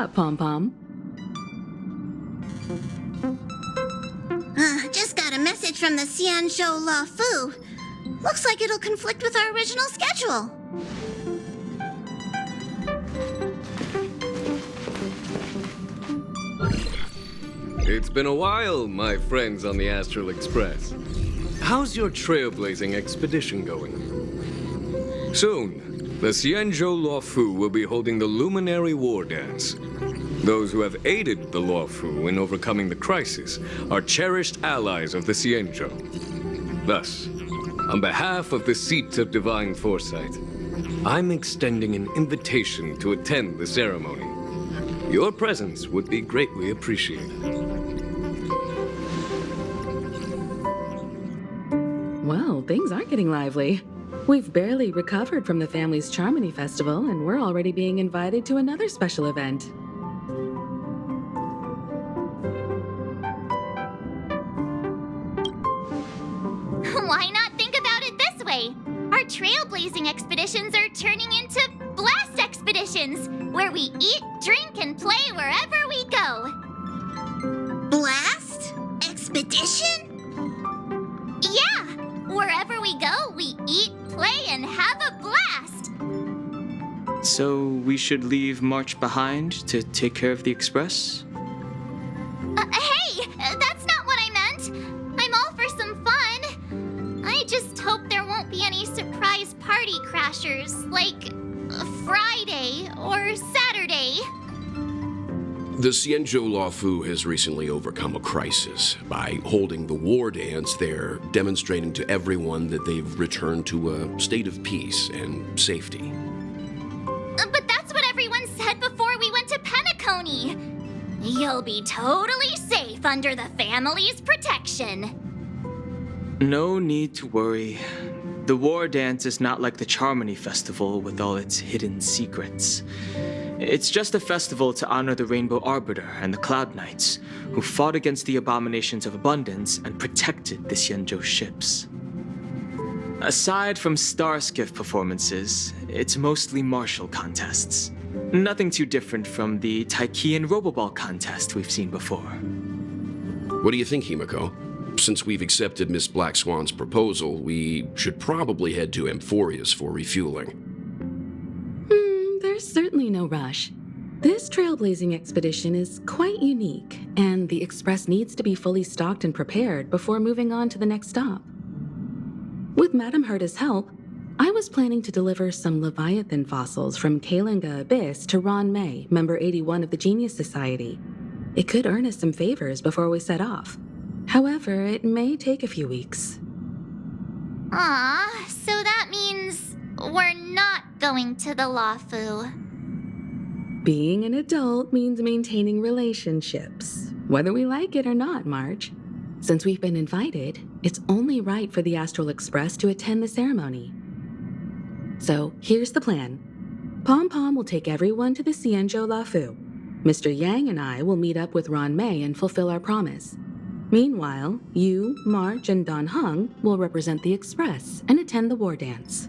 up, Pom-Pom? Just got a message from the Xianzhou Luofu. Looks like it'll conflict with our original schedule. It's been a while, my friends on the Astral Express. How's your trailblazing expedition going? Soon, the Xianzhou Luofu will be holding the Luminary Wardance. Those who have aided the Luofu in overcoming the crisis are cherished allies of the Xianzhou. Thus, on behalf of the Seat of Divine Foresight, I'm extending an invitation to attend the ceremony. Your presence would be greatly appreciated. Well, things are getting lively. We've barely recovered from the family's Charmony Festival, and we're already being invited to another special event. Why not think about it this way? Our trailblazing expeditions are turning into blast expeditions, where we eat, drink, and play wherever we go. Blast? Expedition? Yeah! Wherever we go, we eat, play, and have a blast! So we should leave March behind to take care of the Express? Hey! That's not what I meant! I'm all for some fun. I just hope there won't be any surprise party crashers, like Friday or Saturday. The Xianzhou Luofu has recently overcome a crisis. By holding the war dance, they're demonstrating to everyone that they've returned to a state of peace and safety. But that's what everyone said before we went to Penacony. You'll be totally safe under the family's protection. No need to worry. The war dance is not like the Charmony Festival with all its hidden secrets. It's just a festival to honor the Rainbow Arbiter and the Cloud Knights, who fought against the abominations of abundance and protected the Xianzhou ships. Aside from star skiff performances, it's mostly martial contests. Nothing too different from the Taiki and Roboball contest we've seen before. What do you think, Himiko? Since we've accepted Miss Black Swan's proposal, we should probably head to Amphorius for refueling. There's certainly no rush. This trailblazing expedition is quite unique, and the Express needs to be fully stocked and prepared before moving on to the next stop. With Madame Herta's help, I was planning to deliver some Leviathan fossils from Kalinga Abyss to Ron May, member 81 of the Genius Society. It could earn us some favors before we set off. However, it may take a few weeks. So that means we're not going to the Luofu. Being an adult means maintaining relationships, whether we like it or not, March. Since we've been invited, it's only right for the Astral Express to attend the ceremony. So here's the plan. Pom-Pom will take everyone to the Xianzhou Luofu. Mr. Yang and I will meet up with Ron May and fulfill our promise. Meanwhile, you, March, and Don Hung will represent the Express and attend the war dance.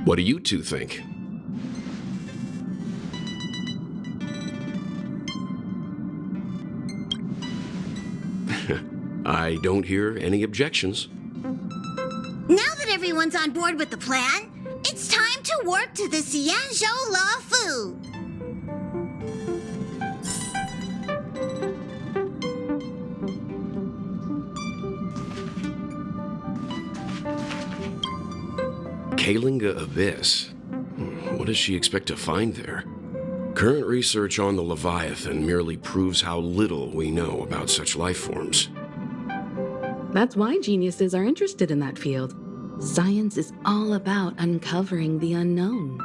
What do you two think? I don't hear any objections. Now that everyone's on board with the plan, it's time to work to the Xianzhou Luofu. Kalinga Abyss. What does she expect to find there? Current research on the Leviathan merely proves how little we know about such life forms. That's why geniuses are interested in that field. Science is all about uncovering the unknown.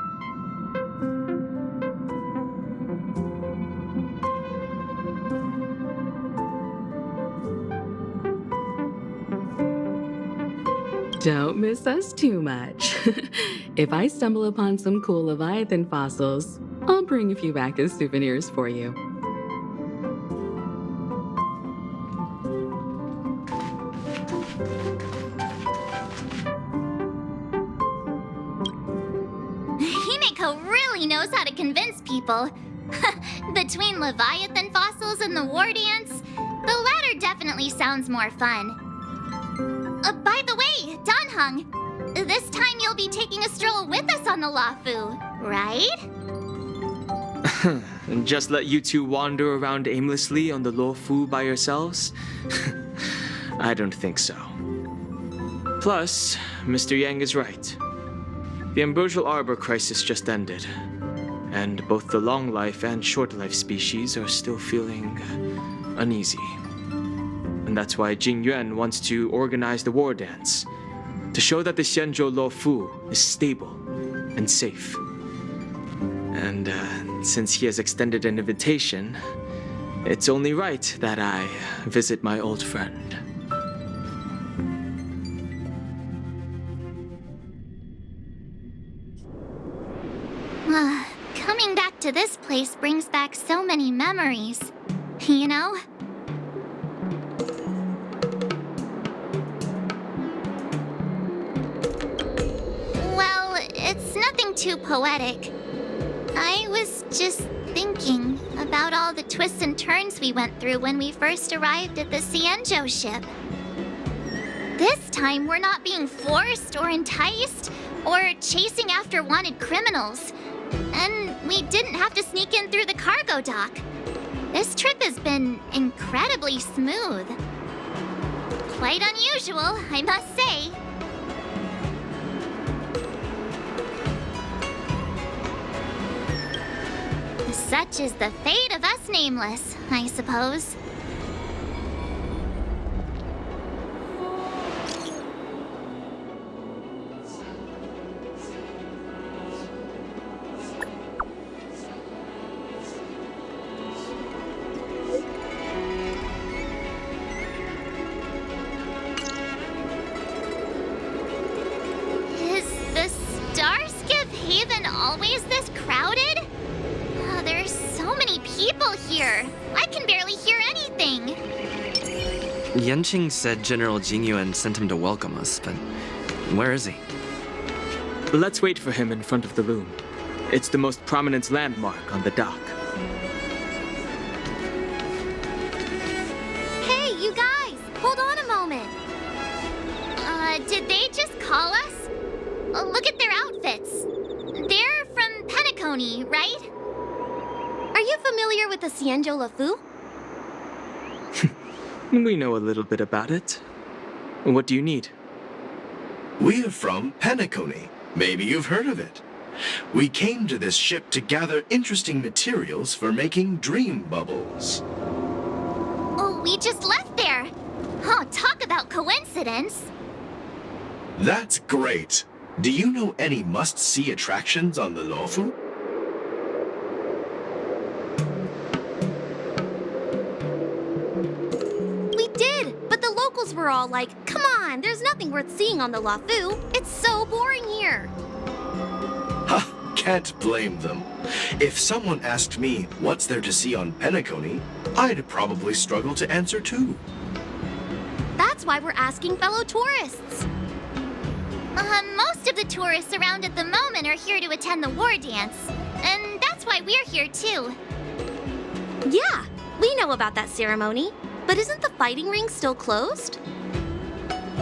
Don't miss us too much. If I stumble upon some cool Leviathan fossils, I'll bring a few back as souvenirs for you. Himiko really knows how to convince people. Between Leviathan fossils and the war dance, the latter definitely sounds more fun. By the way, Danheng, this time you'll be taking a stroll with us on the Luofu, right? And just let you two wander around aimlessly on the Luofu by yourselves? I don't think so. Plus, Mr. Yang is right. The ambrosial arbor crisis just ended, and both the long life and short life species are still feeling uneasy. And that's why Jing Yuan wants to organize the war dance, to show that the Xianzhou Luofu is stable and safe. And since he has extended an invitation, it's only right that I visit my old friend. Coming back to this place brings back so many memories, you know? Well, it's nothing too poetic. I was just thinking about all the twists and turns we went through when we first arrived at the Xianzhou ship. This time, we're not being forced or enticed or chasing after wanted criminals. And we didn't have to sneak in through the cargo dock. This trip has been incredibly smooth. Quite unusual, I must say. Such is the fate of us nameless, I suppose. Is the Starskiff Haven always this crowded? Oh, there's so many people here. I can barely hear anything. Yanqing said General Jing Yuan sent him to welcome us, but where is he? Let's wait for him in front of the loom. It's the most prominent landmark on the dock. Hey, you guys! Hold on a moment. Did they just call us? Look at their outfits. They're from Penacony, right? Are you familiar with the Xianzhou Luofu? We know a little bit about it. What do you need? We're from Penacony. Maybe you've heard of it. We came to this ship to gather interesting materials for making dream bubbles. Oh, we just left there. Oh, talk about coincidence. That's great. Do you know any must-see attractions on the Luofu? We did, but the locals were all like, come on, there's nothing worth seeing on the Luofu. It's so boring here. Ha, can't blame them. If someone asked me what's there to see on Penacony, I'd probably struggle to answer too. That's why we're asking fellow tourists. Most of the tourists around at the moment are here to attend the war dance. And that's why we're here too. Yeah, we know about that ceremony. But isn't the fighting ring still closed?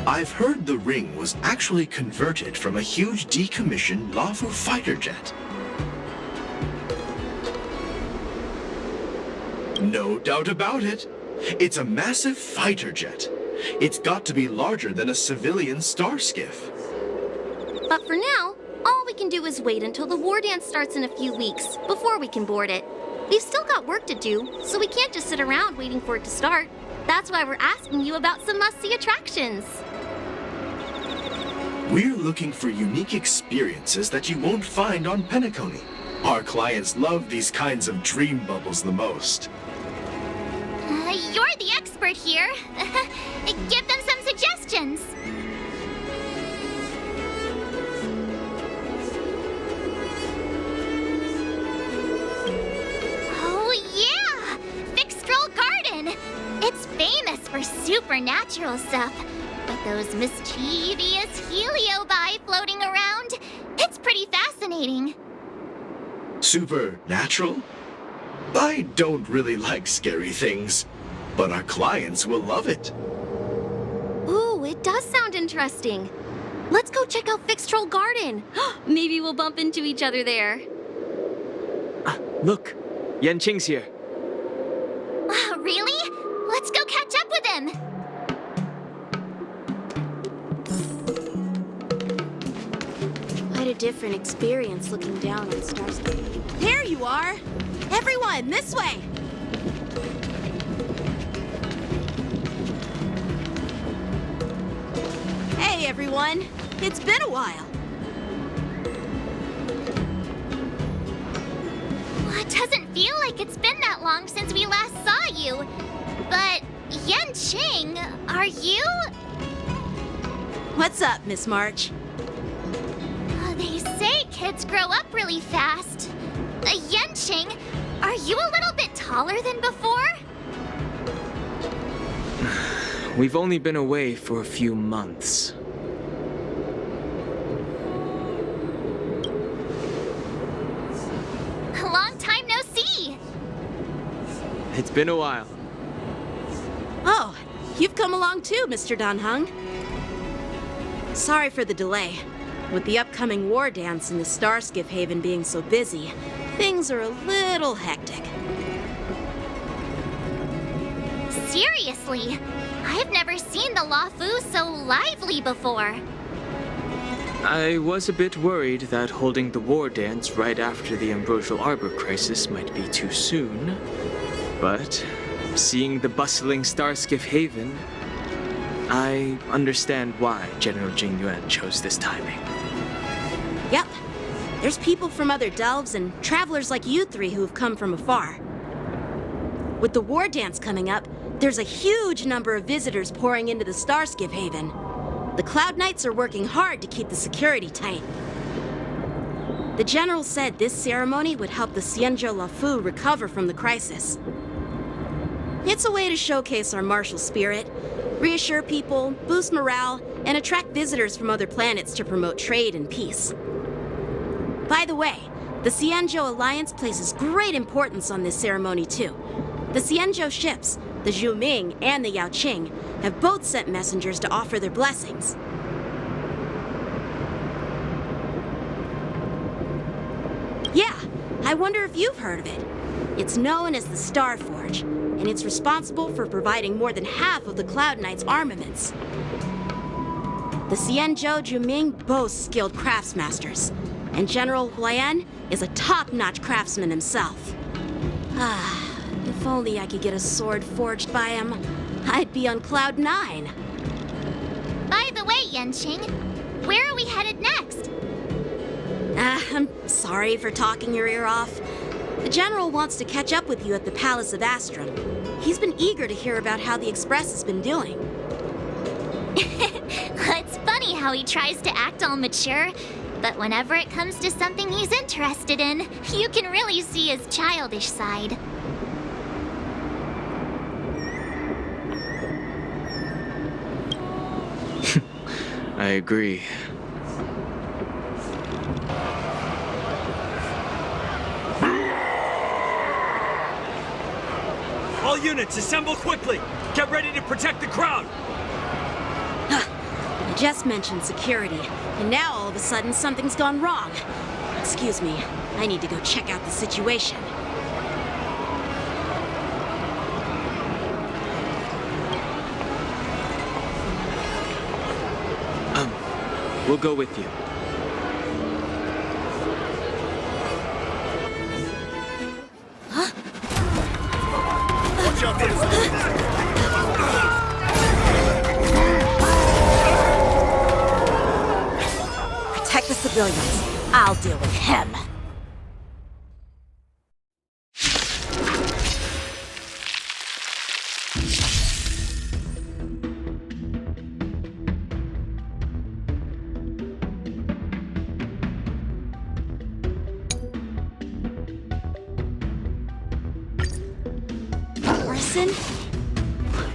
I've heard the ring was actually converted from a huge decommissioned Luofu fighter jet. No doubt about it. It's a massive fighter jet. It's got to be larger than a civilian starskiff. But for now, all we can do is wait until the war dance starts in a few weeks before we can board it. We've still got work to do, so we can't just sit around waiting for it to start. That's why we're asking you about some must-see attractions. We're looking for unique experiences that you won't find on Penacony. Our clients love these kinds of dream bubbles the most. You're the expert here. Give them some suggestions. Oh, yeah! Fixed-Roll Garden! It's famous for supernatural stuff. With those mischievous heliobi floating around, it's pretty fascinating. Supernatural? I don't really like scary things, but our clients will love it. Ooh, it does sound interesting. Let's go check out Fixed Troll Garden. Maybe we'll bump into each other there. Look, Yanqing's here. Really? Let's go catch up with him. Quite a different experience looking down on Starscape. There you are! Everyone, this way! Hey, everyone! It's been a while. Well, it doesn't feel like it's been that long since we last saw you. But, Yanqing, are you? What's up, Miss March? They say kids grow up really fast. Yanqing, are you a little bit taller than before? We've only been away for a few months. A long time no see. It's been a while. Oh, you've come along too, Mr. Danheng. Sorry for the delay. With the upcoming war dance and the Starskiff Haven being so busy, things are a little hectic. Seriously, I've never seen the Luofu so lively before. I was a bit worried that holding the war dance right after the Ambrosial Arbor crisis might be too soon. But seeing the bustling Starskiff Haven, I understand why General Jingyuan chose this timing. Yep. There's people from other delves and travelers like you three who have come from afar. With the war dance coming up, there's a huge number of visitors pouring into the Starskiff Haven. The Cloud Knights are working hard to keep the security tight. The General said this ceremony would help the Xianzhou Luofu recover from the crisis. It's a way to showcase our martial spirit, reassure people, boost morale, and attract visitors from other planets to promote trade and peace. By the way, the Xianzhou Alliance places great importance on this ceremony too. The Xianzhou ships, the Zhuming and the Yaoqing, have both sent messengers to offer their blessings. Yeah, I wonder if you've heard of it. It's known as the Star Forge, and it's responsible for providing more than half of the Cloud Knight's armaments. The Xianzhou Zhuming boasts skilled craftsmasters, and General Huayan is a top-notch craftsman himself. If only I could get a sword forged by him, I'd be on Cloud 9. By the way, Yanqing, where are we headed next? I'm sorry for talking your ear off. The General wants to catch up with you at the Palace of Astrum. He's been eager to hear about how the Express has been doing. It's funny how he tries to act all mature, but whenever it comes to something he's interested in, you can really see his childish side. I agree. All units, assemble quickly! Get ready to protect the crowd! I just mentioned security, and now all of a sudden something's gone wrong. Excuse me, I need to go check out the situation. We'll go with you. Watch out for this! Protect the civilians. I'll deal with him.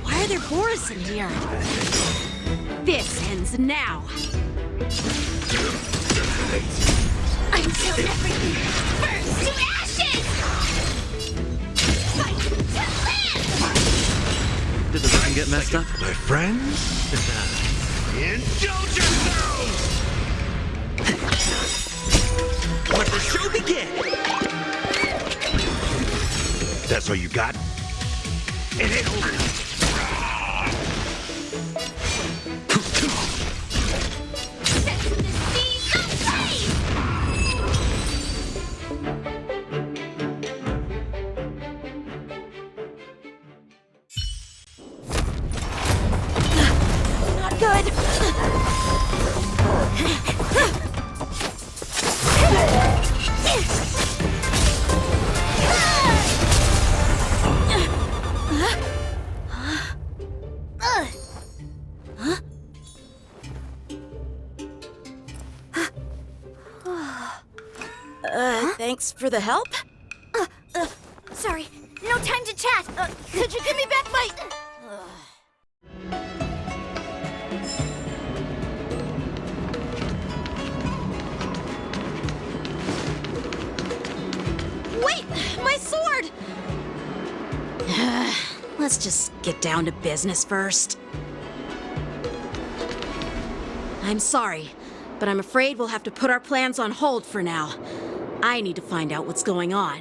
Why are there Boris in here? This ends now. Until everything burns to ashes! gonna get messed up? My friends? Indulge yourselves! Let the show begin! That's all you got? It ain't over. Not good. Thanks for the help. Sorry, no time to chat. Could you give me back my... Wait, my sword! Let's just get down to business first. I'm sorry, but I'm afraid we'll have to put our plans on hold for now. I need to find out what's going on.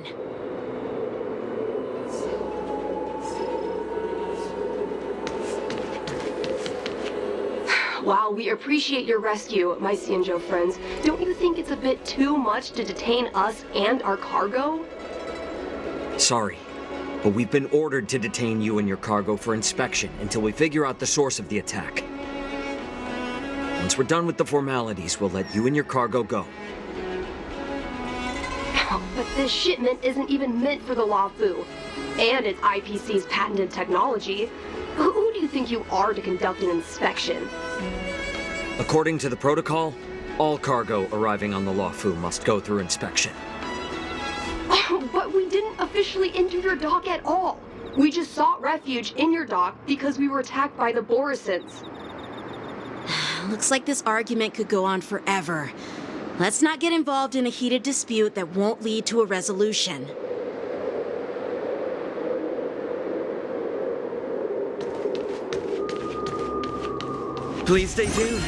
While we appreciate your rescue, my Xianzhou friends, don't you think it's a bit too much to detain us and our cargo? Sorry, but we've been ordered to detain you and your cargo for inspection until we figure out the source of the attack. Once we're done with the formalities, we'll let you and your cargo go. But this shipment isn't even meant for the Luofu, and it's IPC's patented technology. Who do you think you are to conduct an inspection? According to the protocol, all cargo arriving on the Luofu must go through inspection. But we didn't officially enter your dock at all. We just sought refuge in your dock because we were attacked by the Borisons. Looks like this argument could go on forever. Let's not get involved in a heated dispute that won't lead to a resolution. Please stay tuned.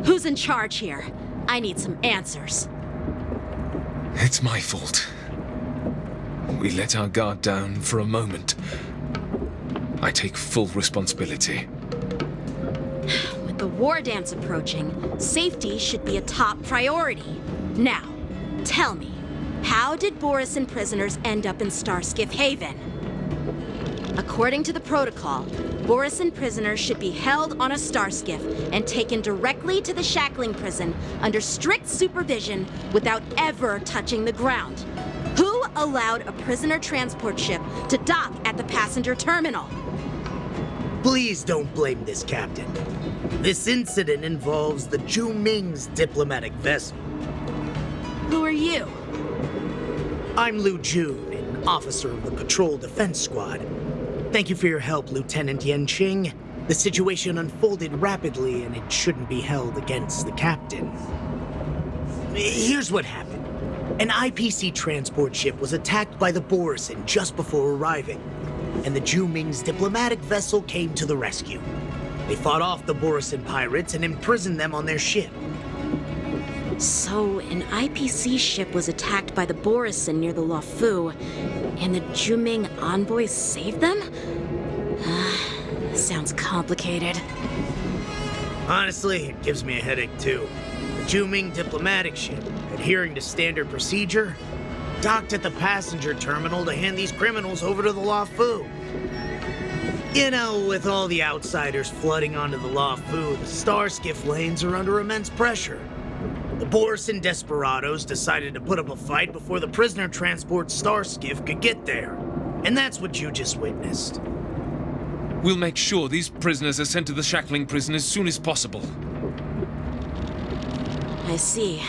Who's in charge here? I need some answers. It's my fault. We let our guard down for a moment. I take full responsibility. With the war dance approaching, safety should be a top priority. Now, tell me, how did Borisin prisoners end up in Starskiff Haven? According to the protocol, Borisin prisoners should be held on a starskiff and taken directly to the Shackling Prison under strict supervision without ever touching the ground. Who allowed a prisoner transport ship to dock at the passenger terminal? Please don't blame this captain. This incident involves the Zhu Ming's diplomatic vessel. Who are you? I'm Lu Jun, an officer of the Patrol Defense Squad. Thank you for your help, Lieutenant Yanqing. The situation unfolded rapidly and it shouldn't be held against the captain. Here's what happened. An IPC transport ship was attacked by the Borisin just before arriving, and the Zhu Ming's diplomatic vessel came to the rescue. They fought off the Borisin pirates and imprisoned them on their ship. So, an IPC ship was attacked by the Borisin near the Luofu, and the Zhu Ming envoys saved them? Sounds complicated. Honestly, it gives me a headache too. The Zhu Ming diplomatic ship, adhering to standard procedure, docked at the passenger terminal to hand these criminals over to the Luofu. You know, with all the outsiders flooding onto the Luofu, the Starskiff lanes are under immense pressure. The Borisin desperados decided to put up a fight before the prisoner transport Starskiff could get there. And that's what you just witnessed. We'll make sure these prisoners are sent to the Shackling Prison as soon as possible. I see.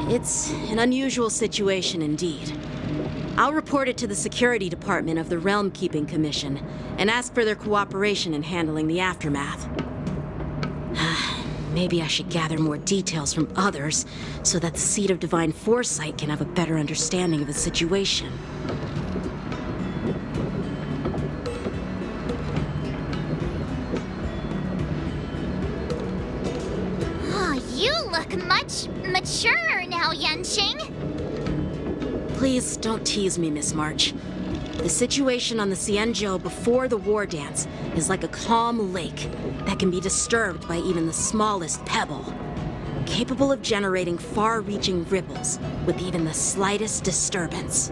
It's an unusual situation indeed. I'll report it to the Security Department of the Realm Keeping Commission and ask for their cooperation in handling the aftermath. maybe I should gather more details from others so that the Seed of Divine Foresight can have a better understanding of the situation. Oh, you look much maturer now, Yanqing. Please don't tease me, Miss March. The situation on the Xianzhou before the war dance is like a calm lake that can be disturbed by even the smallest pebble, capable of generating far-reaching ripples with even the slightest disturbance.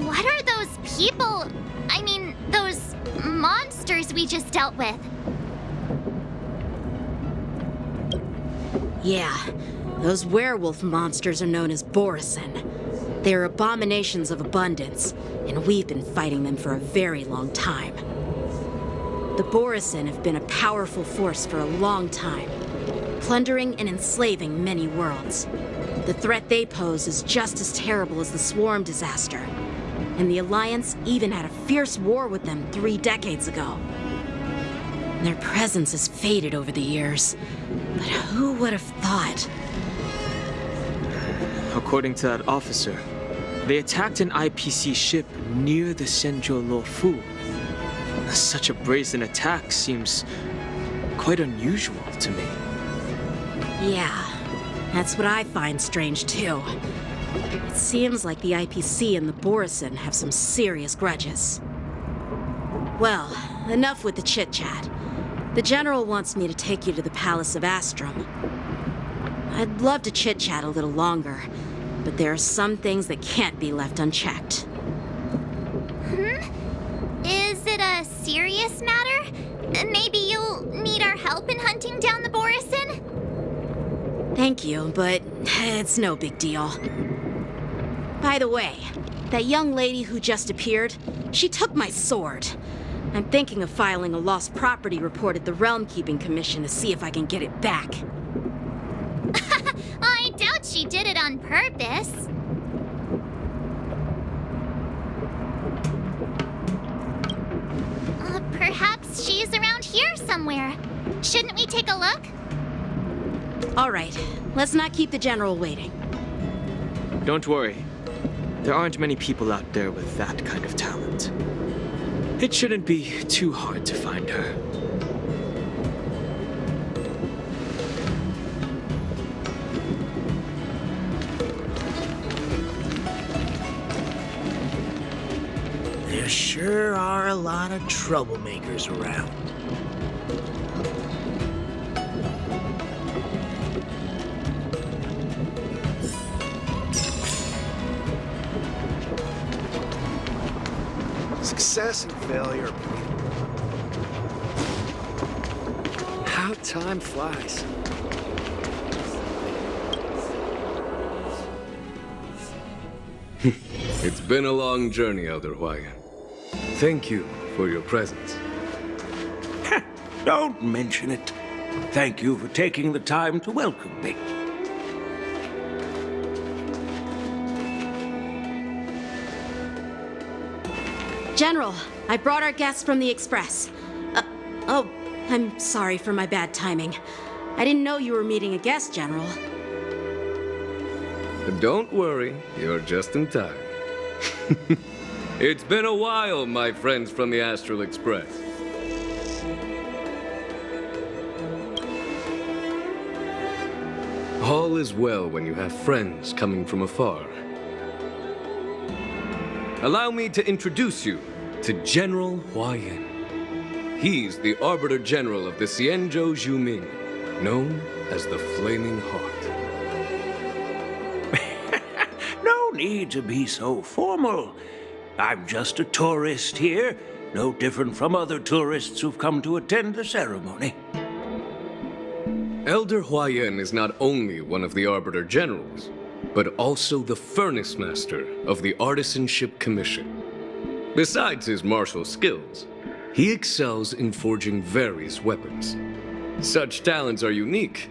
What are those people? I mean, those monsters we just dealt with? Yeah, those werewolf monsters are known as Borisin. They are abominations of abundance, and we've been fighting them for a very long time. The Borisin have been a powerful force for a long time, plundering and enslaving many worlds. The threat they pose is just as terrible as the Swarm disaster, and the Alliance even had a fierce war with them 3 decades ago. Their presence has faded over the years, but who would have thought? According to that officer, they attacked an IPC ship near the Xianzhou Luofu. Such a brazen attack seems quite unusual to me. Yeah, that's what I find strange too. It seems like the IPC and the Borisin have some serious grudges. Well, enough with the chit-chat. The General wants me to take you to the Palace of Astrum. I'd love to chit-chat a little longer, but there are some things that can't be left unchecked. Is it a serious matter? Maybe you'll need our help in hunting down the Borisin? Thank you, but it's no big deal. By the way, that young lady who just appeared, she took my sword. I'm thinking of filing a lost property report at the Realm Keeping Commission to see if I can get it back. I doubt she did it on purpose. Perhaps she's around here somewhere. Shouldn't we take a look? All right, let's not keep the General waiting. Don't worry. There aren't many people out there with that kind of talent. It shouldn't be too hard to find her. There sure are a lot of troublemakers around. Success and failure. How time flies. It's been a long journey, Elder Huayan. Thank you for your presence. Don't mention it. Thank you for taking the time to welcome me. General, I brought our guests from the Express. Oh, I'm sorry for my bad timing. I didn't know you were meeting a guest, General. Don't worry, you're just in time. It's been a while, my friends from the Astral Express. All is well when you have friends coming from afar. Allow me to introduce you to General Huayan. He's the Arbiter General of the Xianzhou Juming, known as the Flaming Heart. No need to be so formal. I'm just a tourist here, no different from other tourists who've come to attend the ceremony. Elder Huayan is not only one of the Arbiter Generals, but also the Furnace Master of the Artisanship Commission. Besides his martial skills, he excels in forging various weapons. Such talents are unique,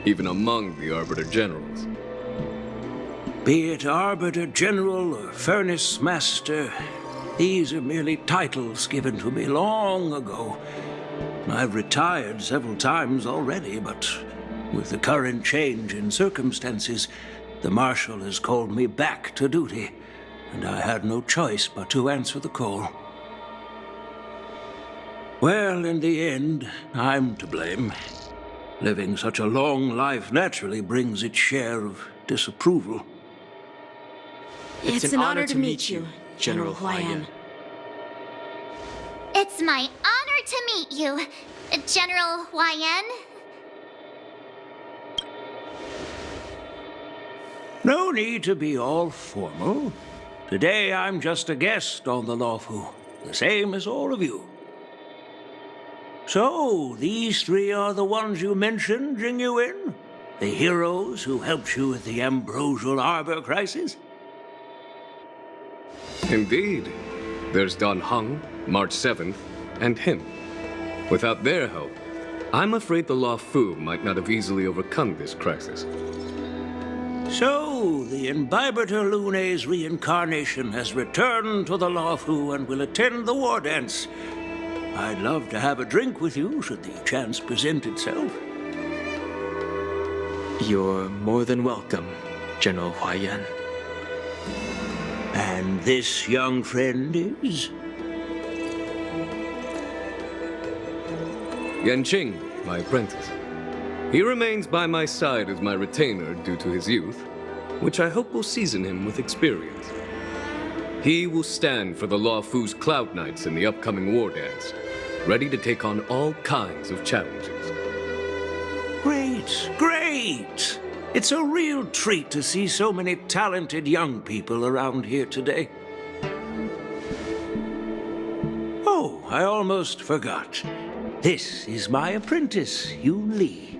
even among the Arbiter Generals. Be it Arbiter General or Furnace Master, these are merely titles given to me long ago. I've retired several times already, but with the current change in circumstances, the Marshal has called me back to duty, and I had no choice but to answer the call. Well, in the end, I'm to blame. Living such a long life naturally brings its share of disapproval. It's an honor to meet you, General Huaiyan. It's my honor to meet you, General Huaiyan. No need to be all formal. Today I'm just a guest on the Luofu, the same as all of you. So, these three are the ones you mentioned, Jingyuin? The heroes who helped you with the Ambrosial Arbor crisis? Indeed. There's Don Hung, March 7th, and him. Without their help, I'm afraid the Luofu might not have easily overcome this crisis. So, the Imbibitor Lune's reincarnation has returned to the Luofu and will attend the war dance. I'd love to have a drink with you should the chance present itself. You're more than welcome, General Huaiyan. And this young friend is? Yanqing, my apprentice. He remains by my side as my retainer due to his youth, which I hope will season him with experience. He will stand for the Luofu's Cloud Knights in the upcoming war dance, ready to take on all kinds of challenges. Great, great! It's a real treat to see so many talented young people around here today. Oh, I almost forgot. This is my apprentice, Yoon Lee.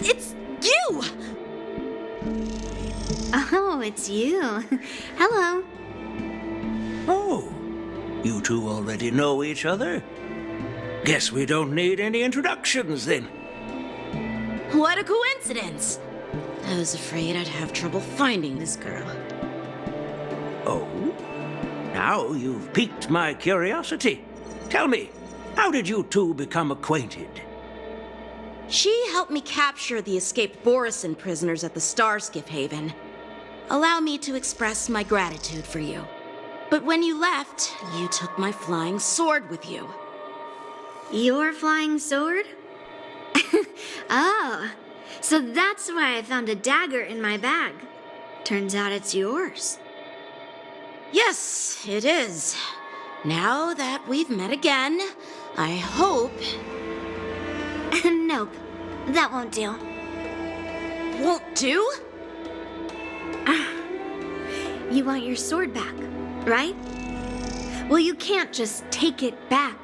It's you! Oh, it's you. Hello. Oh, you two already know each other? Guess we don't need any introductions then. What a coincidence! I was afraid I'd have trouble finding this girl. Oh? Now you've piqued my curiosity. Tell me, how did you two become acquainted? She helped me capture the escaped Borisin prisoners at the Starskiff Haven. Allow me to express my gratitude for you. But when you left, you took my flying sword with you. Your flying sword? Oh, so that's why I found a dagger in my bag. Turns out it's yours. Yes, it is. Now that we've met again, I hope... Nope, that won't do. Won't do? You want your sword back, right? Well, you can't just take it back.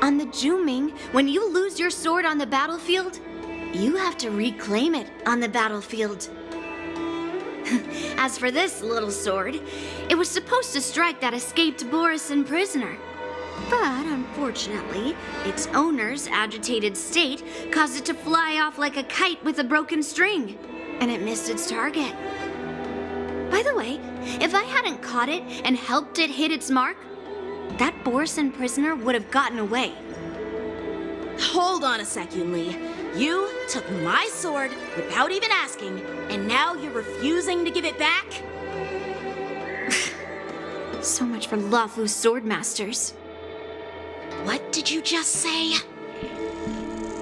On the Juming, when you lose your sword on the battlefield, you have to reclaim it on the battlefield. As for this little sword, it was supposed to strike that escaped Borisin prisoner. But unfortunately, its owner's agitated state caused it to fly off like a kite with a broken string, and it missed its target. By the way, if I hadn't caught it and helped it hit its mark, that Borisin prisoner would have gotten away. Hold on a sec, Yoon Lee. You took my sword without even asking, and now you're refusing to give it back? So much for Luofu swordmasters. What did you just say?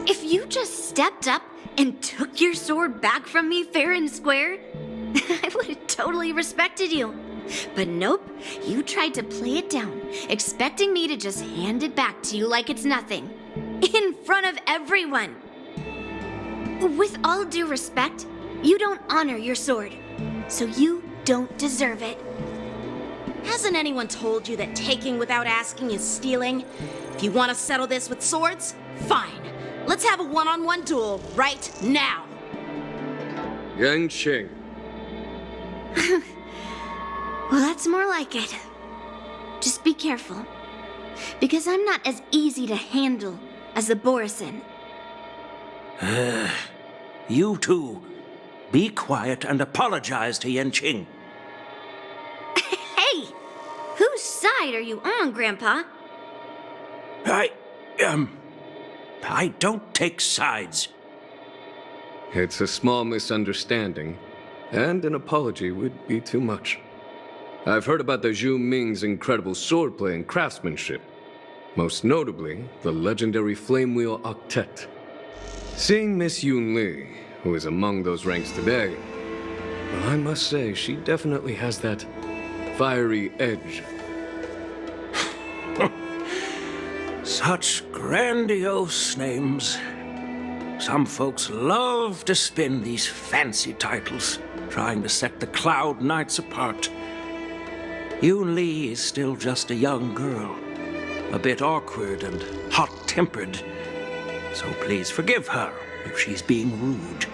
If you just stepped up and took your sword back from me fair and square, I would have totally respected you. But nope, you tried to play it down, expecting me to just hand it back to you like it's nothing. In front of everyone. With all due respect, you don't honor your sword, so you don't deserve it. Hasn't anyone told you that taking without asking is stealing? If you want to settle this with swords, fine. Let's have a one-on-one duel right now. Yanqing. Well, that's more like it. Just be careful, because I'm not as easy to handle as the Borisin. You two, be quiet and apologize to Yanqing. Hey! Whose side side are you on, Grandpa? I don't take sides. It's a small misunderstanding, and an apology would be too much. I've heard about the Zhu Ming's incredible swordplay and craftsmanship, most notably the legendary Flame Wheel Octet. Seeing Miss Yun Li, who is among those ranks today, well, I must say she definitely has that fiery edge. Such grandiose names. Some folks love to spin these fancy titles, trying to set the Cloud Knights apart. Yun Li is still just a young girl, a bit awkward and hot-tempered. So please forgive her if she's being rude.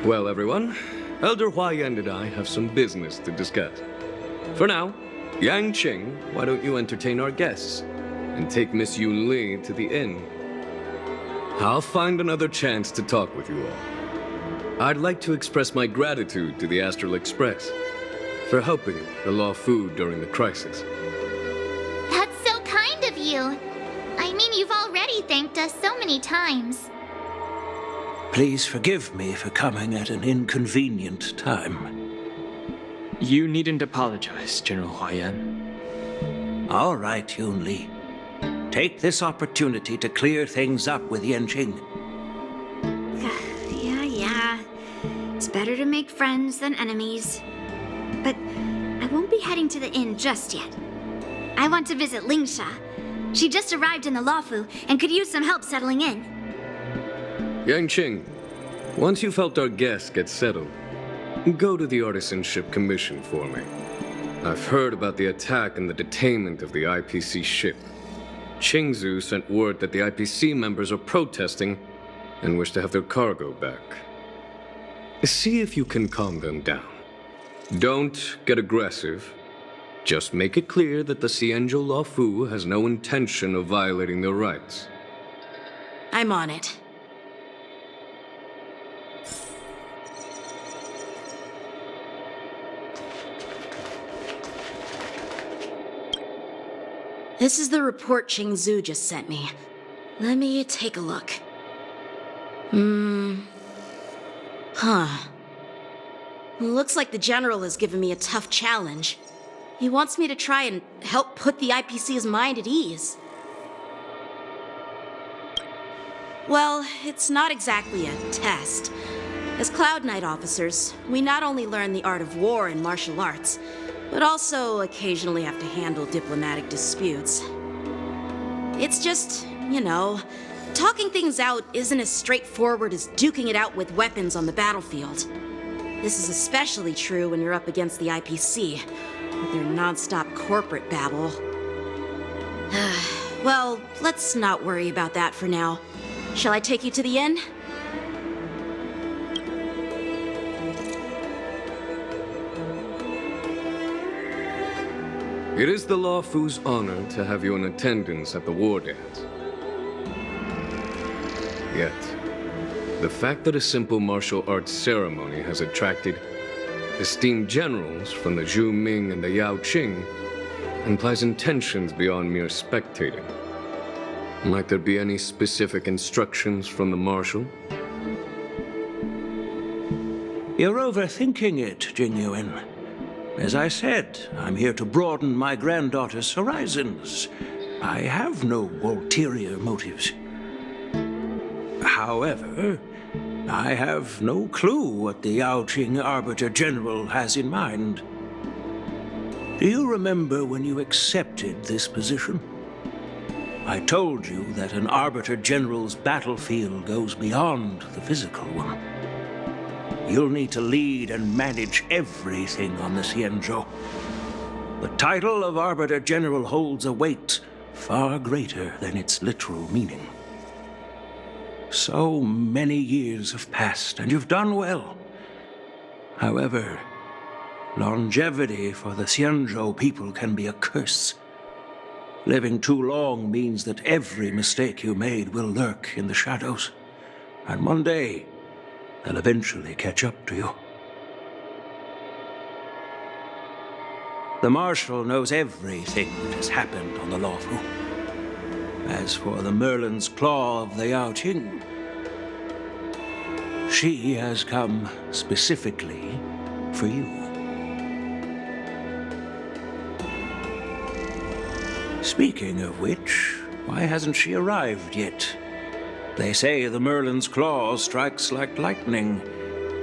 Well, everyone, Elder Huayan and I have some business to discuss. For now, Yang Qing, why don't you entertain our guests and take Miss Yun Li to the inn? I'll find another chance to talk with you all. I'd like to express my gratitude to the Astral Express for helping the Luofu during the crisis. That's so kind of you. I mean, you've already thanked us so many times. Please forgive me for coming at an inconvenient time. You needn't apologize, General Huayan. All right, Yun Li. Take this opportunity to clear things up with Yanqing. Yeah. It's better to make friends than enemies. But I won't be heading to the inn just yet. I want to visit Lingsha. She just arrived in the Luofu and could use some help settling in. Yang Qing, once you've helped our guests get settled, go to the Artisanship Commission for me. I've heard about the attack and the detainment of the IPC ship. Qingzhou sent word that the IPC members are protesting and wish to have their cargo back. See if you can calm them down. Don't get aggressive. Just make it clear that the Xianzhou Luofu has no intention of violating their rights. I'm on it. This is the report Qingzhou just sent me. Let me take a look. Looks like the General has given me a tough challenge. He wants me to try and help put the IPC's mind at ease. Well, it's not exactly a test. As Cloud Knight officers, we not only learn the art of war and martial arts, but also occasionally have to handle diplomatic disputes. It's just, talking things out isn't as straightforward as duking it out with weapons on the battlefield. This is especially true when you're up against the IPC, with their non-stop corporate babble. Well, let's not worry about that for now. Shall I take you to the inn? It is the Luofu's honor to have you in attendance at the war dance. Yet, the fact that a simple martial arts ceremony has attracted esteemed generals from the Zhu Ming and the Yao Qing implies intentions beyond mere spectating. Might there be any specific instructions from the Marshal? You're overthinking it, Jingyuan. As I said, I'm here to broaden my granddaughter's horizons. I have no ulterior motives. However, I have no clue what the Yaoqing Arbiter General has in mind. Do you remember when you accepted this position? I told you that an Arbiter General's battlefield goes beyond the physical one. You'll need to lead and manage everything on the Xianzhou. The title of Arbiter General holds a weight far greater than its literal meaning. So many years have passed, and you've done well. However, longevity for the Xianzhou people can be a curse. Living too long means that every mistake you made will lurk in the shadows. And one day, they'll eventually catch up to you. The Marshal knows everything that has happened on the Luofu. As for the Merlin's Claw of the Yaoqing, she has come specifically for you. Speaking of which, why hasn't she arrived yet? They say the Merlin's Claw strikes like lightning.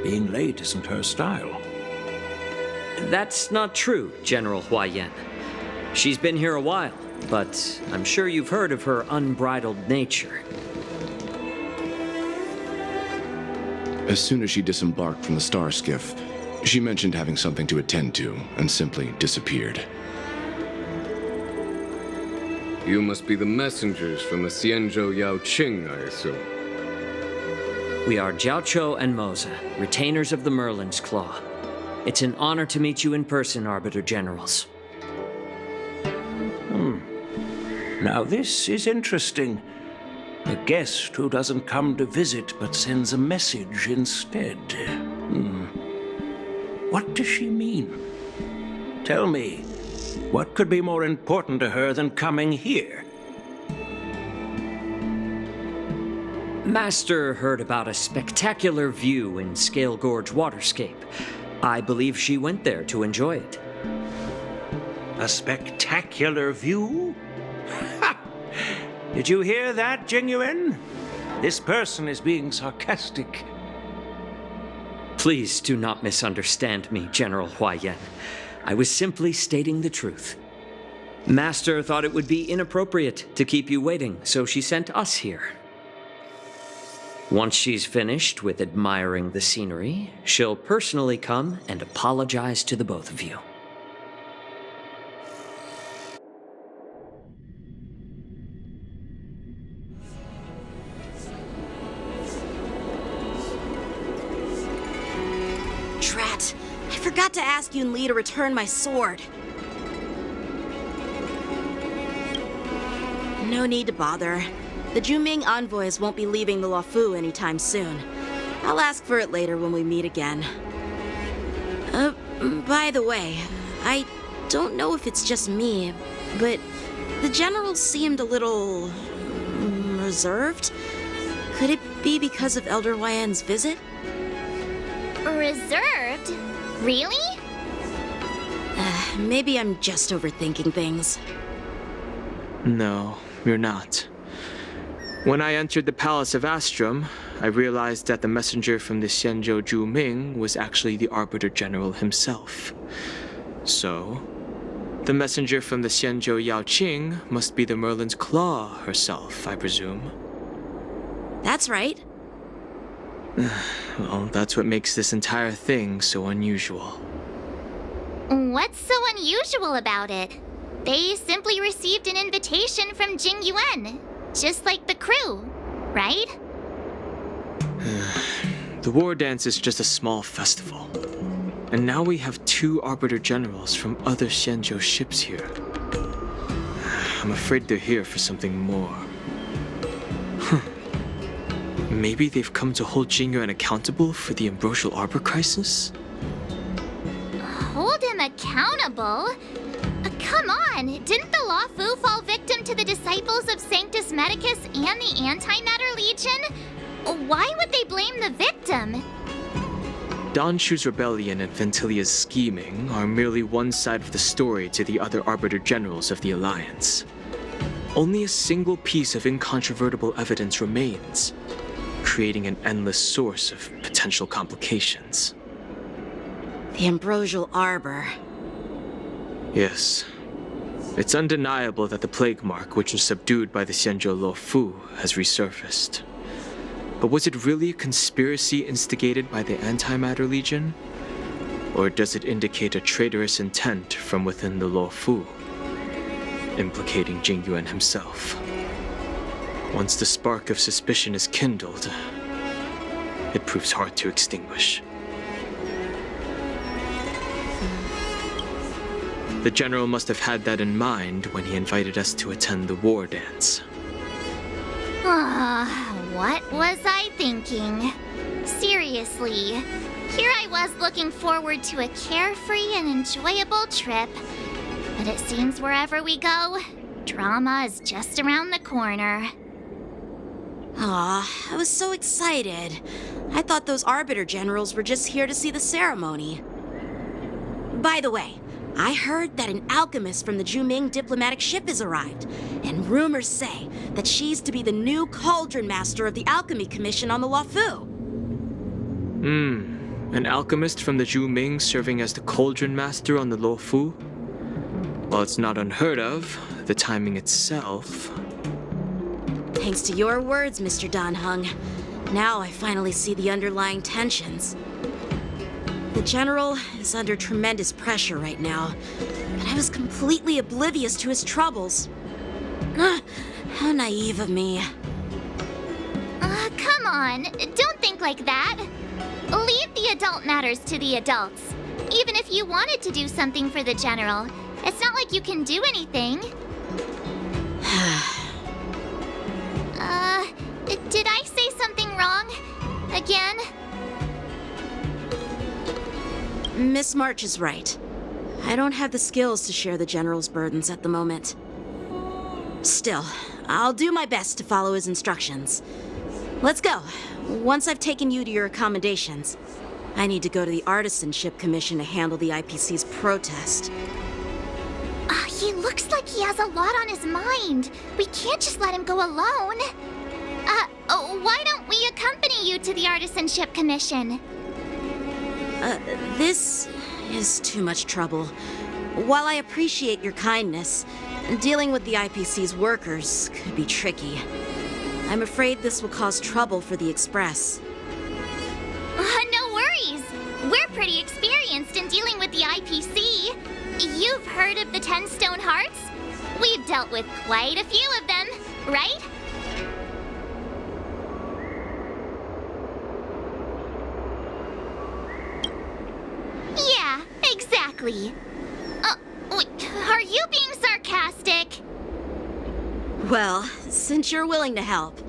Being late isn't her style. That's not true, General Huaiyan. She's been here a while, but I'm sure you've heard of her unbridled nature. As soon as she disembarked from the star skiff, she mentioned having something to attend to and simply disappeared. You must be the messengers from the Xianzhou Yaoqing, I assume. We are Jiaoqiu and Moza, retainers of the Merlin's Claw. It's an honor to meet you in person, Arbiter Generals. Now this is interesting. A guest who doesn't come to visit but sends a message instead. What does she mean? Tell me, what could be more important to her than coming here? Master heard about a spectacular view in Scale Gorge Waterscape. I believe she went there to enjoy it. A spectacular view? Did you hear that, Jingyuan? This person is being sarcastic. Please do not misunderstand me, General Huaiyan. I was simply stating the truth. Master thought it would be inappropriate to keep you waiting, so she sent us here. Once she's finished with admiring the scenery, she'll personally come and apologize to the both of you. Drat! I forgot to ask Yun Li to return my sword. No need to bother. The Juming envoys won't be leaving the Luofu anytime soon. I'll ask for it later when we meet again. By the way, I don't know if it's just me, but the general seemed a little reserved. Could it be because of Elder Huaiyan's visit? Reserved? Really? Maybe I'm just overthinking things. No, you're not. When I entered the Palace of Astrum, I realized that the messenger from the Xianzhou Juming was actually the Arbiter General himself. So, the messenger from the Xianzhou Yaoqing must be the Merlin's Claw herself, I presume. That's right. Well, that's what makes this entire thing so unusual. What's so unusual about it? They simply received an invitation from Jingyuan. Just like the crew, right? The war dance is just a small festival. And now we have 2 Arbiter Generals from other Xianzhou ships here. I'm afraid they're here for something more. Maybe they've come to hold Jingyuan accountable for the Ambrosial Arbor crisis? Hold him accountable? Come on! Didn't the Luofu fall victim to the disciples of Sanctus Medicus and the Antimatter Legion? Why would they blame the victim? Donshu's rebellion and Ventilia's scheming are merely one side of the story to the other Arbiter Generals of the Alliance. Only a single piece of incontrovertible evidence remains, creating an endless source of potential complications. The Ambrosial Arbor. Yes. It's undeniable that the plague mark, which was subdued by the Xianzhou Luofu, has resurfaced. But was it really a conspiracy instigated by the Antimatter Legion? Or does it indicate a traitorous intent from within the Luofu, implicating Jingyuan himself? Once the spark of suspicion is kindled, it proves hard to extinguish. The General must have had that in mind when he invited us to attend the war dance. What was I thinking? Seriously, here I was looking forward to a carefree and enjoyable trip, But it seems wherever we go, drama is just around the corner. Aw, I was so excited. I thought those Arbiter Generals were just here to see the ceremony. By the way, I heard that an alchemist from the Juming diplomatic ship has arrived, and rumors say that she's to be the new Cauldron Master of the Alchemy Commission on the Luofu. An alchemist from the Juming serving as the Cauldron Master on the Luofu? While it's not unheard of, the timing itself... Thanks to your words, Mr. Danheng. Now I finally see the underlying tensions. The General is under tremendous pressure right now, but I was completely oblivious to his troubles. How naive of me. Come on, don't think like that. Leave the adult matters to the adults. Even if you wanted to do something for the General, it's not like you can do anything. Did I say something wrong? Again? Miss March is right. I don't have the skills to share the General's burdens at the moment. Still, I'll do my best to follow his instructions. Let's go. Once I've taken you to your accommodations, I need to go to the Artisanship Commission to handle the IPC's protest. He looks like he has a lot on his mind. We can't just let him go alone. Why don't we accompany you to the Artisanship Commission? This is too much trouble. While I appreciate your kindness, dealing with the IPC's workers could be tricky. I'm afraid this will cause trouble for the Express. No worries. We're pretty experienced in dealing with the IPC. You've heard of the 10 Stone Hearts? We've dealt with quite a few of them, right? Yeah, exactly. Are you being sarcastic? Well, since you're willing to help,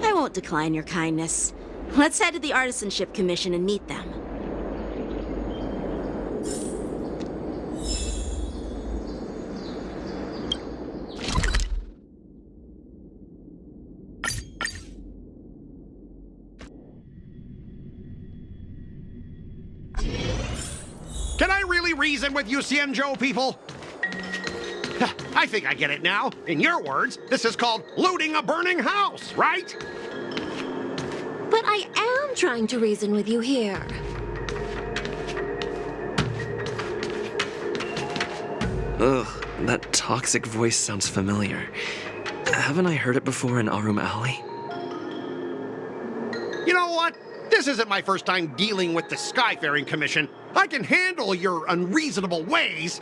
I won't decline your kindness. Let's head to the Artisanship Commission and meet them. Can I really reason with you Xianzhou people? I think I get it now. In your words, this is called looting a burning house, right? But I am trying to reason with you here. Ugh, that toxic voice sounds familiar. Haven't I heard it before in Arum Alley? You know what? This isn't my first time dealing with the Skyfaring Commission. I can handle your unreasonable ways.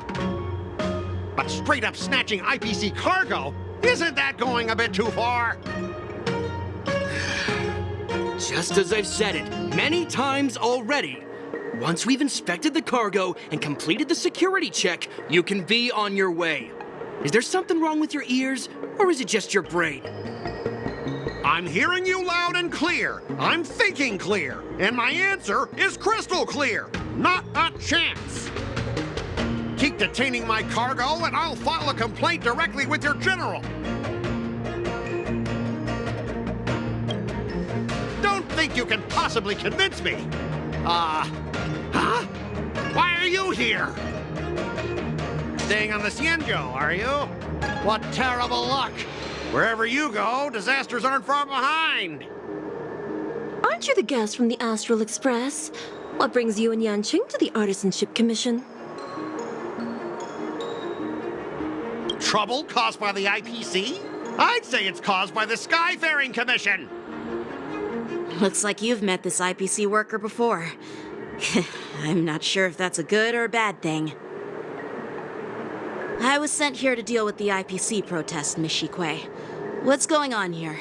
But straight up snatching IPC cargo, isn't that going a bit too far? Just as I've said it many times already, once we've inspected the cargo and completed the security check, you can be on your way. Is there something wrong with your ears, or is it just your brain? I'm hearing you loud and clear. I'm thinking clear. And my answer is crystal clear. Not a chance. Keep detaining my cargo and I'll file a complaint directly with your general. Don't think you can possibly convince me. Huh? Why are you here? Staying on the Xianzhou, are you? What terrible luck. Wherever you go, disasters aren't far behind. Aren't you the guest from the Astral Express? What brings you and Yanqing to the Artisanship Commission? Trouble caused by the IPC? I'd say it's caused by the Skyfaring Commission. Looks like you've met this IPC worker before. I'm not sure if that's a good or a bad thing. I was sent here to deal with the IPC protest, Miss Shikui. What's going on here?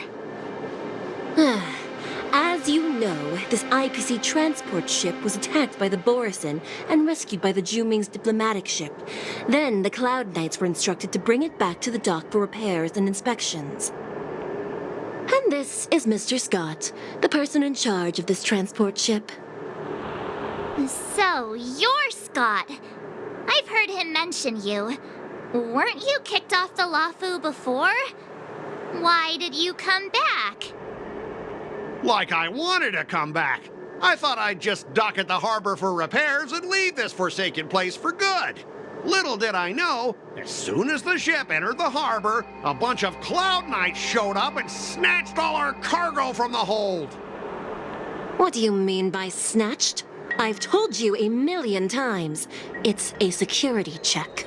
As you know, this IPC transport ship was attacked by the Borisin and rescued by the Juming's diplomatic ship. Then the Cloud Knights were instructed to bring it back to the dock for repairs and inspections. And this is Mr. Scott, the person in charge of this transport ship. So, you're Scott. I've heard him mention you. Weren't you kicked off the Luofu before? Why did you come back? Like I wanted to come back. I thought I'd just dock at the harbor for repairs and leave this forsaken place for good. Little did I know, as soon as the ship entered the harbor, a bunch of Cloud Knights showed up and snatched all our cargo from the hold. What do you mean by snatched? I've told you 1,000,000 times. It's a security check.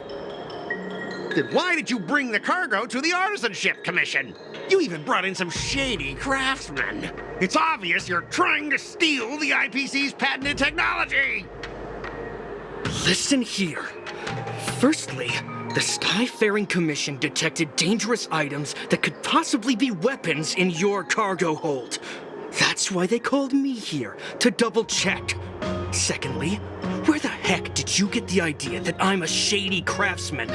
Then why did you bring the cargo to the Artisanship Commission? You even brought in some shady craftsmen. It's obvious you're trying to steal the IPC's patented technology. Listen here. Firstly, the Skyfaring Commission detected dangerous items that could possibly be weapons in your cargo hold. That's why they called me here, to double-check. Secondly, where the heck did you get the idea that I'm a shady craftsman?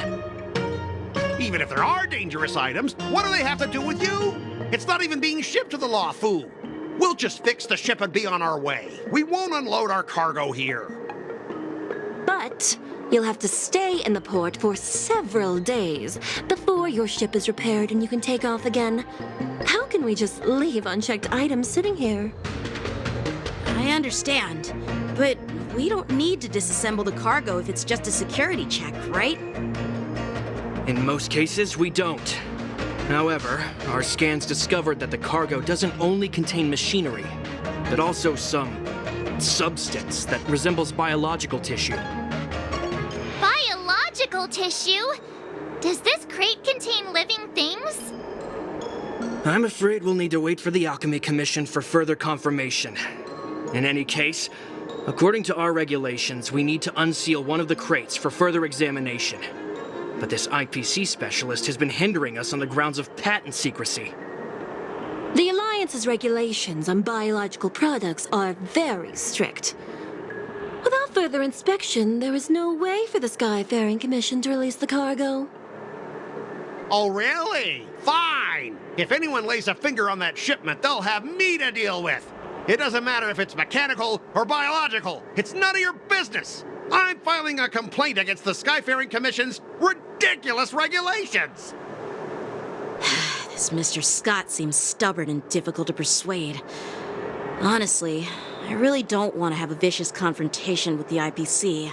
Even if there are dangerous items, what do they have to do with you? It's not even being shipped to the Luofu. We'll just fix the ship and be on our way. We won't unload our cargo here. But you'll have to stay in the port for several days before your ship is repaired and you can take off again. How can we just leave unchecked items sitting here? I understand, but we don't need to disassemble the cargo if it's just a security check, right? In most cases, we don't. However, our scans discovered that the cargo doesn't only contain machinery, but also some substance that resembles biological tissue. Biological tissue? Does this crate contain living things? I'm afraid we'll need to wait for the Alchemy Commission for further confirmation. In any case, according to our regulations, we need to unseal one of the crates for further examination. But this IPC specialist has been hindering us on the grounds of patent secrecy. The Alliance's regulations on biological products are very strict. Without further inspection, there is no way for the Skyfaring Commission to release the cargo. Oh, really? Fine. If anyone lays a finger on that shipment, they'll have me to deal with. It doesn't matter if it's mechanical or biological. It's none of your business. I'm filing a complaint against the Skyfaring Commission's ridiculous regulations. This Mr. Scott seems stubborn and difficult to persuade. Honestly, I really don't want to have a vicious confrontation with the IPC.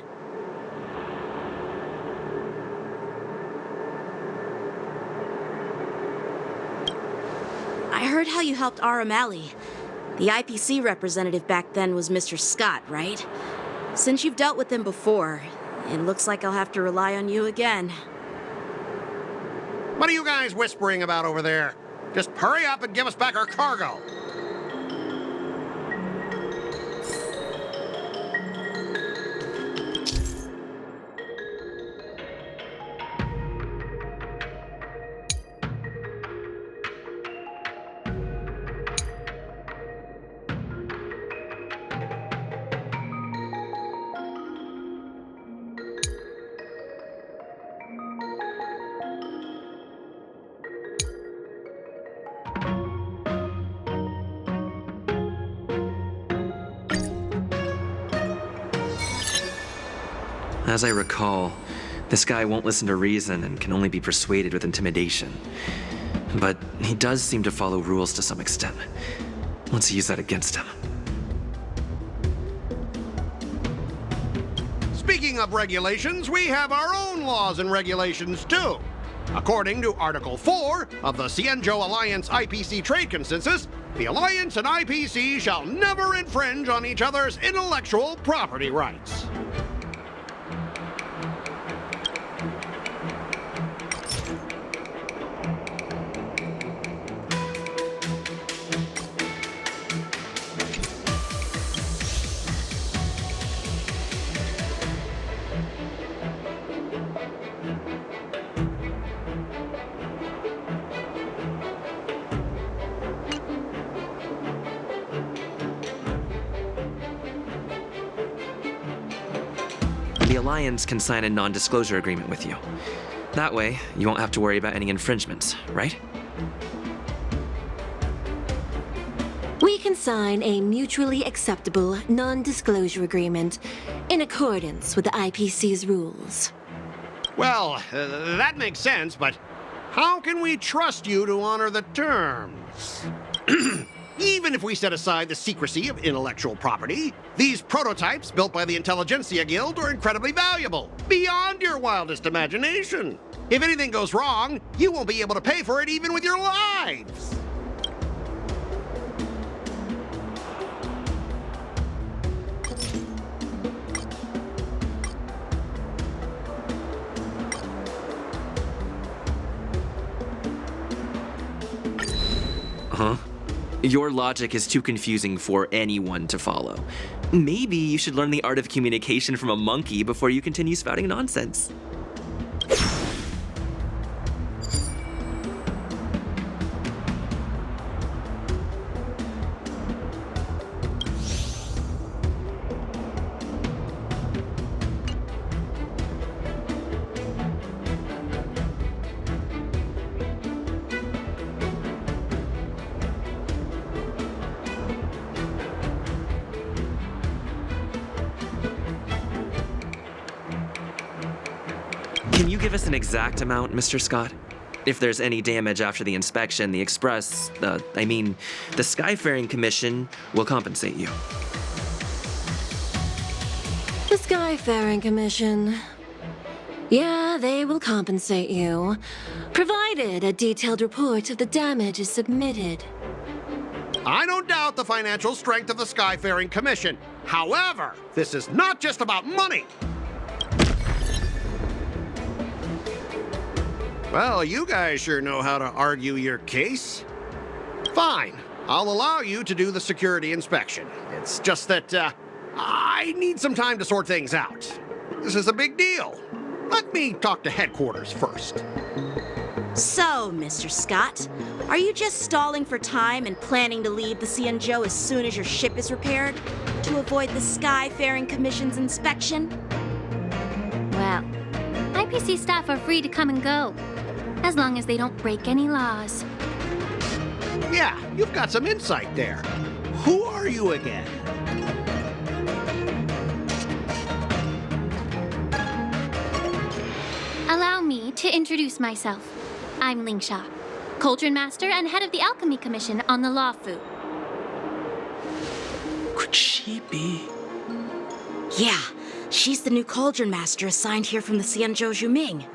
I heard how you helped Aramali. The IPC representative back then was Mr. Scott, right? Since you've dealt with him before, it looks like I'll have to rely on you again. What are you guys whispering about over there? Just hurry up and give us back our cargo. As I recall, this guy won't listen to reason and can only be persuaded with intimidation. But he does seem to follow rules to some extent. Let's use that against him. Speaking of regulations, we have our own laws and regulations too. According to Article 4 of the Xianzhou Alliance IPC Trade Consensus, the Alliance and IPC shall never infringe on each other's intellectual property rights. The Alliance can sign a non-disclosure agreement with you. That way, you won't have to worry about any infringements, right? We can sign a mutually acceptable non-disclosure agreement in accordance with the IPC's rules. Well, that makes sense, but how can we trust you to honor the terms? Even if we set aside the secrecy of intellectual property, these prototypes built by the Intelligentsia Guild are incredibly valuable, beyond your wildest imagination. If anything goes wrong, you won't be able to pay for it even with your lives. Huh? Your logic is too confusing for anyone to follow. Maybe you should learn the art of communication from a monkey before you continue spouting nonsense. Can you give us an exact amount, Mr. Scott? If there's any damage after the inspection, the the Skyfaring Commission will compensate you. The Skyfaring Commission. Yeah, they will compensate you, provided a detailed report of the damage is submitted. I don't doubt the financial strength of the Skyfaring Commission. However, this is not just about money. Well, you guys sure know how to argue your case. Fine, I'll allow you to do the security inspection. It's just that, I need some time to sort things out. This is a big deal. Let me talk to headquarters first. So, Mr. Scott, are you just stalling for time and planning to leave the Xianzhou as soon as your ship is repaired? To avoid the Skyfaring Commission's inspection? Well, IPC staff are free to come and go, as long as they don't break any laws. Yeah, you've got some insight there. Who are you again? Allow me to introduce myself. I'm Lingsha, Cauldron Master and head of the Alchemy Commission on the Luofu. Could she be? Yeah, she's the new Cauldron Master assigned here from the Xianzhou Zhuming.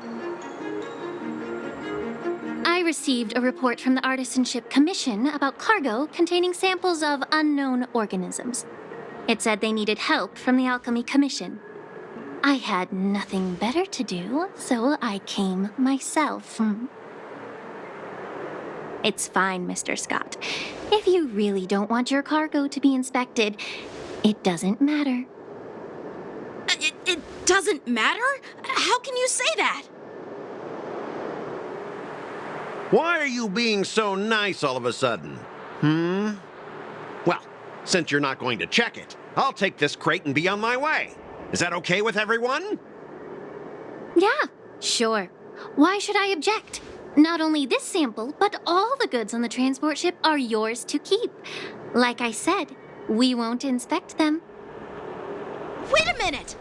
I received a report from the Artisanship Commission about cargo containing samples of unknown organisms. It said they needed help from the Alchemy Commission. I had nothing better to do, so I came myself. It's fine, Mr. Scott. If you really don't want your cargo to be inspected, it doesn't matter. It doesn't matter? How can you say that? Why are you being so nice all of a sudden? Well, since you're not going to check it, I'll take this crate and be on my way. Is that okay with everyone? Yeah, sure. Why should I object? Not only this sample, but all the goods on the transport ship are yours to keep. Like I said, we won't inspect them. Wait a minute!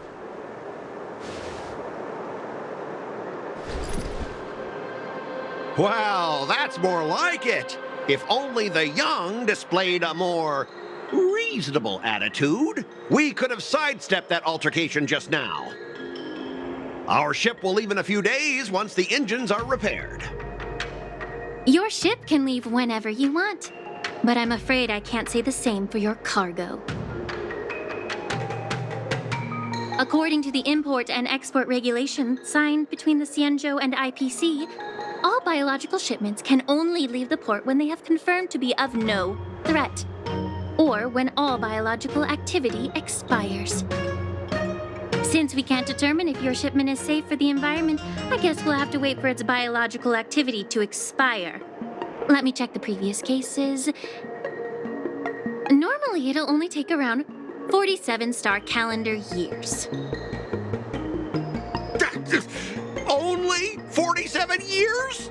Well, that's more like it. If only the young displayed a more reasonable attitude, we could have sidestepped that altercation just now. Our ship will leave in a few days once the engines are repaired. Your ship can leave whenever you want, but I'm afraid I can't say the same for your cargo. According to the import and export regulation signed between the Xianzhou and IPC, all biological shipments can only leave the port when they have confirmed to be of no threat, or when all biological activity expires. Since we can't determine if your shipment is safe for the environment, I guess we'll have to wait for its biological activity to expire. Let me check the previous cases. Normally, it'll only take around 47 star calendar years. Only 47 years?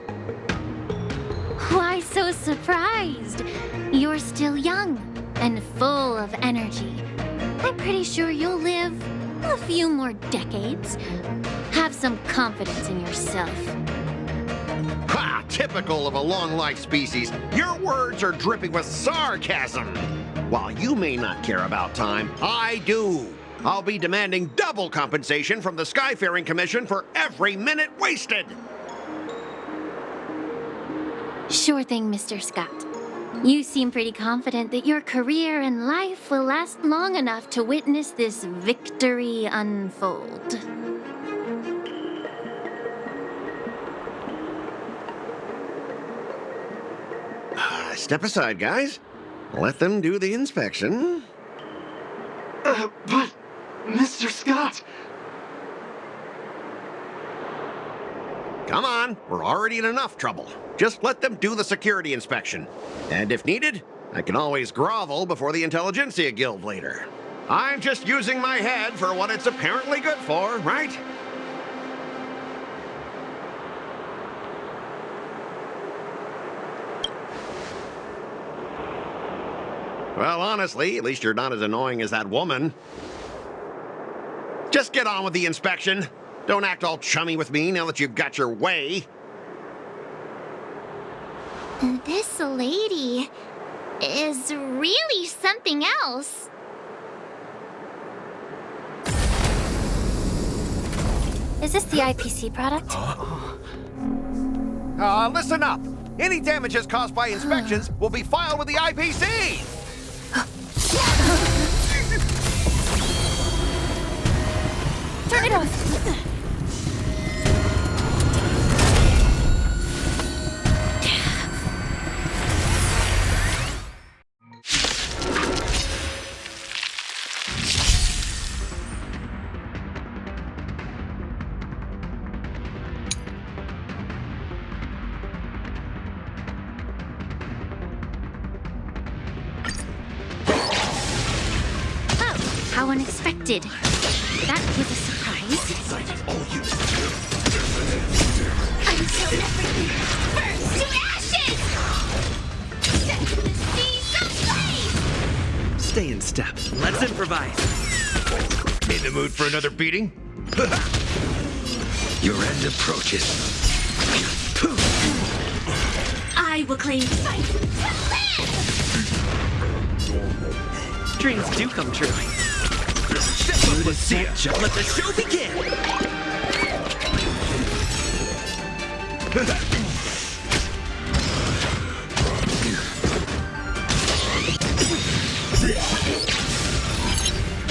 Why so surprised? You're still young and full of energy. I'm pretty sure you'll live a few more decades. Have Have some confidence in yourself. Ha! Typical of a long-life species. Your words are dripping with sarcasm. While you may not care about time, I do. I'll be demanding double compensation from the Skyfaring Commission for every minute wasted. Sure thing, Mr. Scott. You seem pretty confident that your career and life will last long enough to witness this victory unfold. Step aside, guys. Let them do the inspection. But, Mr. Scott... Come on, we're already in enough trouble. Just let them do the security inspection. And if needed, I can always grovel before the Intelligentsia Guild later. I'm just using my head for what it's apparently good for, right? Well, honestly, at least you're not as annoying as that woman. Just get on with the inspection. Don't act all chummy with me now that you've got your way. This lady is really something else. Is this the IPC product? Listen up. Any damages caused by inspections will be filed with the IPC. Turn it off! Oh, how unexpected. That was a surprise. Until everything burns to ashes! Set to the sea, some Stay in step. Let's improvise. In the mood for another beating? Your end approaches. I will claim fight. Dreams do come true. Let the show begin!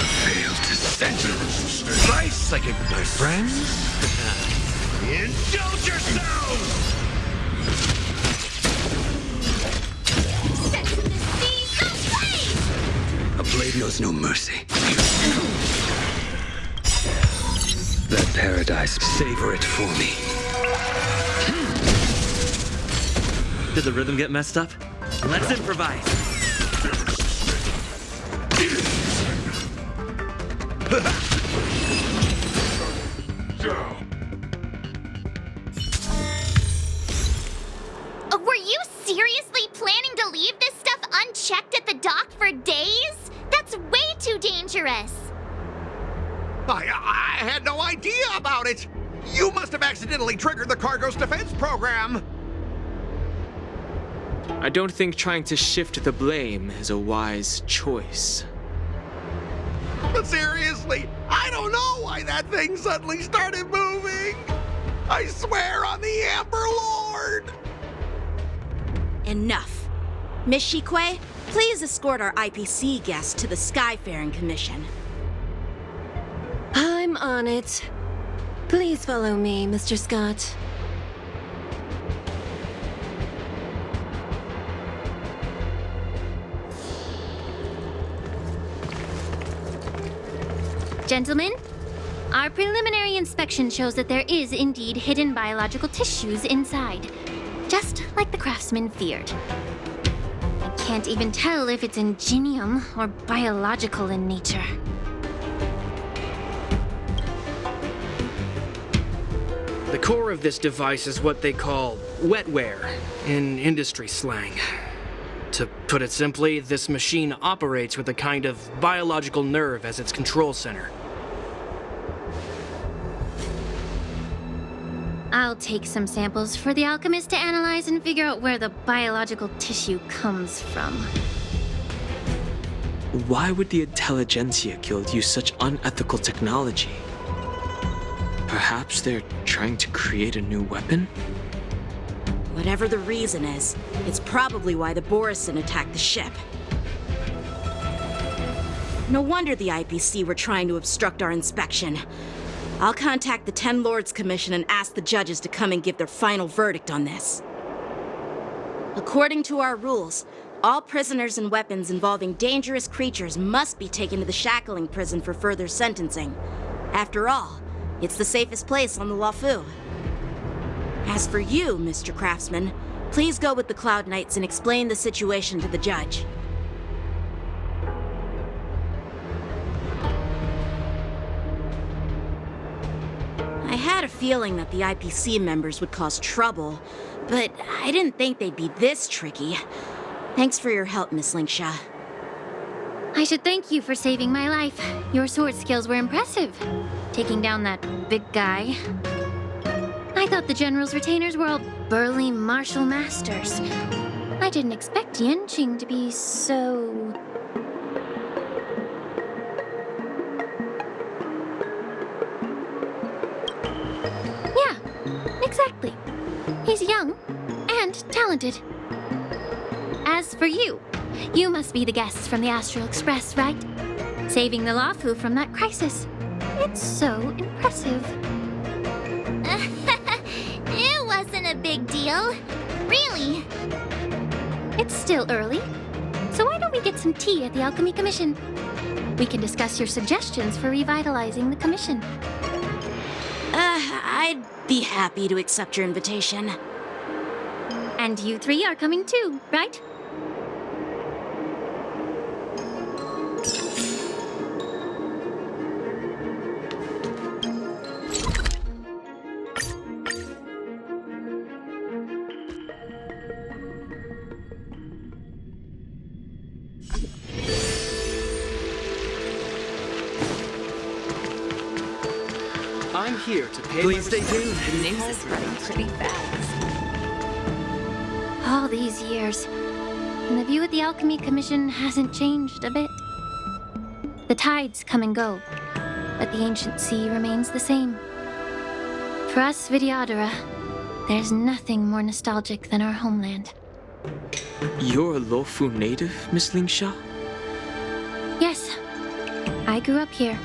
Fail to center. Try psychic, my friend. Indulge yourselves! Set to the sea, some A blade knows no mercy. That paradise, savor it for me. Did the rhythm get messed up? Let's improvise. Were you seriously planning to leave this stuff unchecked at the dock for days? That's way too dangerous. I had no idea about it. You must have accidentally triggered the cargo's defense program. I don't think trying to shift the blame is a wise choice. But seriously, I don't know why that thing suddenly started moving. I swear on the Amber Lord. Enough. Miss Shikwe, please escort our IPC guests to the Skyfaring Commission. I'm on it. Please follow me, Mr. Scott. Gentlemen, our preliminary inspection shows that there is indeed hidden biological tissues inside, just like the craftsman feared. I can't even tell if it's ingenium or biological in nature. The core of this device is what they call wetware in industry slang. To put it simply, this machine operates with a kind of biological nerve as its control center. I'll take some samples for the alchemist to analyze and figure out where the biological tissue comes from. Why would the Intelligentsia Guild use such unethical technology? Perhaps they're trying to create a new weapon? Whatever the reason is, it's probably why the Borisin attacked the ship. No wonder the IPC were trying to obstruct our inspection. I'll contact the Ten Lords Commission and ask the judges to come and give their final verdict on this. According to our rules, all prisoners and weapons involving dangerous creatures must be taken to the Shackling Prison for further sentencing. After all, it's the safest place on the Luofu. As for you, Mr. Craftsman, please go with the Cloud Knights and explain the situation to the judge. I had a feeling that the IPC members would cause trouble, but I didn't think they'd be this tricky. Thanks for your help, Miss Lingsha. I should thank you for saving my life. Your sword skills were impressive. Taking down that big guy. I thought the General's retainers were all burly martial masters. I didn't expect Yanqing to be so... Yeah, exactly. He's young and talented. As for you, you must be the guests from the Astral Express, right? Saving the Luofu from that crisis. It's so impressive. It wasn't a big deal. Really. It's still early, so why don't we get some tea at the Alchemy Commission? We can discuss your suggestions for revitalizing the commission. I'd be happy to accept your invitation. And you three are coming too, right? I'm here to pay Please stay tuned. The news is spreading pretty fast. All these years, and the view at the Alchemy Commission hasn't changed a bit. The tides come and go, but the ancient sea remains the same. For us Vidyadhara, there's nothing more nostalgic than our homeland. You're a Luofu native, Miss Lingsha? Yes, I grew up here,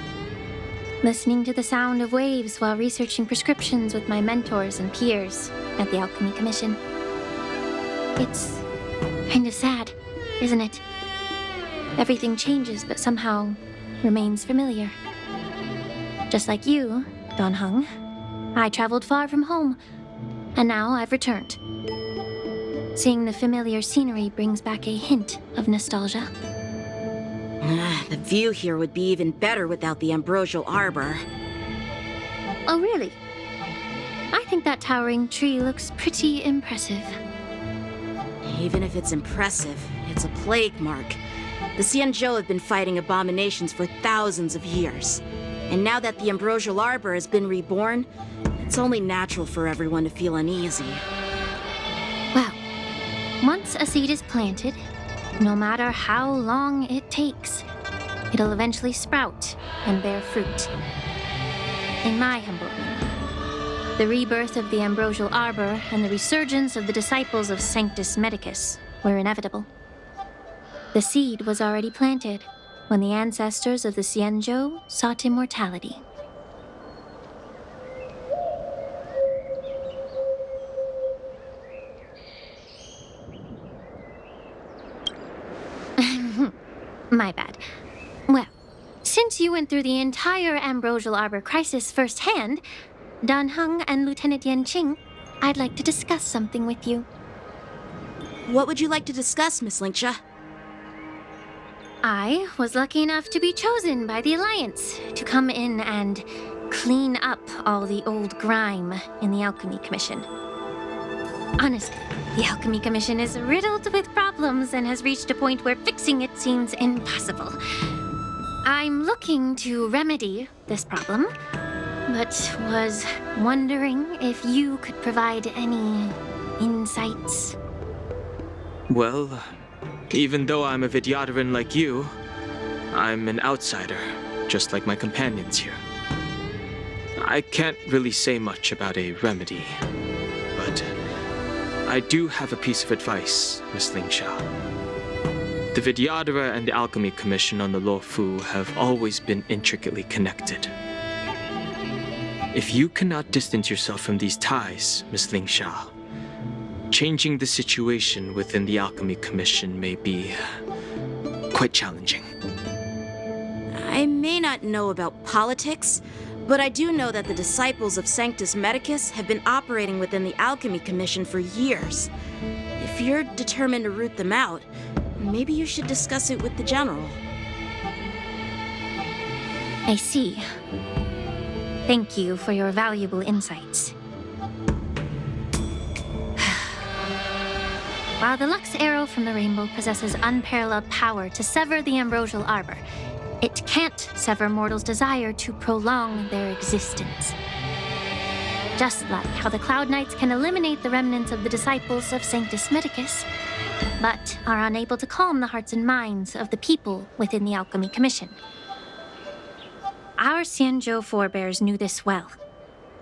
listening to the sound of waves while researching prescriptions with my mentors and peers at the Alchemy Commission. It's kind of sad, isn't it? Everything changes, but somehow remains familiar. Just like you, Don Hung, I traveled far from home, and now I've returned. Seeing the familiar scenery brings back a hint of nostalgia. The view here would be even better without the ambrosial arbor. Oh, really? I think that towering tree looks pretty impressive. Even if it's impressive, it's a plague mark. The Xianzhou have been fighting abominations for thousands of years. And now that the ambrosial arbor has been reborn, it's only natural for everyone to feel uneasy. Well, once a seed is planted, no matter how long it takes, it'll eventually sprout and bear fruit. In my humble opinion, the rebirth of the ambrosial arbor and the resurgence of the disciples of Sanctus Medicus were inevitable. The seed was already planted when the ancestors of the Xianzhou sought immortality. My bad. Well, since you went through the entire ambrosial arbor crisis firsthand, Dan Heng and Lieutenant Yanqing, I'd like to discuss something with you. What would you like to discuss, Miss Lingsha? I was lucky enough to be chosen by the Alliance to come in and clean up all the old grime in the Alchemy Commission. Honestly, the Alchemy Commission is riddled with problems and has reached a point where fixing it seems impossible. I'm looking to remedy this problem, but was wondering if you could provide any insights. Well, even though I'm a Vidyadharan like you, I'm an outsider, just like my companions here. I can't really say much about a remedy, but I do have a piece of advice, Miss Lingsha. The Vidyadhara and the Alchemy Commission on the Luofu have always been intricately connected. If you cannot distance yourself from these ties, Miss Lingsha, changing the situation within the Alchemy Commission may be quite challenging. I may not know about politics, but I do know that the disciples of Sanctus Medicus have been operating within the Alchemy Commission for years. If you're determined to root them out, maybe you should discuss it with the General. I see. Thank you for your valuable insights. While the Lux Arrow from the Rainbow possesses unparalleled power to sever the Ambrosial Arbor, it can't sever mortals' desire to prolong their existence. Just like how the Cloud Knights can eliminate the remnants of the disciples of Sanctus Medicus, but are unable to calm the hearts and minds of the people within the Alchemy Commission. Our Xianzhou forebears knew this well,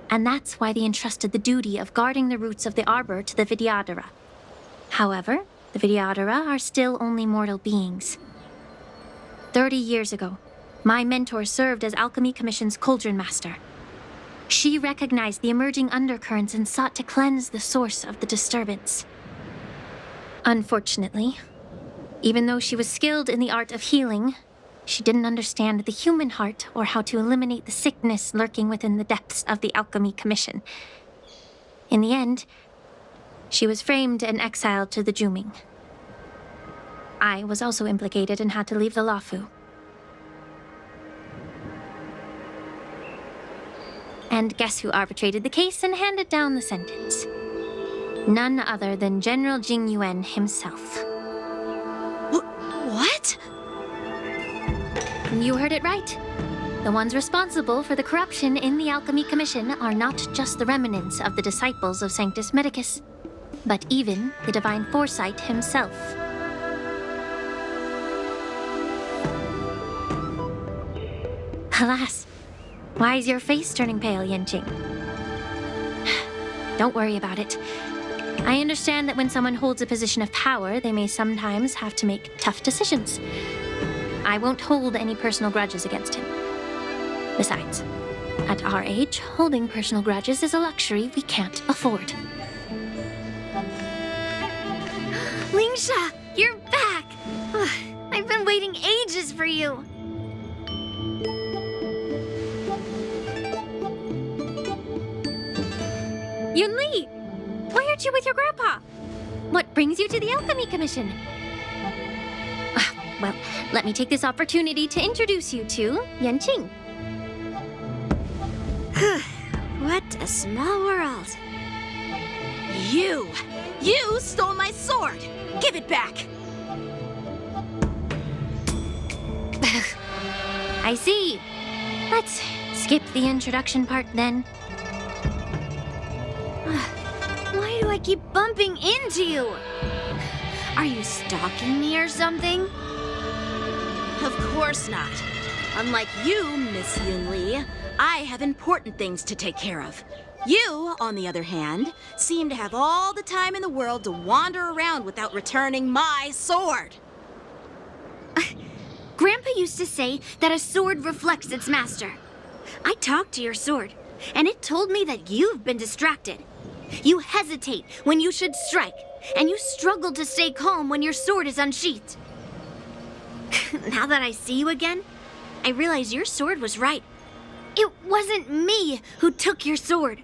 and that's why they entrusted the duty of guarding the roots of the Arbor to the Vidyadhara. However, the Vidyadhara are still only mortal beings. 30 years ago, my mentor served as Alchemy Commission's Cauldron Master. She recognized the emerging undercurrents and sought to cleanse the source of the disturbance. Unfortunately, even though she was skilled in the art of healing, she didn't understand the human heart or how to eliminate the sickness lurking within the depths of the Alchemy Commission. In the end, she was framed and exiled to the Juming. I was also implicated and had to leave the Luofu. And guess who arbitrated the case and handed down the sentence? None other than General Jing Yuan himself. What? You heard it right. The ones responsible for the corruption in the Alchemy Commission are not just the remnants of the disciples of Sanctus Medicus, but even the Divine Foresight himself. Alas, why is your face turning pale, Yanqing? Don't worry about it. I understand that when someone holds a position of power, they may sometimes have to make tough decisions. I won't hold any personal grudges against him. Besides, at our age, holding personal grudges is a luxury we can't afford. Lingsha, you're back! I've been waiting ages for you. Yunli! Why aren't you with your grandpa? What brings you to the Alchemy Commission? Well, let me take this opportunity to introduce you to Yanqing. What a small world. You stole my sword! Give it back! I see. Let's skip the introduction part then. Why do I keep bumping into you? Are you stalking me or something? Of course not. Unlike you, Miss Yunli, I have important things to take care of. You, on the other hand, seem to have all the time in the world to wander around without returning my sword. Grandpa used to say that a sword reflects its master. I talked to your sword, and it told me that you've been distracted. You hesitate when you should strike, and you struggle to stay calm when your sword is unsheathed. Now that I see you again, I realize your sword was right. It wasn't me who took your sword.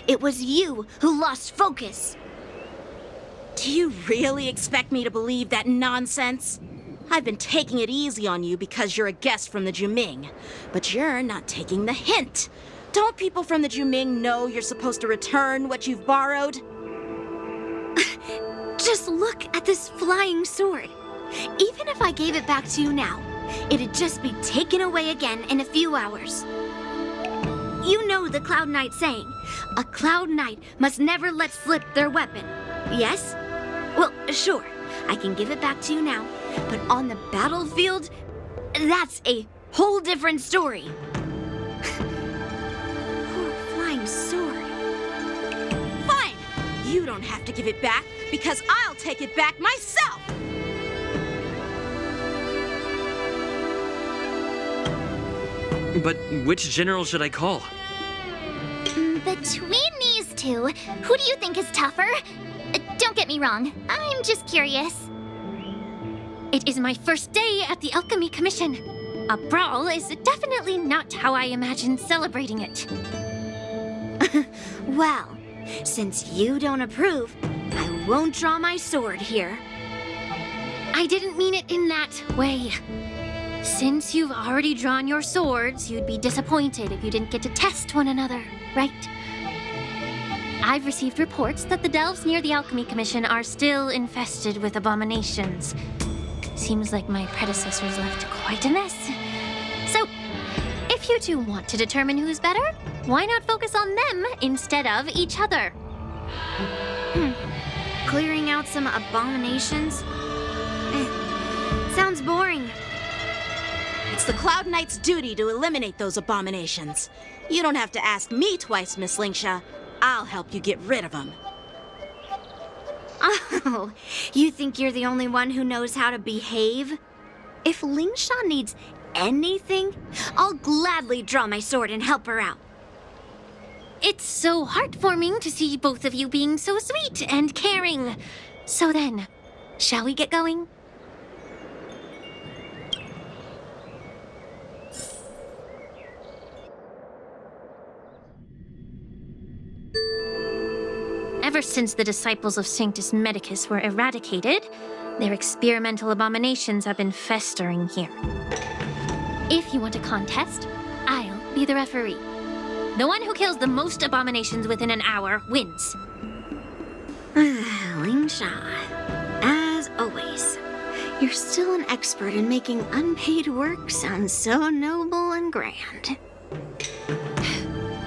It was you who lost focus. Do you really expect me to believe that nonsense? I've been taking it easy on you because you're a guest from the Juming, but you're not taking the hint. Don't people from the Juming know you're supposed to return what you've borrowed? Just look at this flying sword. Even if I gave it back to you now, it'd just be taken away again in a few hours. You know the Cloud Knight saying. A Cloud Knight must never let slip their weapon. Yes? Well, sure. I can give it back to you now. But on the battlefield, that's a whole different story. Flying sword. Fine! You don't have to give it back, because I'll take it back myself! But which general should I call? Between these two, who do you think is tougher? Don't get me wrong, I'm just curious. It is my first day at the Alchemy Commission. A brawl is definitely not how I imagined celebrating it. Well, since you don't approve, I won't draw my sword here. I didn't mean it in that way. Since you've already drawn your swords, you'd be disappointed if you didn't get to test one another, right? I've received reports that the delves near the Alchemy Commission are still infested with abominations. Seems like my predecessors left quite a mess. So, if you two want to determine who's better, why not focus on them instead of each other? Clearing out some abominations? Sounds boring. It's the Cloud Knight's duty to eliminate those abominations. You don't have to ask me twice, Miss Lingsha. I'll help you get rid of them. Oh, you think you're the only one who knows how to behave? If Lingsha needs anything, I'll gladly draw my sword and help her out. It's so heartwarming to see both of you being so sweet and caring. So then, shall we get going? Ever since the disciples of Sanctus Medicus were eradicated, their experimental abominations have been festering here. If you want a contest, I'll be the referee. The one who kills the most abominations within an hour wins. Lingsha, as always, you're still an expert in making unpaid work sound so noble and grand.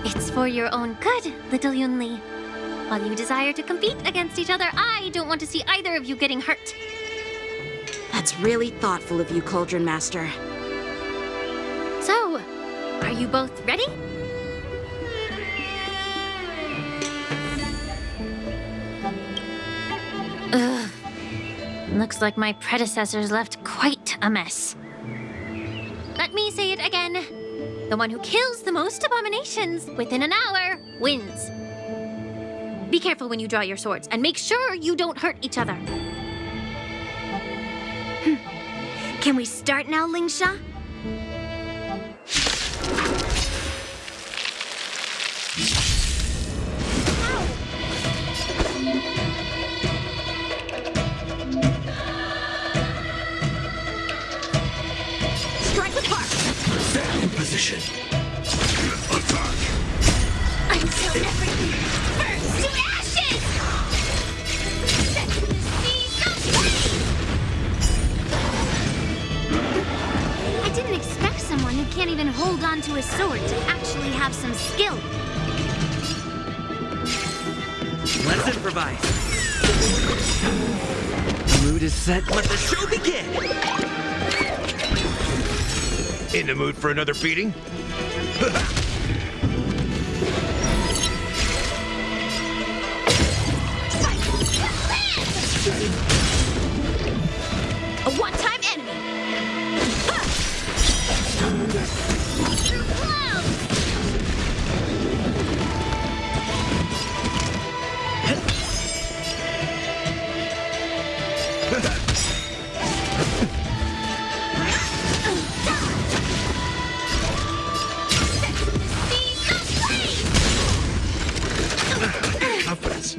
It's for your own good, little Yunli. While you desire to compete against each other, I don't want to see either of you getting hurt. That's really thoughtful of you, Cauldron Master. So, are you both ready? Ugh. Looks like my predecessors left quite a mess. Let me say it again. The one who kills the most abominations within an hour wins. Be careful when you draw your swords, and make sure you don't hurt each other. Can we start now, Lingsha? Strike the park! Stand in position. Attack! Until everything burns to ashes! Set the seas aflame! I didn't expect someone who can't even hold on to a sword to actually have some skill. Let's improvise. The mood is set. Let the show begin. In the mood for another beating? A one-time enemy! Confidence.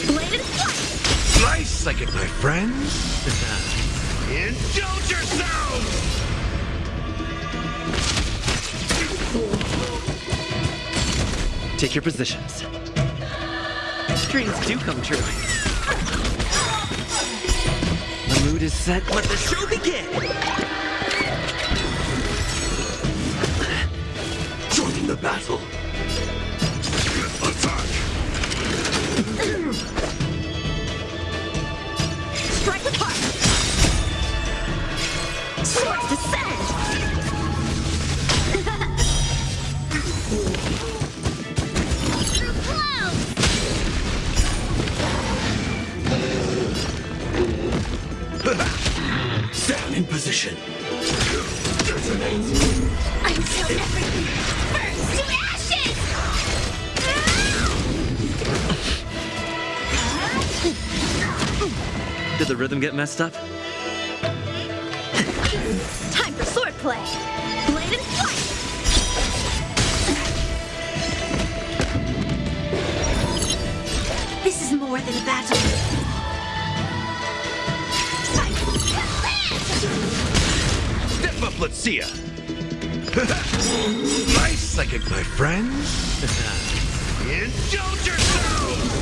Bladed flight! Slice psychic, my friends. Indulge yourselves! Take your positions. Dreams do come true. The mood is set. Let the show begin. Join battle. Attack! Strike apart! Swords descend! Stand in position. Detonate. Until everything burns to ashes! Did the rhythm get messed up? Time for swordplay! Blade and fight! This is more than a battle. Step up, let's see ya. Nice psychic, my friend. Indulge yourself!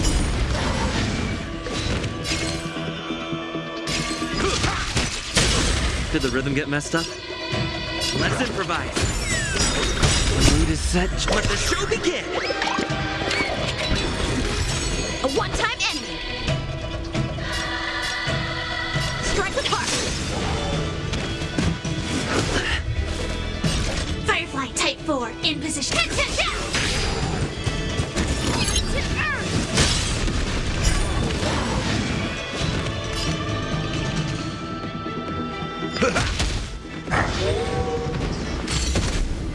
Did the rhythm get messed up? Let's improvise. The mood is set. Let the show begin. A one-time enemy! Strike apart! Firefly Type 4 in position.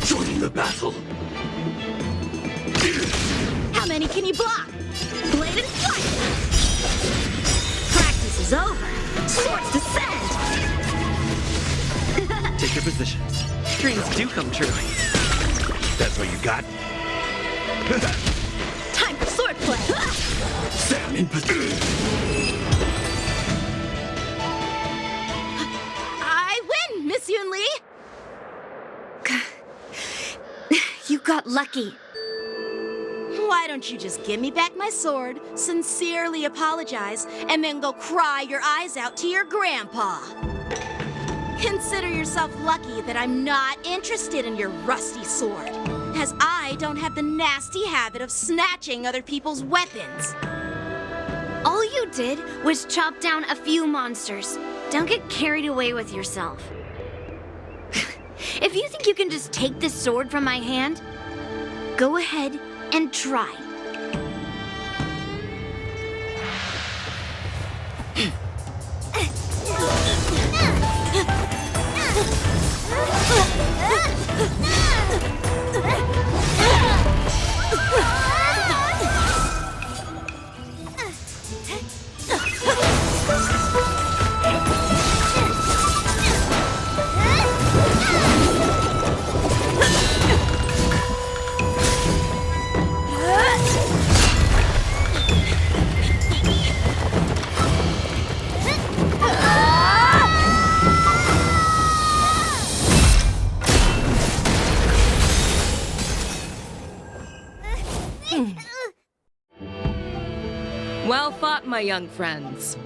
Join the battle. How many can you block? Blade and fight! Practice is over. Swords descend! Take your positions. Dreams do come true. That's what you got? Time for swordplay! Stand in position. I win, Miss Yun Li! You got lucky. Why don't you just give me back my sword, sincerely apologize, and then go cry your eyes out to your grandpa? Consider yourself lucky that I'm not interested in your rusty sword, as I don't have the nasty habit of snatching other people's weapons. All you did was chop down a few monsters. Don't get carried away with yourself. If you think you can just take this sword from my hand, go ahead and try. Well fought, my young friends.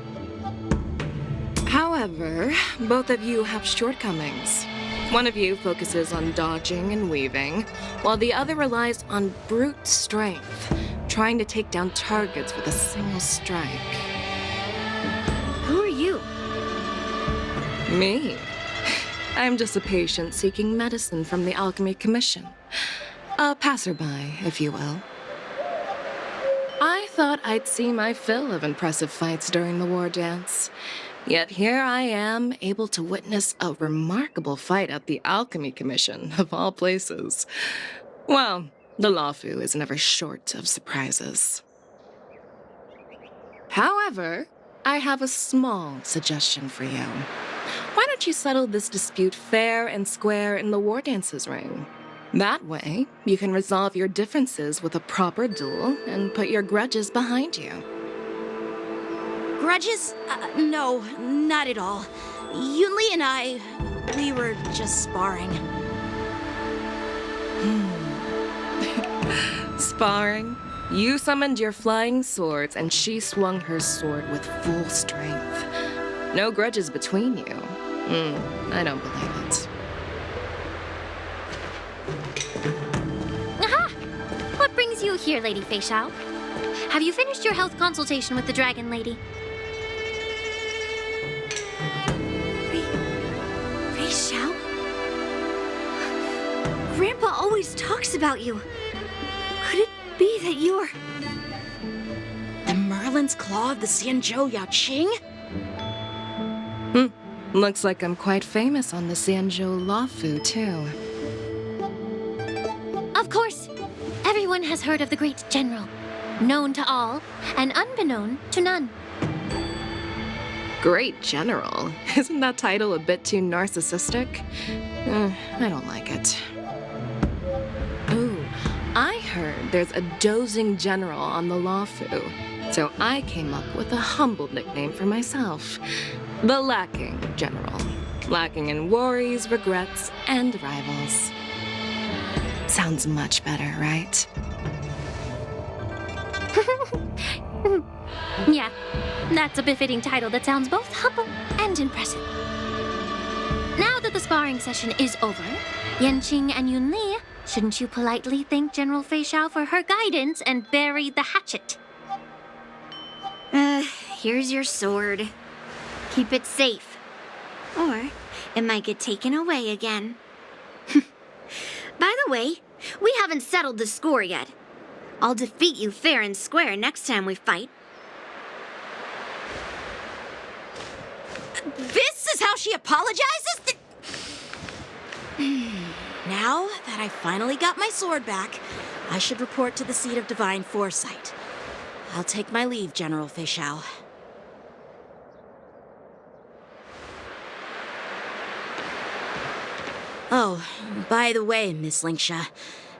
However, both of you have shortcomings. One of you focuses on dodging and weaving, while the other relies on brute strength, trying to take down targets with a single strike. Who are you? Me? I'm just a patient seeking medicine from the Alchemy Commission. A passerby, if you will. I thought I'd see my fill of impressive fights during the war dance. Yet here I am, able to witness a remarkable fight at the Alchemy Commission, of all places. Well, the Luofu is never short of surprises. However, I have a small suggestion for you. Why don't you settle this dispute fair and square in the war dance's ring? That way, you can resolve your differences with a proper duel and put your grudges behind you. Grudges? No, not at all. Yun Li and I, we were just sparring. Sparring? You summoned your flying swords and she swung her sword with full strength. No grudges between you. I don't believe it. Aha! through here, Lady Feixiao. Have you finished your health consultation with the Dragon Lady? Feixiao? Grandpa always talks about you. Could it be that you're... The Merlin's Claw of the Xianzhou Yaoqing? Looks like I'm quite famous on the Xianzhou Luofu, too. Of course. Everyone has heard of the great general. Known to all, and unbeknown to none. Great General? Isn't that title a bit too narcissistic? I don't like it. Ooh, I heard there's a dozing general on the Luofu, so I came up with a humble nickname for myself. The Lacking General. Lacking in worries, regrets, and rivals. Sounds much better, right? Yeah, that's a befitting title that sounds both humble and impressive. Now that the sparring session is over, Yanqing and Yunli, shouldn't you politely thank General Feixiao for her guidance and bury the hatchet? Here's your sword. Keep it safe. Or it might get taken away again. By the way, we haven't settled the score yet. I'll defeat you fair and square next time we fight. This is how she apologizes? Now that I finally got my sword back, I should report to the seat of divine foresight. I'll take my leave, General Feixiao. Oh, by the way, Miss Lingsha,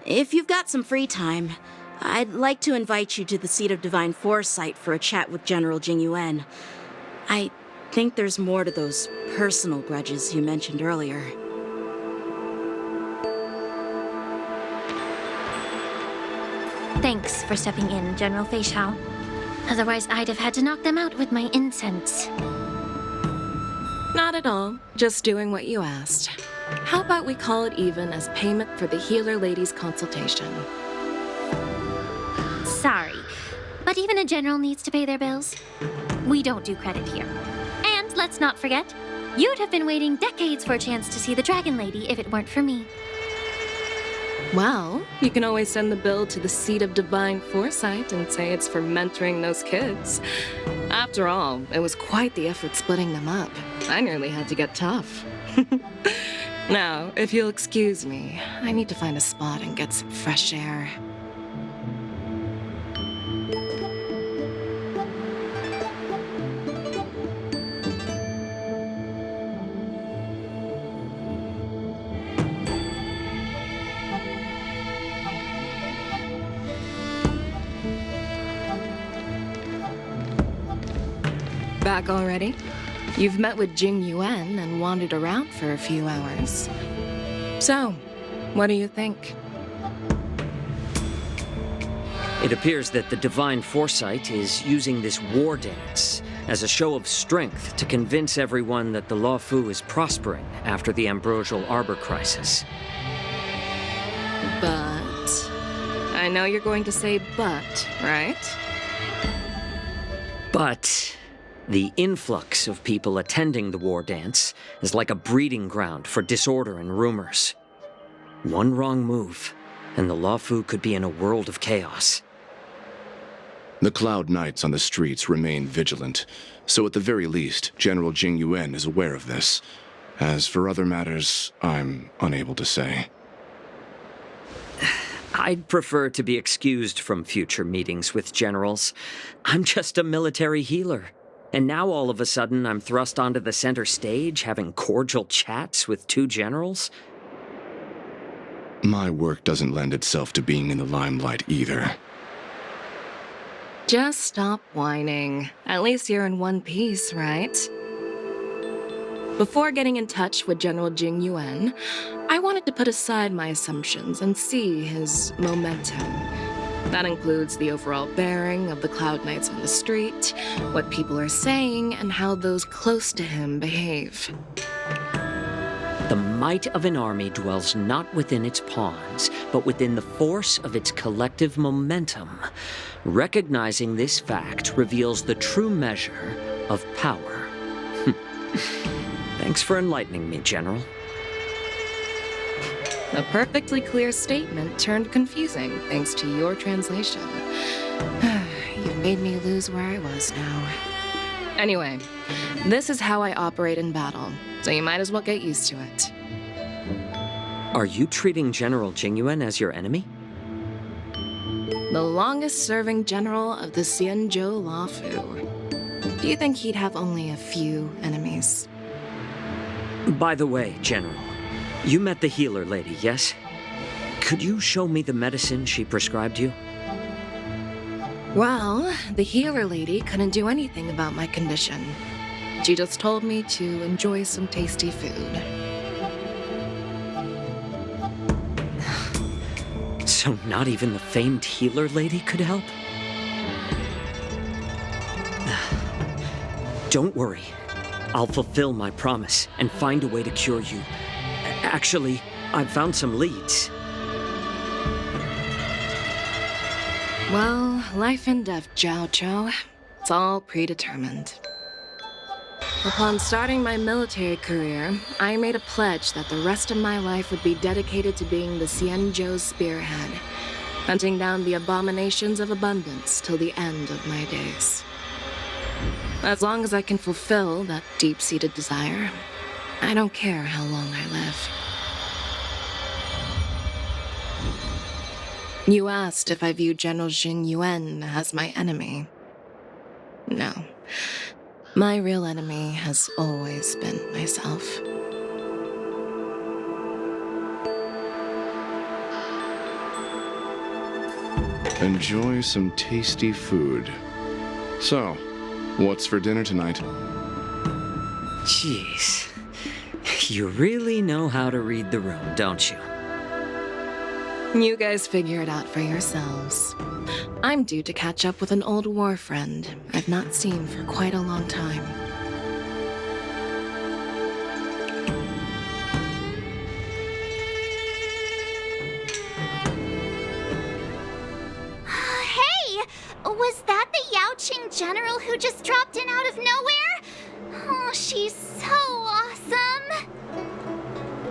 if you've got some free time, I'd like to invite you to the seat of divine foresight for a chat with General Jing Yuan. I think there's more to those personal grudges you mentioned earlier. Thanks for stepping in, General Feixiao. Otherwise, I'd have had to knock them out with my incense. Not at all. Just doing what you asked. How about we call it even as payment for the healer lady's consultation? Sorry, but even a general needs to pay their bills. We don't do credit here. And let's not forget, you'd have been waiting decades for a chance to see the Dragon Lady if it weren't for me. Well, you can always send the bill to the seat of divine foresight and say it's for mentoring those kids. After all, it was quite the effort splitting them up. I nearly had to get tough. Now, if you'll excuse me, I need to find a spot and get some fresh air. Back already? You've met with Jing Yuan and wandered around for a few hours. So, what do you think? It appears that the Divine Foresight is using this war dance as a show of strength to convince everyone that the Luofu is prospering after the Ambrosial Arbor crisis. But... I know you're going to say but, right? But... the influx of people attending the war dance is like a breeding ground for disorder and rumors. One wrong move, and the Luofu could be in a world of chaos. The Cloud Knights on the streets remain vigilant, so at the very least, General Jing Yuan is aware of this. As for other matters, I'm unable to say. I'd prefer to be excused from future meetings with generals. I'm just a military healer. And now all of a sudden I'm thrust onto the center stage having cordial chats with two generals? My work doesn't lend itself to being in the limelight either. Just stop whining. At least you're in one piece, right? Before getting in touch with General Jing Yuan, I wanted to put aside my assumptions and see his momentum. That includes the overall bearing of the Cloud Knights on the street, what people are saying, and how those close to him behave. The might of an army dwells not within its pawns, but within the force of its collective momentum. Recognizing this fact reveals the true measure of power. Thanks for enlightening me, General. A perfectly clear statement turned confusing thanks to your translation. You made me lose where I was now. Anyway, this is how I operate in battle, so you might as well get used to it. Are you treating General Jingyuan as your enemy? The longest-serving general of the Xianzhou Luofu. Do you think he'd have only a few enemies? By the way, General, you met the healer lady, yes? Could you show me the medicine she prescribed you? Well, the healer lady couldn't do anything about my condition. She just told me to enjoy some tasty food. So not even the famed healer lady could help? Don't worry. I'll fulfill my promise and find a way to cure you. Actually, I've found some leads. Well, life and death, Jiao Chou. It's all predetermined. Upon starting my military career, I made a pledge that the rest of my life would be dedicated to being the Xianzhou spearhead, hunting down the abominations of abundance till the end of my days. As long as I can fulfill that deep-seated desire, I don't care how long I live. You asked if I view General Jingyuan as my enemy. No. My real enemy has always been myself. Enjoy some tasty food. So, what's for dinner tonight? Jeez. You really know how to read the room, don't you? You guys figure it out for yourselves. I'm due to catch up with an old war friend I've not seen for quite a long time. Hey! Was that the Yaoqing general who just dropped in out of nowhere? Oh, she's so awesome!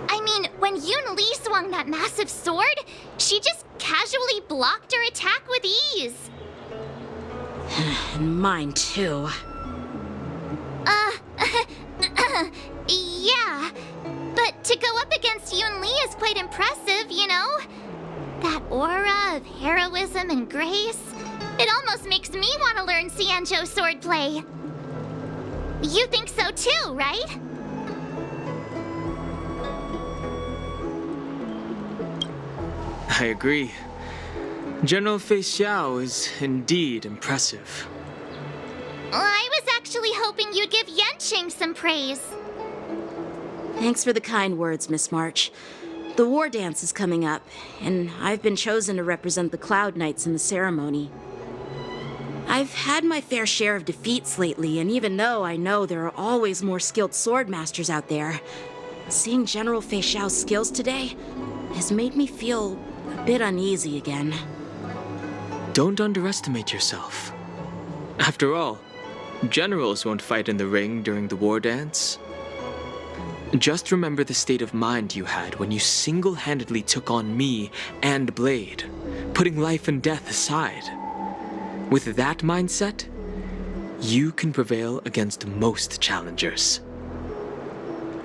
I mean, when Yun Li swung that massive sword, she just casually blocked her attack with ease. And mine too. Yeah. But to go up against Yun Li is quite impressive, you know? That aura of heroism and grace, it almost makes me want to learn Xianzhou swordplay. You think so too, right? I agree. General Fei Xiao is indeed impressive. I was actually hoping you'd give Yanqing some praise. Thanks for the kind words, Miss March. The war dance is coming up, and I've been chosen to represent the Cloud Knights in the ceremony. I've had my fair share of defeats lately, and even though I know there are always more skilled sword masters out there, seeing General Fei Xiao's skills today has made me feel a bit uneasy again. Don't underestimate yourself. After all, generals won't fight in the ring during the war dance. Just remember the state of mind you had when you single-handedly took on me and Blade, putting life and death aside. With that mindset, you can prevail against most challengers.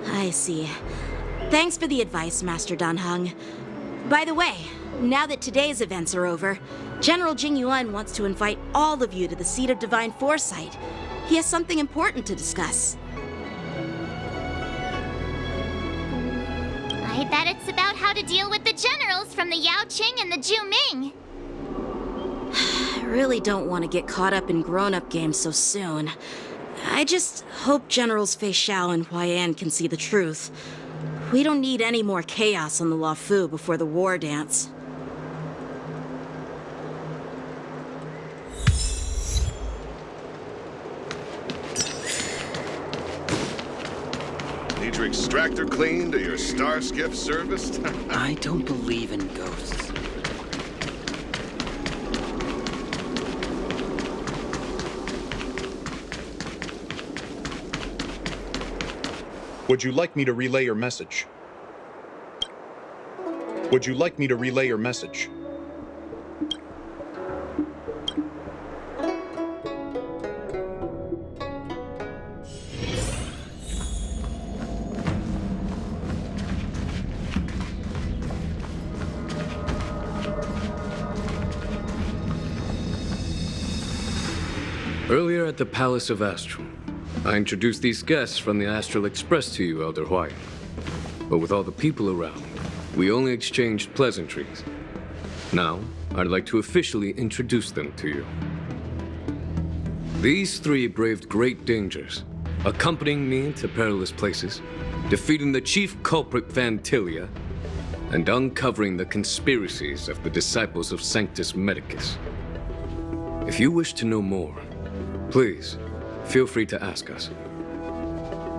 I see. Thanks for the advice, Master Danheng. By the way, now that today's events are over, General Jingyuan wants to invite all of you to the Seat of Divine Foresight. He has something important to discuss. I bet it's about how to deal with the generals from the Yaoqing and the Zhuming. I really don't want to get caught up in grown-up games so soon. I just hope Generals Fei Xiao and Huaiyan can see the truth. We don't need any more chaos on the Luofu before the war dance. your extractor cleaned or your star skiff serviced? I don't believe in ghosts. Would you like me to relay your message? Would you like me to relay your message? Earlier at the Palace of Astral, I introduced these guests from the Astral Express to you, Elder Huayan. But with all the people around, we only exchanged pleasantries. Now, I'd like to officially introduce them to you. These three braved great dangers, accompanying me into perilous places, defeating the chief culprit Vantilia, and uncovering the conspiracies of the disciples of Sanctus Medicus. If you wish to know more, please, feel free to ask us.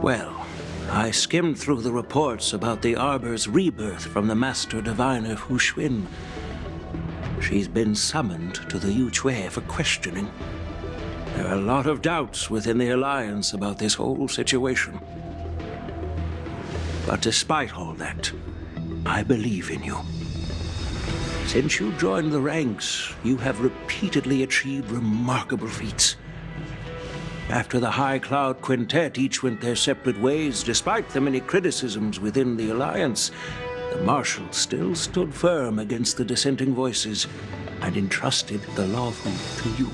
Well, I skimmed through the reports about the Arbor's rebirth from the Master Diviner Hu Xuan. She's been summoned to the Yuchui for questioning. There are a lot of doubts within the Alliance about this whole situation. But despite all that, I believe in you. Since you joined the ranks, you have repeatedly achieved remarkable feats. After the High Cloud Quintet each went their separate ways, despite the many criticisms within the Alliance, the Marshal still stood firm against the dissenting voices and entrusted the Luofu to you.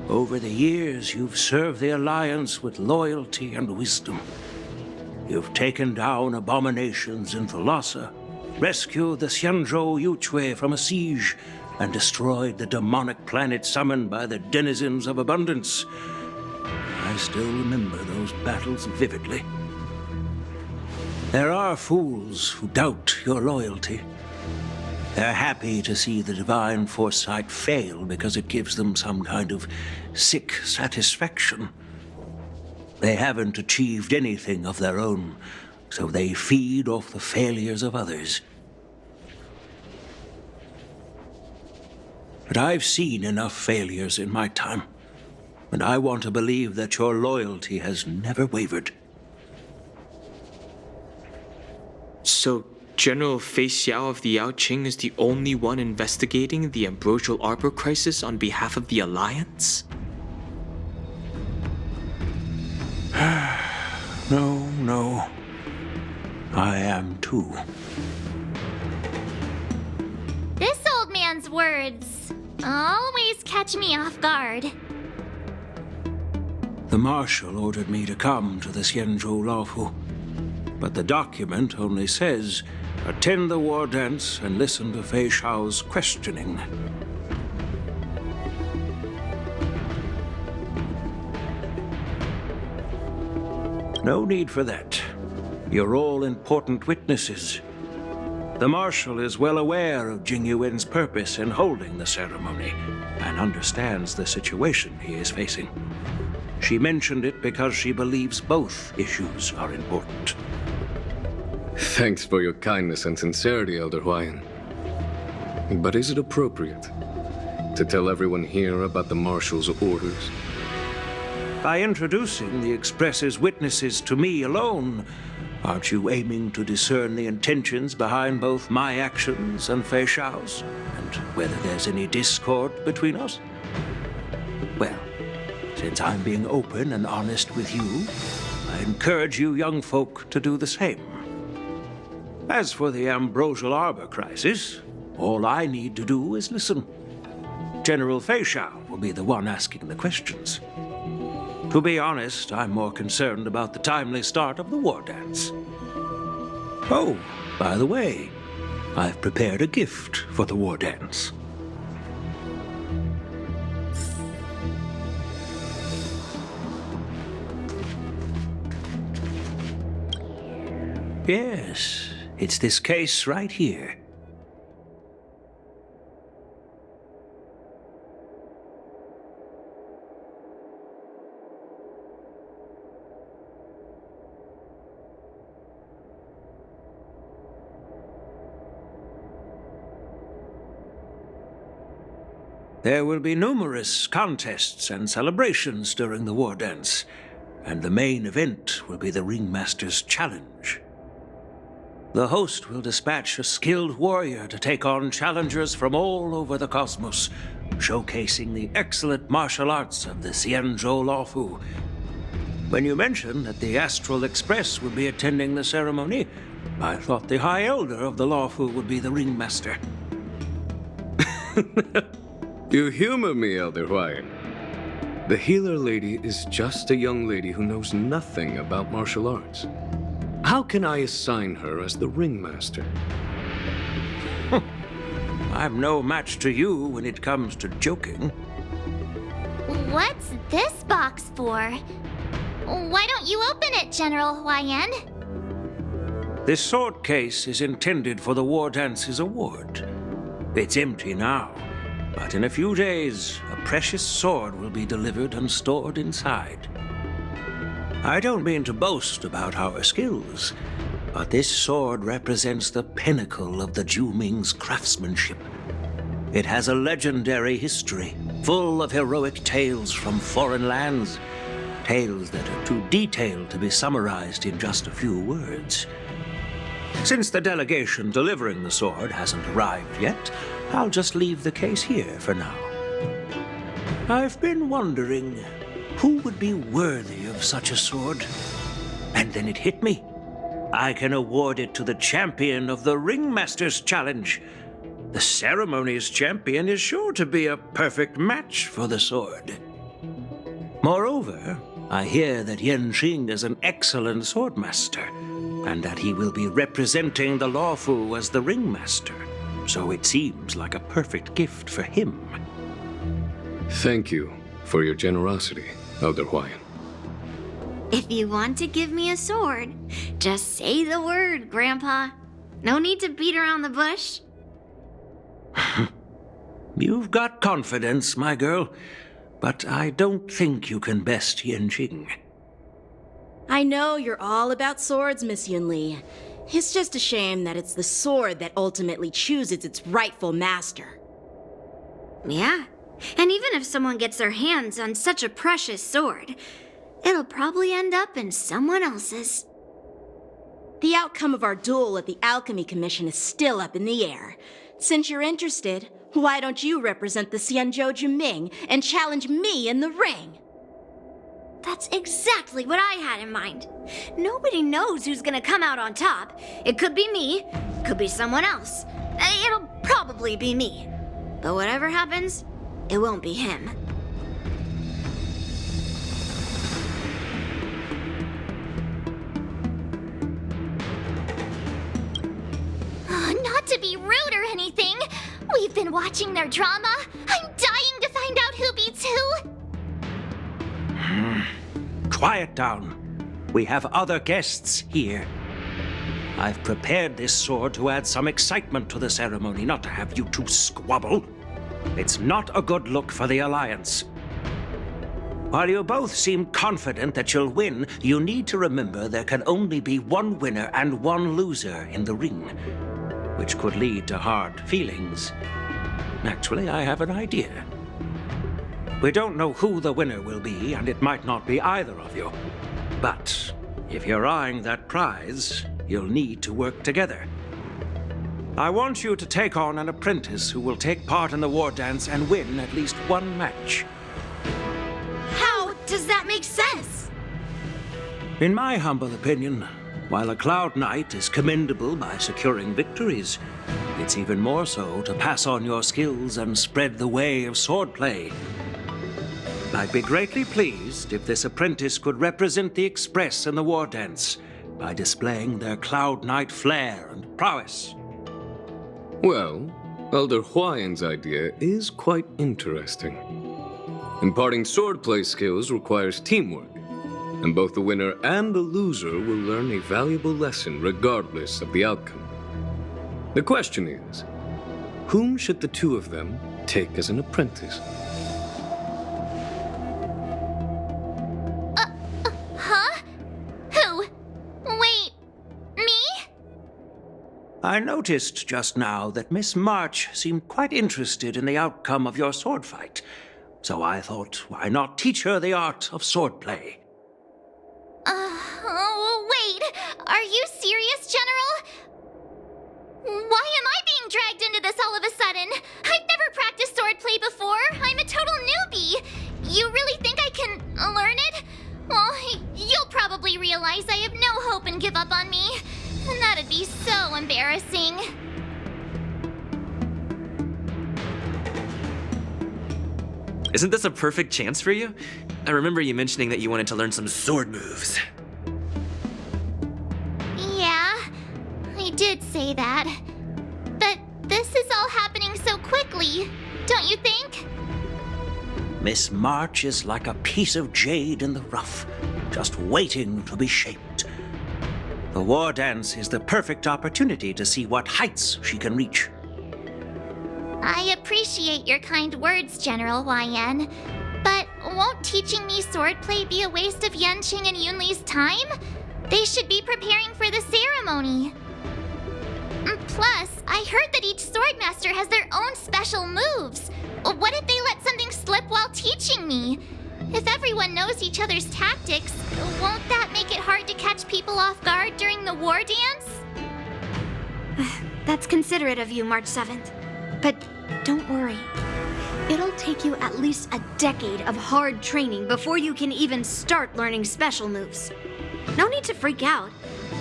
Over the years, you've served the Alliance with loyalty and wisdom. You've taken down abominations in Thalassa, rescued the Xianzhou Luofu from a siege, and destroyed the demonic planet summoned by the denizens of abundance. I still remember those battles vividly. There are fools who doubt your loyalty. They're happy to see the divine foresight fail because it gives them some kind of sick satisfaction. They haven't achieved anything of their own, so they feed off the failures of others. But I've seen enough failures in my time, and I want to believe that your loyalty has never wavered. So, General Fei Xiao of the Yaoqing is the only one investigating the Ambrosial Arbor crisis on behalf of the Alliance? No. I am too. This old man's words always catch me off guard. The Marshal ordered me to come to the Xianzhou Luofu, but the document only says, attend the war dance and listen to Fei Xiao's questioning. No need for that. You're all important witnesses. The Marshal is well aware of Jing Yuan's purpose in holding the ceremony and understands the situation he is facing. She mentioned it because she believes both issues are important. Thanks for your kindness and sincerity, Elder Huayan. But is it appropriate to tell everyone here about the Marshal's orders? By introducing the Express's witnesses to me alone, aren't you aiming to discern the intentions behind both my actions and Fei Xiao's, and whether there's any discord between us? Well, since I'm being open and honest with you, I encourage you young folk to do the same. As for the Ambrosial Arbor crisis, all I need to do is listen. General Fei Xiao will be the one asking the questions. To be honest, I'm more concerned about the timely start of the war dance. Oh, by the way, I've prepared a gift for the war dance. Yes, it's this case right here. There will be numerous contests and celebrations during the war dance, and the main event will be the Ringmaster's Challenge. The host will dispatch a skilled warrior to take on challengers from all over the cosmos, showcasing the excellent martial arts of the Xianzhou Luofu. When you mentioned that the Astral Express would be attending the ceremony, I thought the High Elder of the Luofu would be the Ringmaster. You humor me, Elder Huayan. The healer lady is just a young lady who knows nothing about martial arts. How can I assign her as the Ringmaster? I'm no match to you when it comes to joking. What's this box for? Why don't you open it, General Huayan? This sword case is intended for the War Dance's award. It's empty now, but in a few days, a precious sword will be delivered and stored inside. I don't mean to boast about our skills, but this sword represents the pinnacle of the Zhuming's craftsmanship. It has a legendary history, full of heroic tales from foreign lands, tales that are too detailed to be summarized in just a few words. Since the delegation delivering the sword hasn't arrived yet, I'll just leave the case here for now. I've been wondering who would be worthy of such a sword. And then it hit me. I can award it to the champion of the Ringmaster's Challenge. The ceremony's champion is sure to be a perfect match for the sword. Moreover, I hear that Yanqing is an excellent swordmaster, and that he will be representing the Luofu as the Ringmaster, so it seems like a perfect gift for him. Thank you for your generosity, Elder Huayan. If you want to give me a sword, just say the word, Grandpa. No need to beat around the bush. You've got confidence, my girl, but I don't think you can best Yanqing. I know you're all about swords, Miss Yunli. It's just a shame that it's the sword that ultimately chooses its rightful master. Yeah, and even if someone gets their hands on such a precious sword, it'll probably end up in someone else's. The outcome of our duel at the Alchemy Commission is still up in the air. Since you're interested, why don't you represent the Xianzhou Juming and challenge me in the ring? That's exactly what I had in mind. Nobody knows who's gonna come out on top. It could be me, could be someone else. It'll probably be me. But whatever happens, it won't be him. Not to be rude or anything, we've been watching their drama. I'm dying to find out who beats who. Quiet down. We have other guests here. I've prepared this sword to add some excitement to the ceremony, not to have you two squabble. It's not a good look for the Alliance. While you both seem confident that you'll win, you need to remember there can only be one winner and one loser in the ring, which could lead to hard feelings. Actually, I have an idea. We don't know who the winner will be, and it might not be either of you. But if you're eyeing that prize, you'll need to work together. I want you to take on an apprentice who will take part in the war dance and win at least one match. How does that make sense? In my humble opinion, while a Cloud Knight is commendable by securing victories, it's even more so to pass on your skills and spread the way of swordplay. I'd be greatly pleased if this apprentice could represent the Express in the war dance by displaying their Cloud Knight flair and prowess. Well, Elder Huayan's idea is quite interesting. Imparting swordplay skills requires teamwork, and both the winner and the loser will learn a valuable lesson regardless of the outcome. The question is, whom should the two of them take as an apprentice? Huh? Who? Wait, me? I noticed just now that Miss March seemed quite interested in the outcome of your sword fight. So I thought, why not teach her the art of swordplay? Wait, are you serious, General? Why am I being dragged into this all of a sudden? I've never practiced swordplay before. I'm a total newbie. You really think I can learn it? Well, you'll probably realize I have no hope and give up on me. And that'd be so embarrassing. Isn't this a perfect chance for you? I remember you mentioning that you wanted to learn some sword moves. Yeah, I did say that. But this is all happening so quickly, don't you think? Miss March is like a piece of jade in the rough, just waiting to be shaped. The war dance is the perfect opportunity to see what heights she can reach. I appreciate your kind words, General YN, but won't teaching me swordplay be a waste of Yanqing and Yunli's time? They should be preparing for the ceremony. Plus, I heard that each swordmaster has their own special moves. What if they let something slip while teaching me? If everyone knows each other's tactics, won't that make it hard to catch people off guard during the war dance? That's considerate of you, March 7th. But don't worry. It'll take you at least a decade of hard training before you can even start learning special moves. No need to freak out.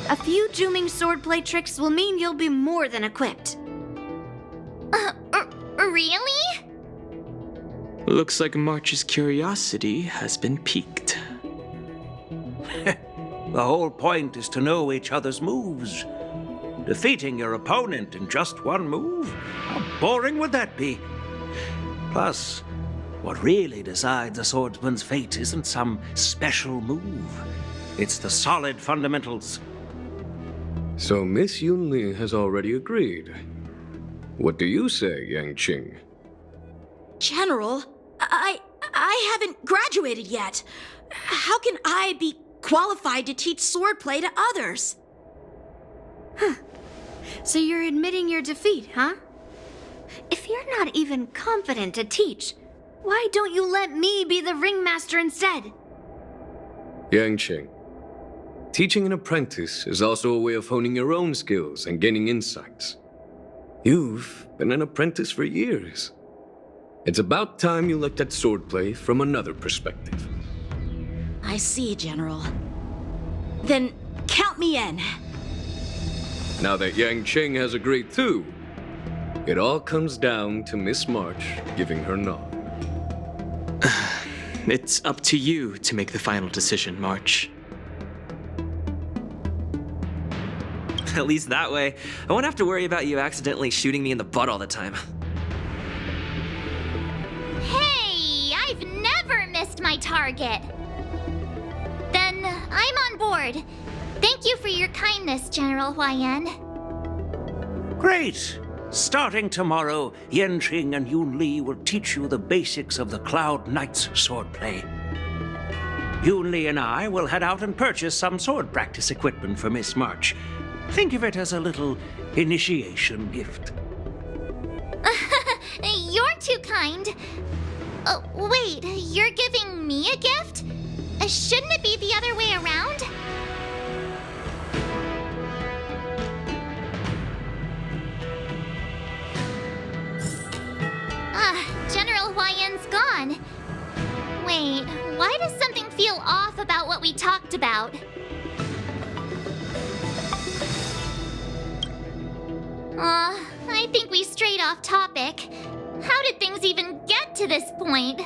A few Juming swordplay tricks will mean you'll be more than equipped. Really? Looks like March's curiosity has been piqued. The whole point is to know each other's moves. Defeating your opponent in just one move? How boring would that be? Plus, what really decides a swordsman's fate isn't some special move. It's the solid fundamentals. So Miss Yunli has already agreed. What do you say, Yanqing? General, I haven't graduated yet. How can I be qualified to teach swordplay to others? So you're admitting your defeat, huh? If you're not even confident to teach, why don't you let me be the ringmaster instead? Yanqing, teaching an apprentice is also a way of honing your own skills and gaining insights. You've been an apprentice for years. It's about time you looked at swordplay from another perspective. I see, General. Then count me in. Now that Yanqing has agreed too, it all comes down to Miss March giving her nod. It's up to you to make the final decision, March. At least that way, I won't have to worry about you accidentally shooting me in the butt all the time. Hey, I've never missed my target. Then I'm on board. Thank you for your kindness, General YN. Great! Starting tomorrow, Yanqing and Yunli will teach you the basics of the Cloud Knight's swordplay. Yunli and I will head out and purchase some sword practice equipment for Miss March. Think of it as a little initiation gift. You're too kind. Wait, you're giving me a gift? Shouldn't it be the other way around? General YN's gone. Wait, why does something feel off about what we talked about? I think we strayed off topic. How did things even get to this point?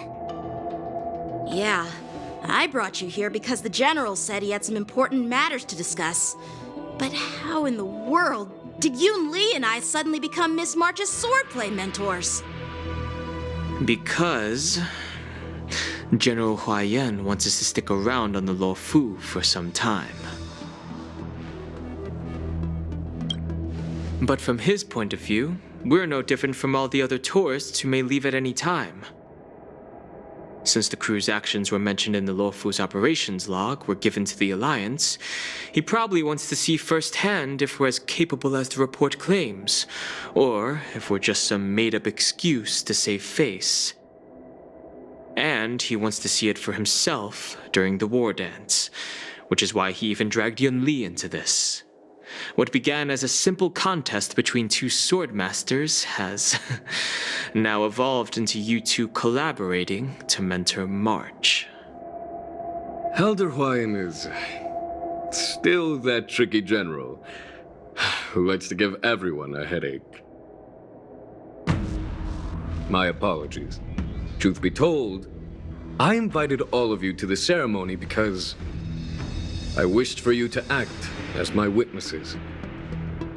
Yeah, I brought you here because the General said he had some important matters to discuss. But how in the world did Yun Li and I suddenly become Miss March's swordplay mentors? Because General Huaiyan wants us to stick around on the Luofu for some time. But from his point of view, we're no different from all the other tourists who may leave at any time. Since the crew's actions were mentioned in the Luofu's operations log were given to the Alliance, he probably wants to see firsthand if we're as capable as the report claims, or if we're just some made-up excuse to save face. And he wants to see it for himself during the war dance, which is why he even dragged Yun Li into this. What began as a simple contest between two swordmasters has now evolved into you two collaborating to mentor March. Elder Huayan is still that tricky general who likes to give everyone a headache. My apologies. Truth be told, I invited all of you to the ceremony because I wished for you to act as my witnesses.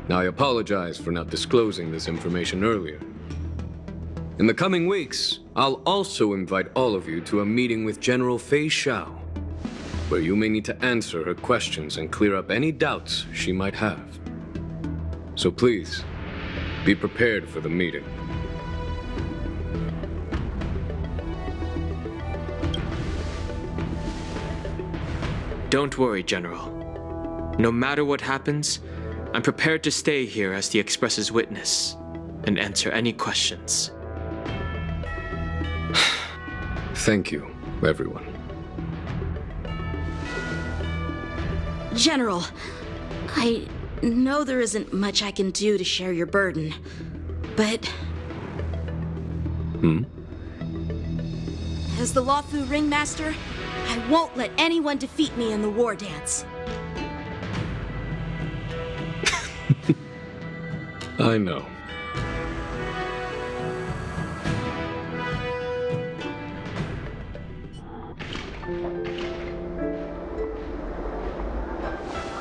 I apologize for not disclosing this information earlier. In the coming weeks, I'll also invite all of you to a meeting with General Fei Xiao, where you may need to answer her questions and clear up any doubts she might have. So please, be prepared for the meeting. Don't worry, General. No matter what happens, I'm prepared to stay here as the Express's witness and answer any questions. Thank you, everyone. General, I know there isn't much I can do to share your burden, but... As the Luofu ringmaster, I won't let anyone defeat me in the war dance. I know.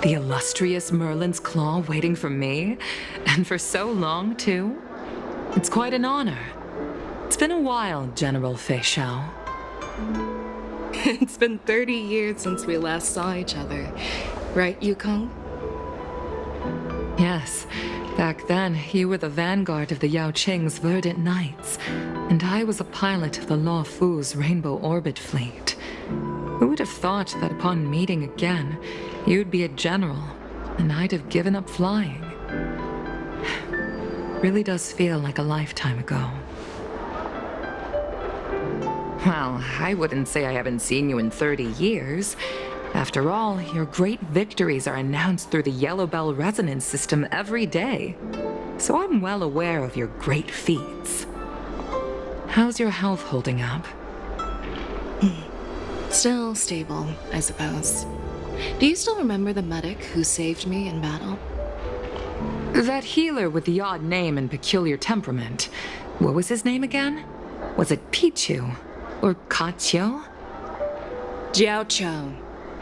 The illustrious Merlin's Claw waiting for me? And for so long, too? It's quite an honor. It's been a while, General Fei Xiao. It's been 30 years since we last saw each other. Right, Yukong? Yes. Back then, you were the vanguard of the Yao Qing's Verdant Knights, and I was a pilot of the Luofu's Rainbow Orbit fleet. Who would have thought that upon meeting again, you'd be a general, and I'd have given up flying? Really does feel like a lifetime ago. Well, I wouldn't say I haven't seen you in 30 years. After all, your great victories are announced through the Yellow Bell resonance system every day. So I'm well aware of your great feats. How's your health holding up? Still stable, I suppose. Do you still remember the medic who saved me in battle? That healer with the odd name and peculiar temperament. What was his name again? Was it Pichu? Or Kachio? Jiao Chou.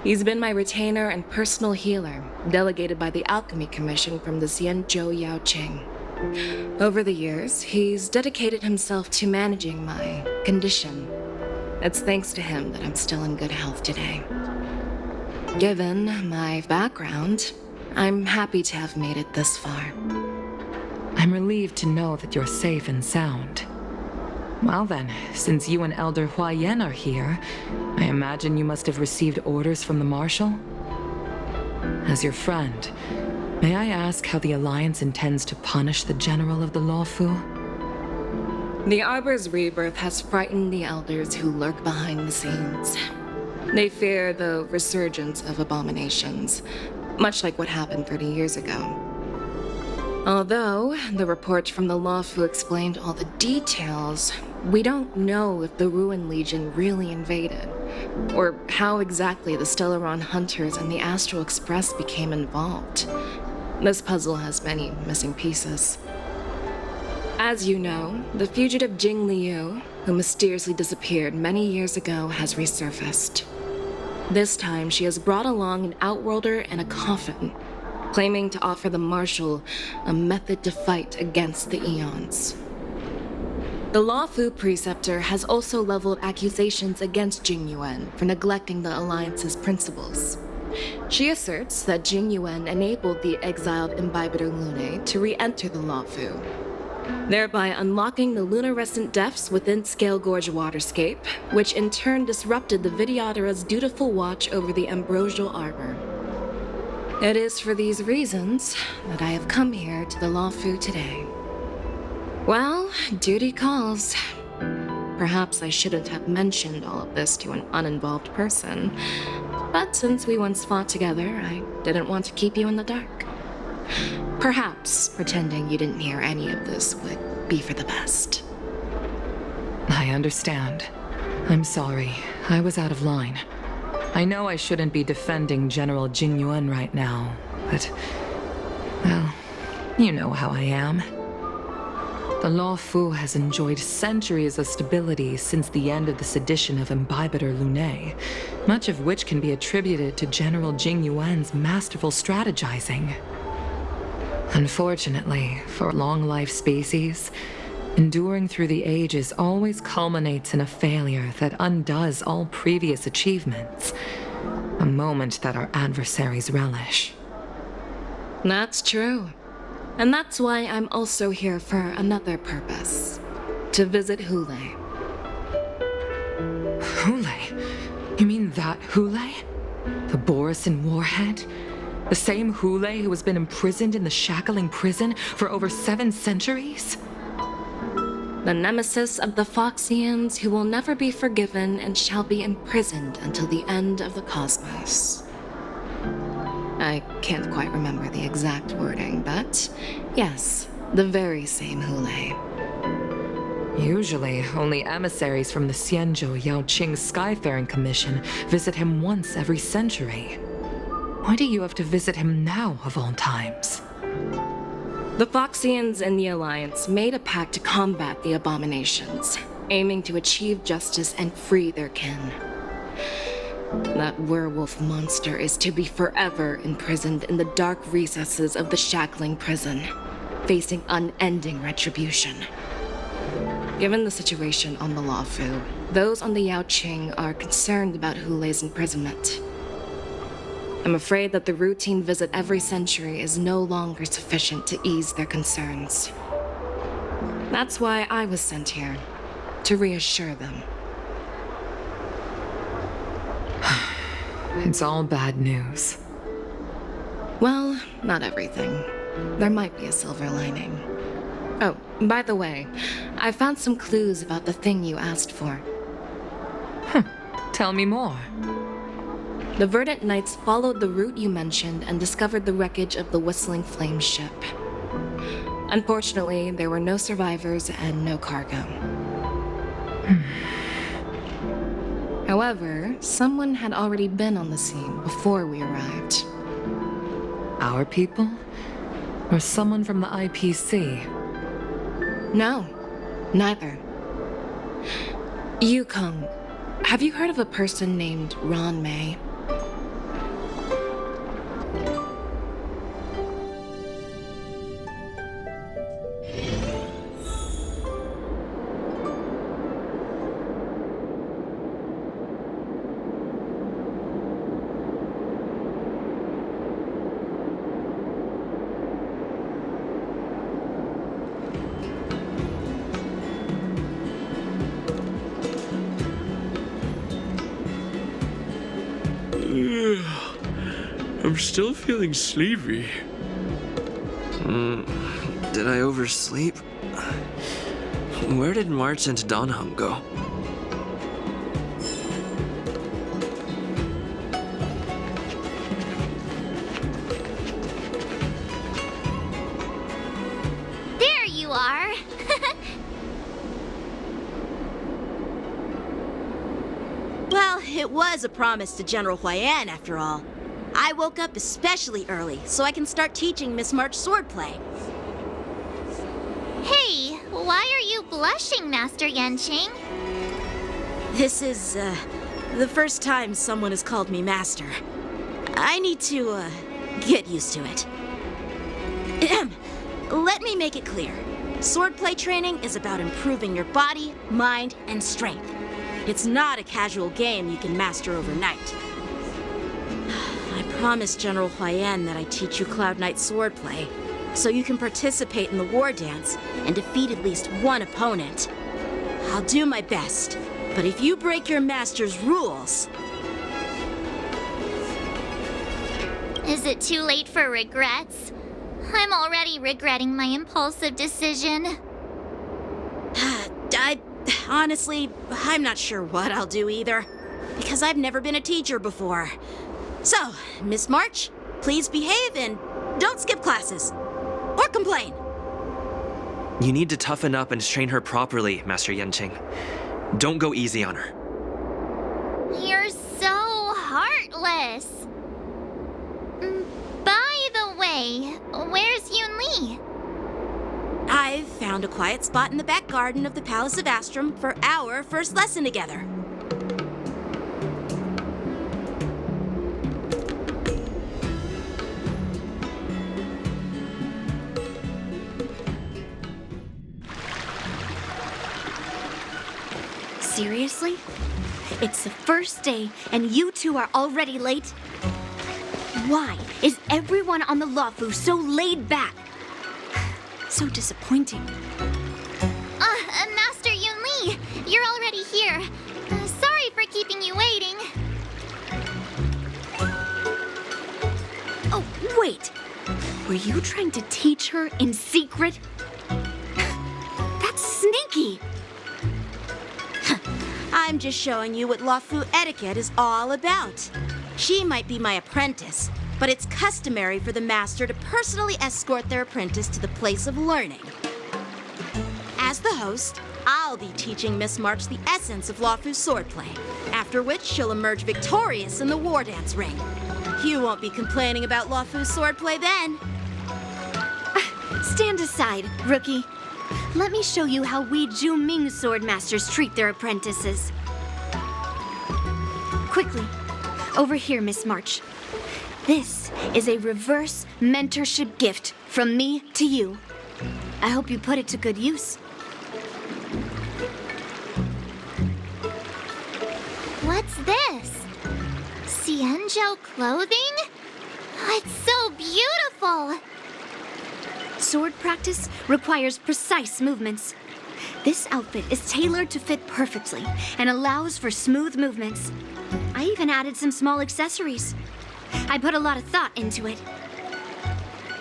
He's been my retainer and personal healer, delegated by the Alchemy Commission from the Xianzhou Yao Qing. Over the years, he's dedicated himself to managing my condition. It's thanks to him that I'm still in good health today. Given my background, I'm happy to have made it this far. I'm relieved to know that you're safe and sound. Well then, since you and Elder Huayan are here, I imagine you must have received orders from the Marshal? As your friend, may I ask how the Alliance intends to punish the General of the Luofu? The Arbor's rebirth has frightened the elders who lurk behind the scenes. They fear the resurgence of abominations, much like what happened 30 years ago. Although the report from the Luofu explained all the details, we don't know if the Ruin Legion really invaded, or how exactly the Stellaron Hunters and the Astral Express became involved. This puzzle has many missing pieces. As you know, the fugitive Jing Liu, who mysteriously disappeared many years ago, has resurfaced. This time, she has brought along an Outworlder and a coffin, claiming to offer the Marshal a method to fight against the Eons. The Luofu Preceptor has also leveled accusations against Jing Yuan for neglecting the Alliance's principles. She asserts that Jing Yuan enabled the exiled Imbibitor Lune to re-enter the Luofu. thereby unlocking the luminescent depths within Scale Gorge waterscape, which in turn disrupted the Vidyadhara's dutiful watch over the ambrosial arbor. It is for these reasons that I have come here to the Luofu today. Well, duty calls. Perhaps I shouldn't have mentioned all of this to an uninvolved person, but since we once fought together, I didn't want to keep you in the dark. Perhaps pretending you didn't hear any of this would be for the best. I understand. I'm sorry. I was out of line. I know I shouldn't be defending General Jingyuan right now, but... well, you know how I am. The Luofu has enjoyed centuries of stability since the end of the sedition of Imbibitor Lunae, much of which can be attributed to General Jingyuan's masterful strategizing. Unfortunately, for long-life species, enduring through the ages always culminates in a failure that undoes all previous achievements, a moment that our adversaries relish. That's true. And that's why I'm also here for another purpose. To visit Hule. Hule? You mean that Hule? The Borisin warhead? The same Hule who has been imprisoned in the Shackling Prison for over 7 centuries? The nemesis of the Foxians who will never be forgiven and shall be imprisoned until the end of the cosmos. I can't quite remember the exact wording, but yes, the very same Hule. Usually, only emissaries from the Xianzhou Yaoqing Skyfaring Commission visit him once every century. Why do you have to visit him now, of all times? The Foxians and the Alliance made a pact to combat the abominations, aiming to achieve justice and free their kin. That werewolf monster is to be forever imprisoned in the dark recesses of the Shackling Prison, facing unending retribution. Given the situation on the Luofu, those on the Yaoqing are concerned about Hule's imprisonment. I'm afraid that the routine visit every century is no longer sufficient to ease their concerns. That's why I was sent here, to reassure them. It's all bad news. Well, not everything. There might be a silver lining. Oh, by the way, I found some clues about the thing you asked for. Tell me more. The Verdant Knights followed the route you mentioned and discovered the wreckage of the Whistling Flame ship. Unfortunately, there were no survivors and no cargo. However, someone had already been on the scene before we arrived. Our people? Or someone from the IPC? No, neither. Yukong, have you heard of a person named Ron May? I'm still feeling sleepy. Did I oversleep? Where did March into Donham go? There you are! Well, it was a promise to General Huayan, after all. I woke up especially early so I can start teaching Miss March swordplay. Hey, why are you blushing, Master Yanqing? This is, the first time someone has called me Master. I need to, get used to it. Let me make it clear. Swordplay training is about improving your body, mind, and strength. It's not a casual game you can master overnight. I promised General Huayan that I'd teach you Cloud Knight swordplay, so you can participate in the war dance and defeat at least one opponent. I'll do my best, but if you break your master's rules... Is it too late for regrets? I'm already regretting my impulsive decision. Honestly, I'm not sure what I'll do either, because I've never been a teacher before. So, Miss March, please behave and don't skip classes. Or complain. You need to toughen up and train her properly, Master Yanqing. Don't go easy on her. You're so heartless. By the way, where's Yun Li? I've found a quiet spot in the back garden of the Palace of Astrum for our first lesson together. Seriously? It's the first day, and you two are already late? Why is everyone on the Luofu so laid back? So disappointing. Master Yun Li, you're already here. Sorry for keeping you waiting. Oh, wait. Were you trying to teach her in secret? That's sneaky. I'm just showing you what Luofu etiquette is all about. She might be my apprentice, but it's customary for the master to personally escort their apprentice to the place of learning. As the host, I'll be teaching Miss March the essence of Luofu swordplay, after which she'll emerge victorious in the war dance ring. You won't be complaining about Luofu swordplay then. Stand aside, rookie. Let me show you how we Zhu-Ming swordmasters treat their apprentices. Quickly, over here, Miss March. This is a reverse mentorship gift from me to you. I hope you put it to good use. What's this? Xianzhou clothing? It's so beautiful! Sword practice requires precise movements. This outfit is tailored to fit perfectly and allows for smooth movements. I even added some small accessories. I put a lot of thought into it.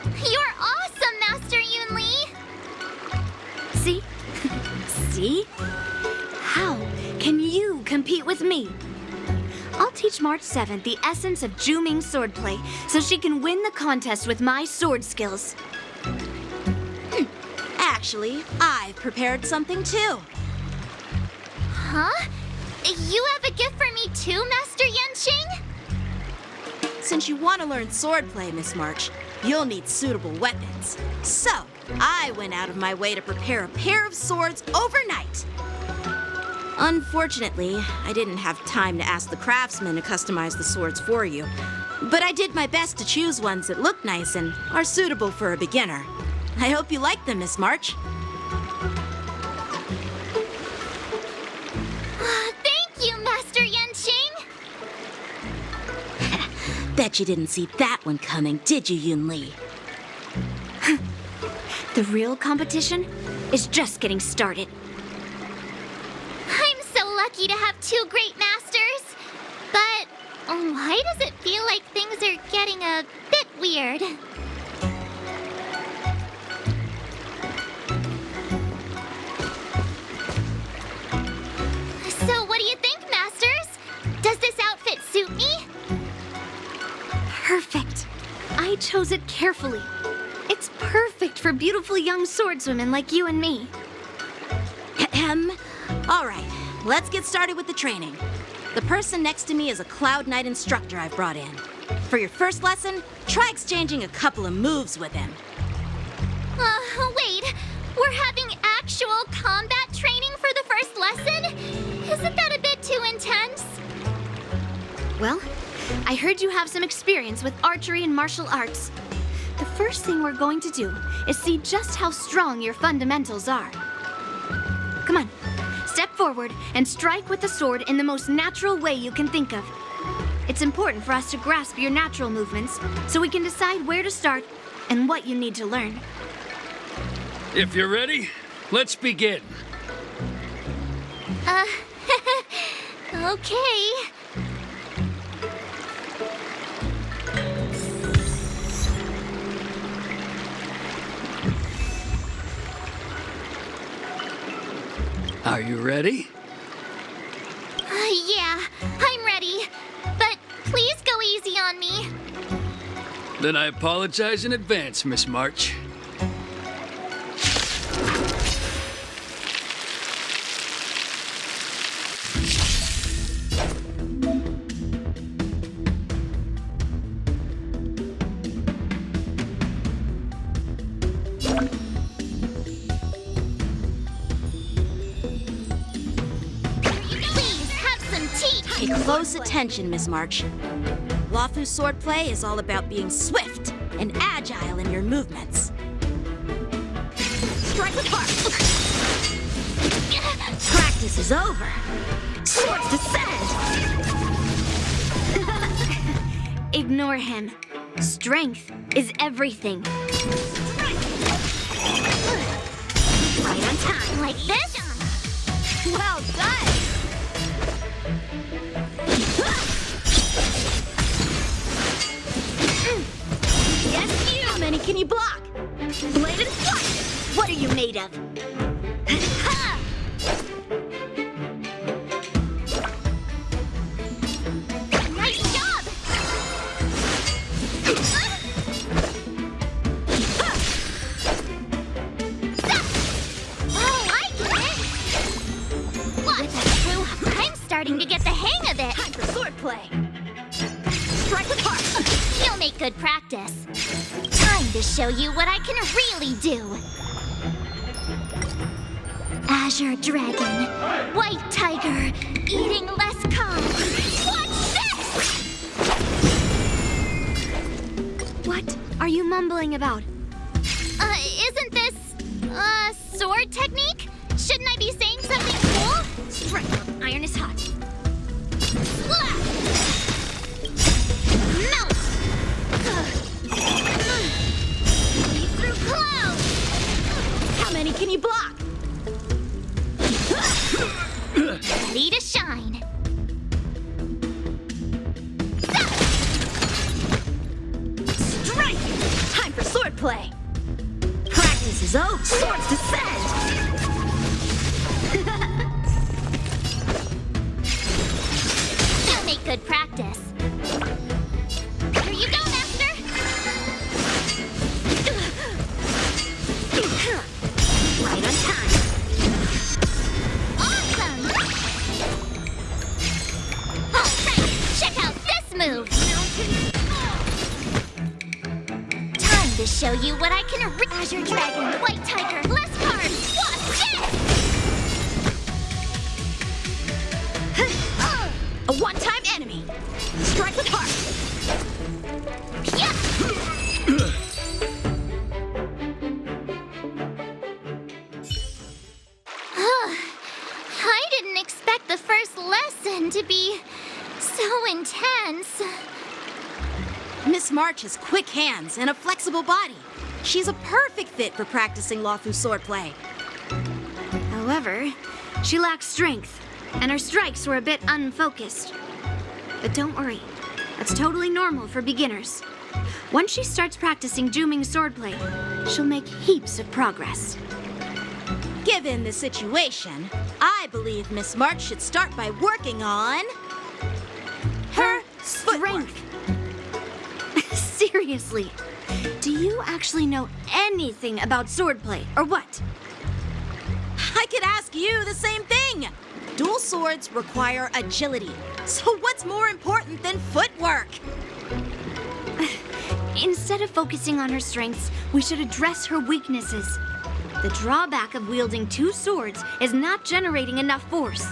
You're awesome, Master Yun Li! See? See? How can you compete with me? I'll teach March 7th the essence of Zhu-Ming swordplay so she can win the contest with my sword skills. Actually, I've prepared something too. Huh? You have a gift for me too, Master Yanqing? Since you want to learn swordplay, Miss March, you'll need suitable weapons. So, I went out of my way to prepare a pair of swords overnight. Unfortunately, I didn't have time to ask the craftsman to customize the swords for you. But I did my best to choose ones that look nice and are suitable for a beginner. I hope you like them, Miss March. Thank you, Master Yanqing! Bet you didn't see that one coming, did you, Yun Li? The real competition is just getting started. I'm so lucky to have two great masters. But why does it feel like things are getting a bit weird? So what do you think, Masters? Does this outfit suit me? Perfect. I chose it carefully. It's perfect for beautiful young swordswomen like you and me. All right, let's get started with the training. The person next to me is a Cloud Knight instructor I've brought in. For your first lesson, try exchanging a couple of moves with him. Wait. We're having actual combat training for the first lesson? Isn't that a bit too intense? Well, I heard you have some experience with archery and martial arts. The first thing we're going to do is see just how strong your fundamentals are. Come on, step forward and strike with the sword in the most natural way you can think of. It's important for us to grasp your natural movements so we can decide where to start and what you need to learn. If you're ready, let's begin. Okay. Are you ready? Yeah, I'm ready. But please go easy on me. Then I apologize in advance, Miss March. Please, have some tea. Pay close attention, Miss March. Luofu's swordplay is all about being swift and agile in your movements. Strike with heart. Practice is over. Swords descend. Ignore him. Strength is everything. Right on time, like this. Well done. Yes, you. How many can you block? Blade and flight. What are you made of? Ha! Nice job. Oh, I get it. What? I'm starting to get the hang of it. Time for swordplay. Strike with heart. You'll make good practice. Time to show you what I can really do. Azure Dragon, White Tiger, eating less carbs. Watch this! What are you mumbling about? Isn't this, sword technique? Shouldn't I be saying something cool? Strike of iron is hot. Slap! Melt! Leap through clouds! How many can you block? Ready to shine. Strike! Time for swordplay. Practice is over. Swords descend. You'll make good practice. Here you go, Master! Right on time. Awesome! Alright, check out this move! Time to show you what I can Azure Dragon, White Tiger, less cards! Watch this! A one-time enemy. Strike with heart. Yeah! I didn't expect the first lesson to be so intense. Miss March has quick hands and a flexible body. She's a perfect fit for practicing Luofu swordplay. However, she lacks strength, and her strikes were a bit unfocused. But don't worry, that's totally normal for beginners. Once she starts practicing Juming swordplay, she'll make heaps of progress. Given the situation, I believe Miss March should start by working on her Strength! Seriously, do you actually know anything about swordplay, or what? I could ask you the same thing. Dual swords require agility. So what's more important than footwork? Instead of focusing on her strengths, we should address her weaknesses. The drawback of wielding two swords is not generating enough force.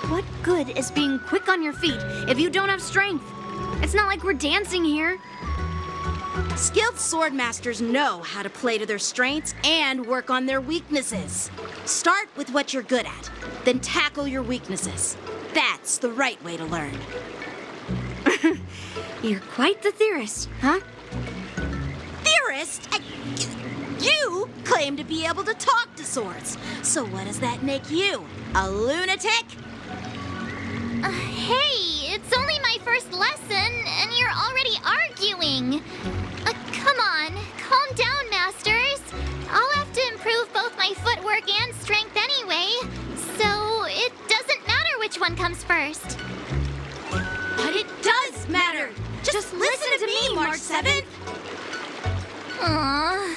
What good is being quick on your feet if you don't have strength? It's not like we're dancing here. Skilled sword masters know how to play to their strengths and work on their weaknesses. Start with what you're good at, then tackle your weaknesses. That's the right way to learn. You're quite the theorist, huh? Theorist? forest. You claim to be able to talk to swords. So what does that make you? A lunatic? Hey, it's only my first lesson, and you're already arguing. Come on, calm down, Masters. I'll have to improve both my footwork and strength anyway, so it doesn't matter which one comes first. But it does matter. Just listen to me, March 7th. Aww.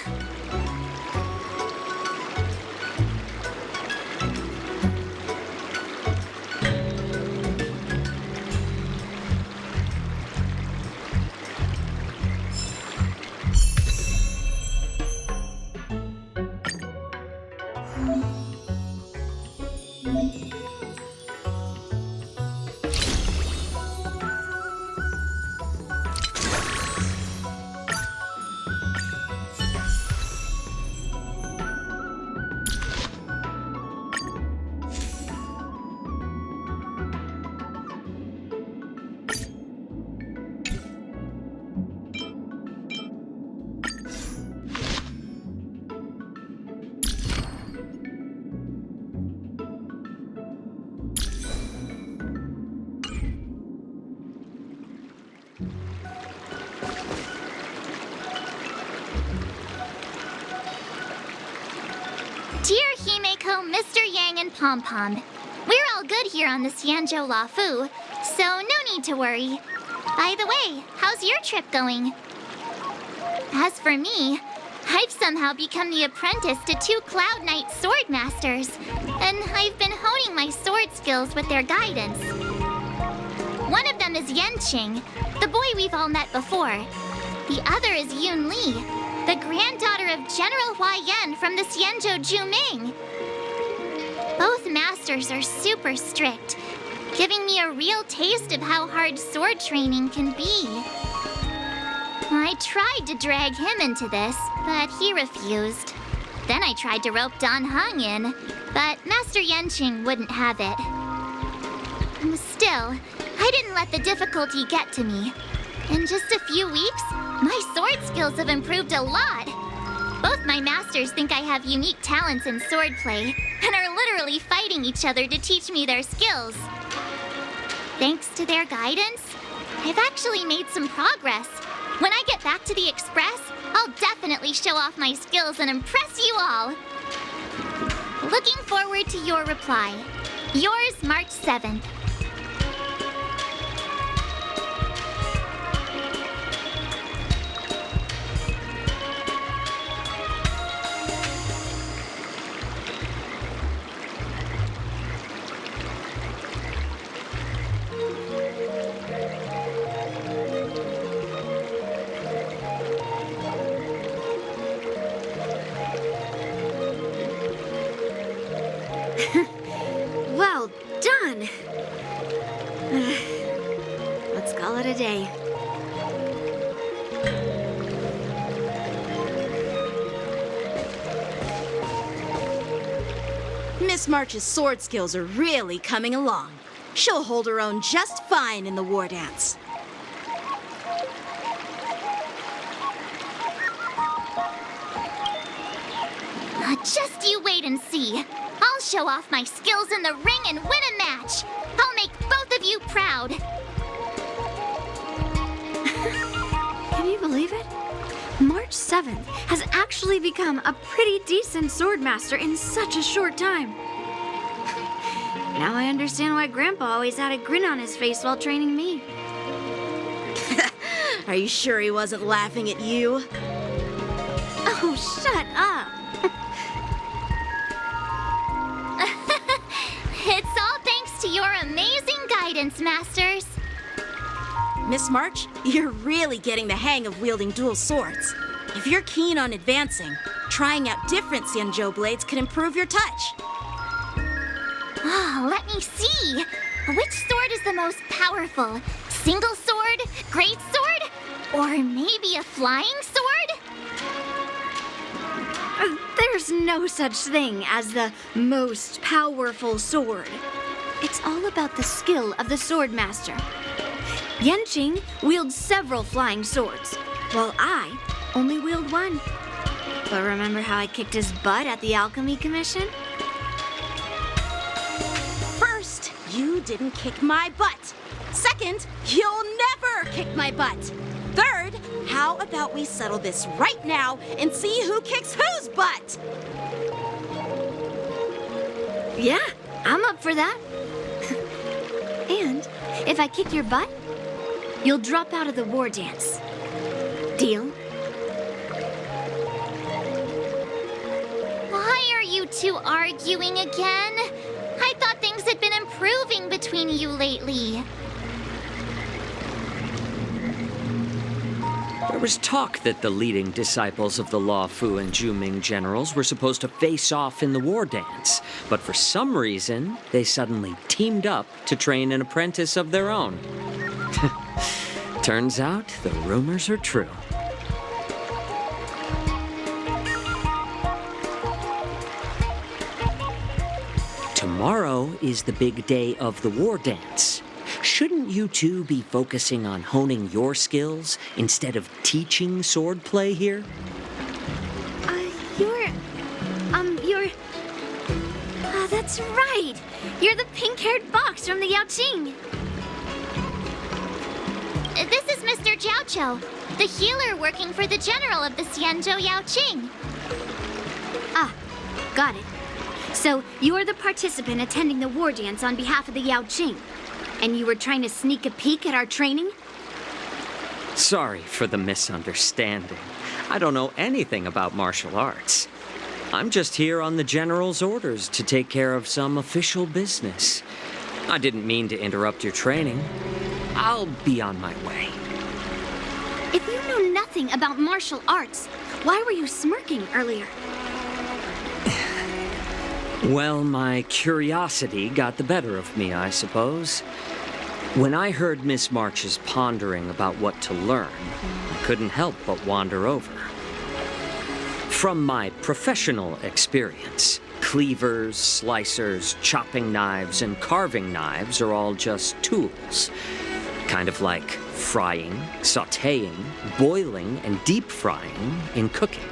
Dear Himeko, Mr. Yang, and Pom Pom, we're all good here on the Xianzhou Luofu, so no need to worry. By the way, how's your trip going? As for me, I've somehow become the apprentice to 2 Cloud Knight sword masters, and I've been honing my sword skills with their guidance. One of them is Yanqing, the boy we've all met before. The other is Yun Li, the granddaughter of General Huaiyan from the Xianzhou Juming. Both masters are super strict, giving me a real taste of how hard sword training can be. I tried to drag him into this, but he refused. Then I tried to rope Dan Heng in, but Master Yanqing wouldn't have it. Still, I didn't let the difficulty get to me. In just a few weeks, my sword skills have improved a lot. Both my masters think I have unique talents in swordplay and are literally fighting each other to teach me their skills. Thanks to their guidance, I've actually made some progress. When I get back to the Express, I'll definitely show off my skills and impress you all. Looking forward to your reply. Yours, March 7th. Well done! Let's call it a day. Miss March's sword skills are really coming along. She'll hold her own just fine in the war dance. Just you wait and see. I'll show off my skills in the ring and win a match. I'll make both of you proud. Can you believe it? March 7th has actually become a pretty decent swordmaster in such a short time. Now I understand why Grandpa always had a grin on his face while training me. Are you sure he wasn't laughing at you? Oh, shut up! It's all thanks to your amazing guidance, Masters. Miss March, you're really getting the hang of wielding dual swords. If you're keen on advancing, trying out different Xianzhou blades could improve your touch. Oh, let me see. Which sword is the most powerful? Single sword? Great sword? Or maybe a flying sword? There's no such thing as the most powerful sword. It's all about the skill of the swordmaster. Yanqing wields several flying swords, while I only wield one. But remember how I kicked his butt at the Alchemy Commission? First, you didn't kick my butt. Second, you'll never kick my butt. Third, how about we settle this right now and see who kicks whose butt? Yeah, I'm up for that. And if I kick your butt, you'll drop out of the war dance. Deal? Why are you two arguing again? I thought things had been improving between you lately. There was talk that the leading disciples of the Luofu and Juming generals were supposed to face off in the war dance, but for some reason, they suddenly teamed up to train an apprentice of their own. Turns out, the rumors are true. Tomorrow is the big day of the war dance. Shouldn't you two be focusing on honing your skills instead of teaching swordplay here? That's right. You're the pink-haired box from the Yaoqing. This is Mr. Jiaoqiu, the healer working for the general of the Xianzhou Yaoqing. Ah, got it. So, you're the participant attending the war dance on behalf of the Yaoqing. And you were trying to sneak a peek at our training? Sorry for the misunderstanding. I don't know anything about martial arts. I'm just here on the general's orders to take care of some official business. I didn't mean to interrupt your training. I'll be on my way. If you know nothing about martial arts, why were you smirking earlier? Well, my curiosity got the better of me, I suppose. When I heard Miss March's pondering about what to learn, I couldn't help but wander over. From my professional experience, cleavers, slicers, chopping knives, and carving knives are all just tools. Kind of like frying, sautéing, boiling, and deep frying in cooking.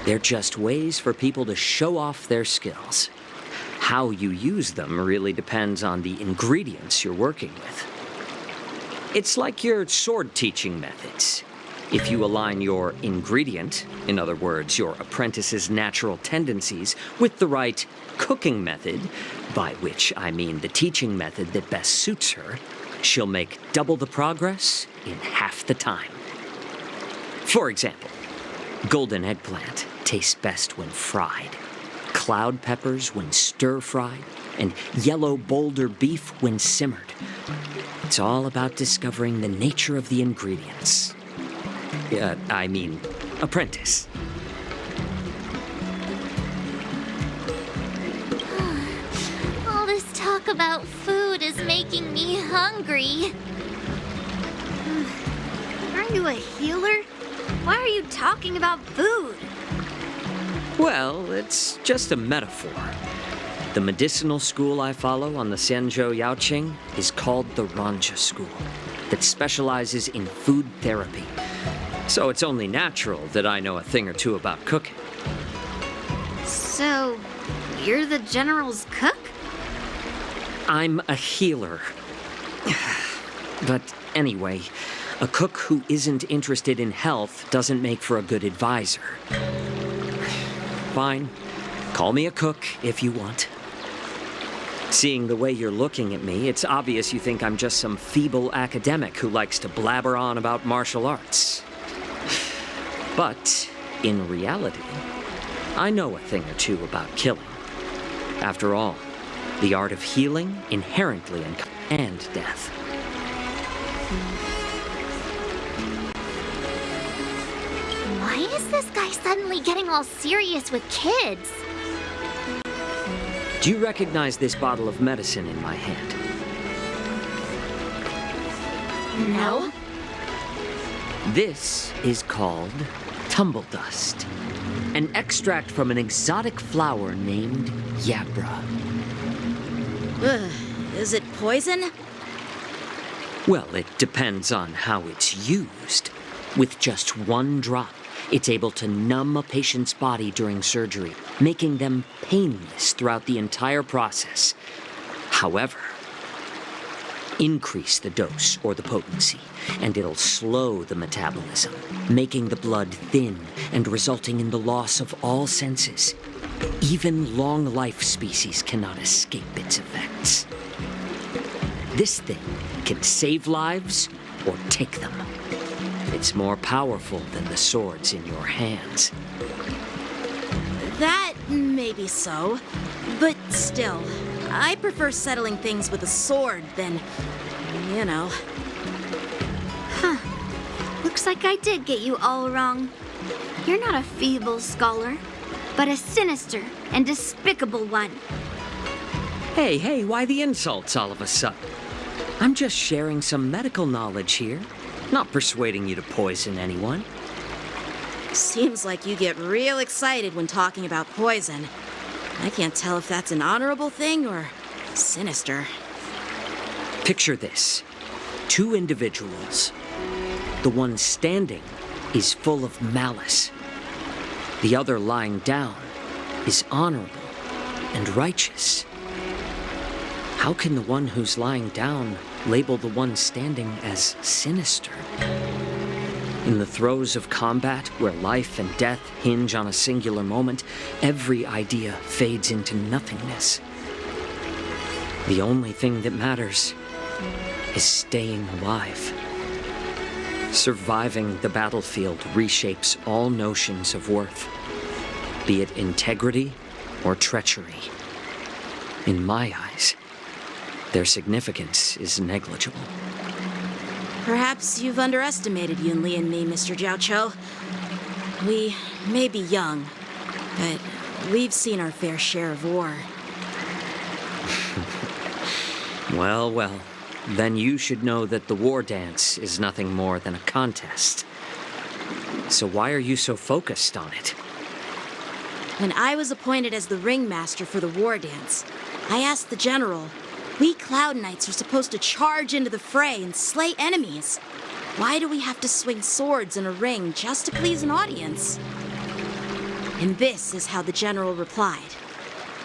They're just ways for people to show off their skills. How you use them really depends on the ingredients you're working with. It's like your sword teaching methods. If you align your ingredient, in other words, your apprentice's natural tendencies, with the right cooking method, by which I mean the teaching method that best suits her, she'll make double the progress in half the time. For example, golden eggplant tastes best when fried, cloud peppers when stir-fried, and yellow boulder beef when simmered. It's all about discovering the nature of the ingredients. Apprentice. All this talk about food is making me hungry. Aren't you a healer? Why are you talking about food? Well, it's just a metaphor. The medicinal school I follow on the Xianzhou Yaoqing is called the Ranja School, that specializes in food therapy. So it's only natural that I know a thing or two about cooking. So, you're the general's cook? I'm a healer. But anyway, a cook who isn't interested in health doesn't make for a good advisor. Fine. Call me a cook if you want. Seeing the way you're looking at me, it's obvious you think I'm just some feeble academic who likes to blabber on about martial arts. But, in reality, I know a thing or two about killing. After all, the art of healing inherently and death. Why is this guy suddenly getting all serious with kids? Do you recognize this bottle of medicine in my hand? No. This is called tumble dust, an extract from an exotic flower named Yabra. Ugh, is it poison? Well, it depends on how it's used. With just one drop, it's able to numb a patient's body during surgery, making them painless throughout the entire process. However, increase the dose or the potency, and it'll slow the metabolism, making the blood thin and resulting in the loss of all senses. Even long-life species cannot escape its effects. This thing can save lives or take them. It's more powerful than the swords in your hands. That may be so, but still, I prefer settling things with a sword than, you know. Huh. Looks like I did get you all wrong. You're not a feeble scholar, but a sinister and despicable one. Hey, why the insults all of a sudden? I'm just sharing some medical knowledge here, not persuading you to poison anyone. Seems like you get real excited when talking about poison. I can't tell if that's an honorable thing or sinister. Picture this. 2 individuals. The one standing is full of malice. The other lying down is honorable and righteous. How can the one who's lying down label the one standing as sinister? In the throes of combat, where life and death hinge on a singular moment, every idea fades into nothingness. The only thing that matters is staying alive. Surviving the battlefield reshapes all notions of worth, be it integrity or treachery. In my eyes, their significance is negligible. Perhaps you've underestimated Yunli and me, Mr. Jiaoqiu. We may be young, but we've seen our fair share of war. Well, then you should know that the war dance is nothing more than a contest. So why are you so focused on it? When I was appointed as the ringmaster for the war dance, I asked the general, we Cloud Knights are supposed to charge into the fray and slay enemies. Why do we have to swing swords in a ring just to please an audience? And this is how the general replied.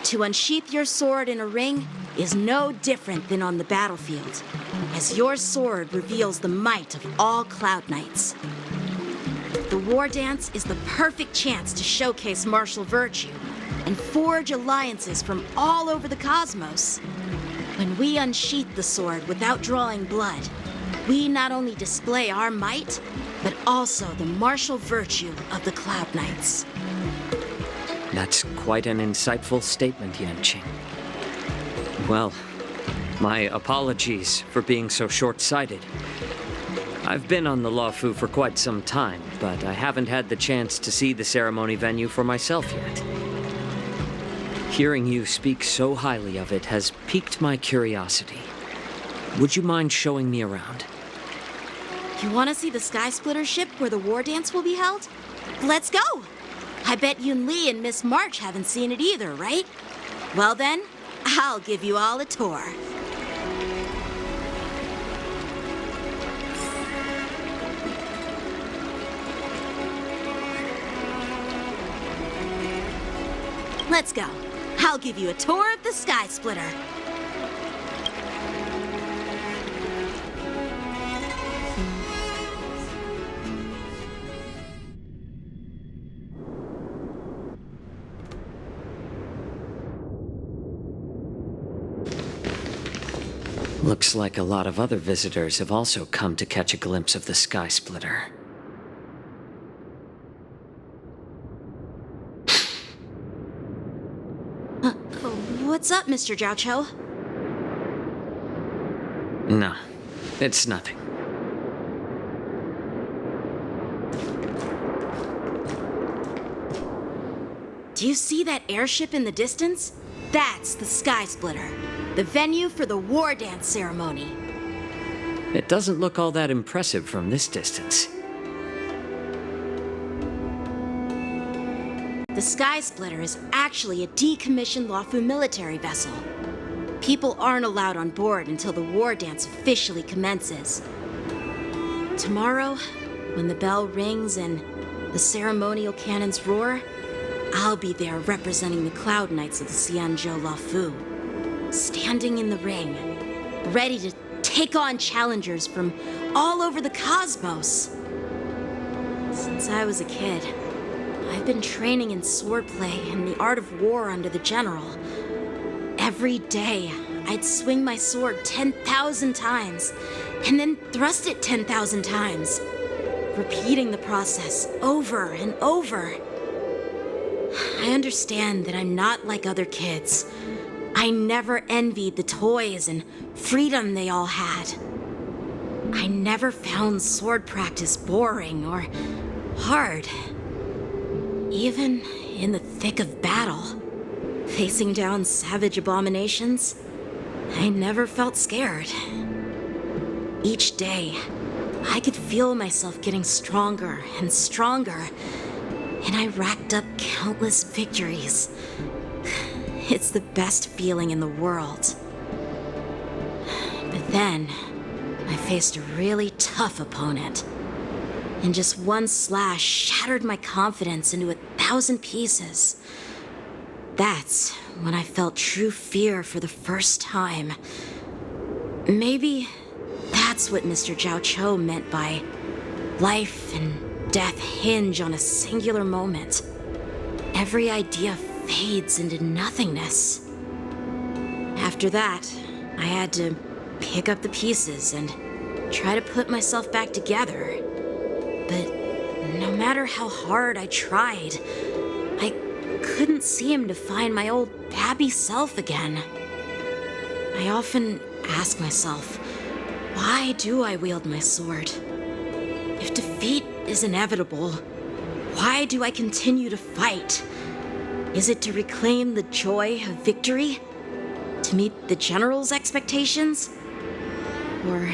To unsheath your sword in a ring is no different than on the battlefield, as your sword reveals the might of all Cloud Knights. The war dance is the perfect chance to showcase martial virtue and forge alliances from all over the cosmos. When we unsheath the sword without drawing blood, we not only display our might, but also the martial virtue of the Cloud Knights. That's quite an insightful statement, Yanqing. Well, my apologies for being so short-sighted. I've been on the Luofu for quite some time, but I haven't had the chance to see the ceremony venue for myself yet. Hearing you speak so highly of it has piqued my curiosity. Would you mind showing me around? You want to see the Sky Splitter ship where the war dance will be held? Let's go! I bet Yunli and Miss March haven't seen it either, right? Well then, I'll give you all a tour. Let's go. I'll give you a tour of the Sky Splitter. Looks like a lot of other visitors have also come to catch a glimpse of the Sky Splitter. What's up, Mr. Jiaoqiu? No, it's nothing. Do you see that airship in the distance? That's the Sky Splitter, the venue for the war dance ceremony. It doesn't look all that impressive from this distance. The Sky Splitter is actually a decommissioned Luofu military vessel. People aren't allowed on board until the war dance officially commences. Tomorrow, when the bell rings and the ceremonial cannons roar, I'll be there representing the Cloud Knights of the Xianzhou Luofu, standing in the ring, ready to take on challengers from all over the cosmos. Since I was a kid, I've been training in swordplay and the art of war under the general. Every day, I'd swing my sword 10,000 times, and then thrust it 10,000 times, repeating the process over and over. I understand that I'm not like other kids. I never envied the toys and freedom they all had. I never found sword practice boring or hard. Even in the thick of battle, facing down savage abominations, I never felt scared. Each day, I could feel myself getting stronger and stronger, and I racked up countless victories. It's the best feeling in the world. But then, I faced a really tough opponent, and just one slash shattered my confidence into 1,000 pieces. That's when I felt true fear for the first time. Maybe that's what Mr. Zhao Cho meant by life and death hinge on a singular moment. Every idea fades into nothingness. After that, I had to pick up the pieces and try to put myself back together. But no matter how hard I tried, I couldn't seem to find my old happy self again. I often ask myself, why do I wield my sword? If defeat is inevitable, why do I continue to fight? Is it to reclaim the joy of victory? To meet the general's expectations? Or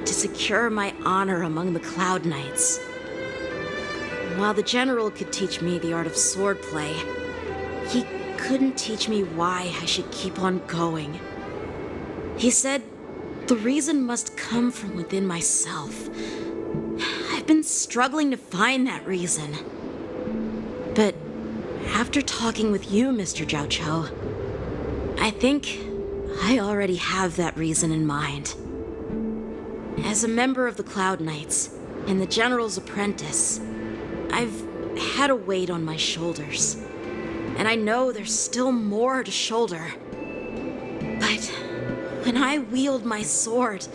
to secure my honor among the Cloud Knights? While the general could teach me the art of swordplay, he couldn't teach me why I should keep on going. He said the reason must come from within myself. I've been struggling to find that reason. But after talking with you, Mr. Zhao Cho, I think I already have that reason in mind. As a member of the Cloud Knights and the General's apprentice, I've had a weight on my shoulders, and I know there's still more to shoulder. But when I wield my sword,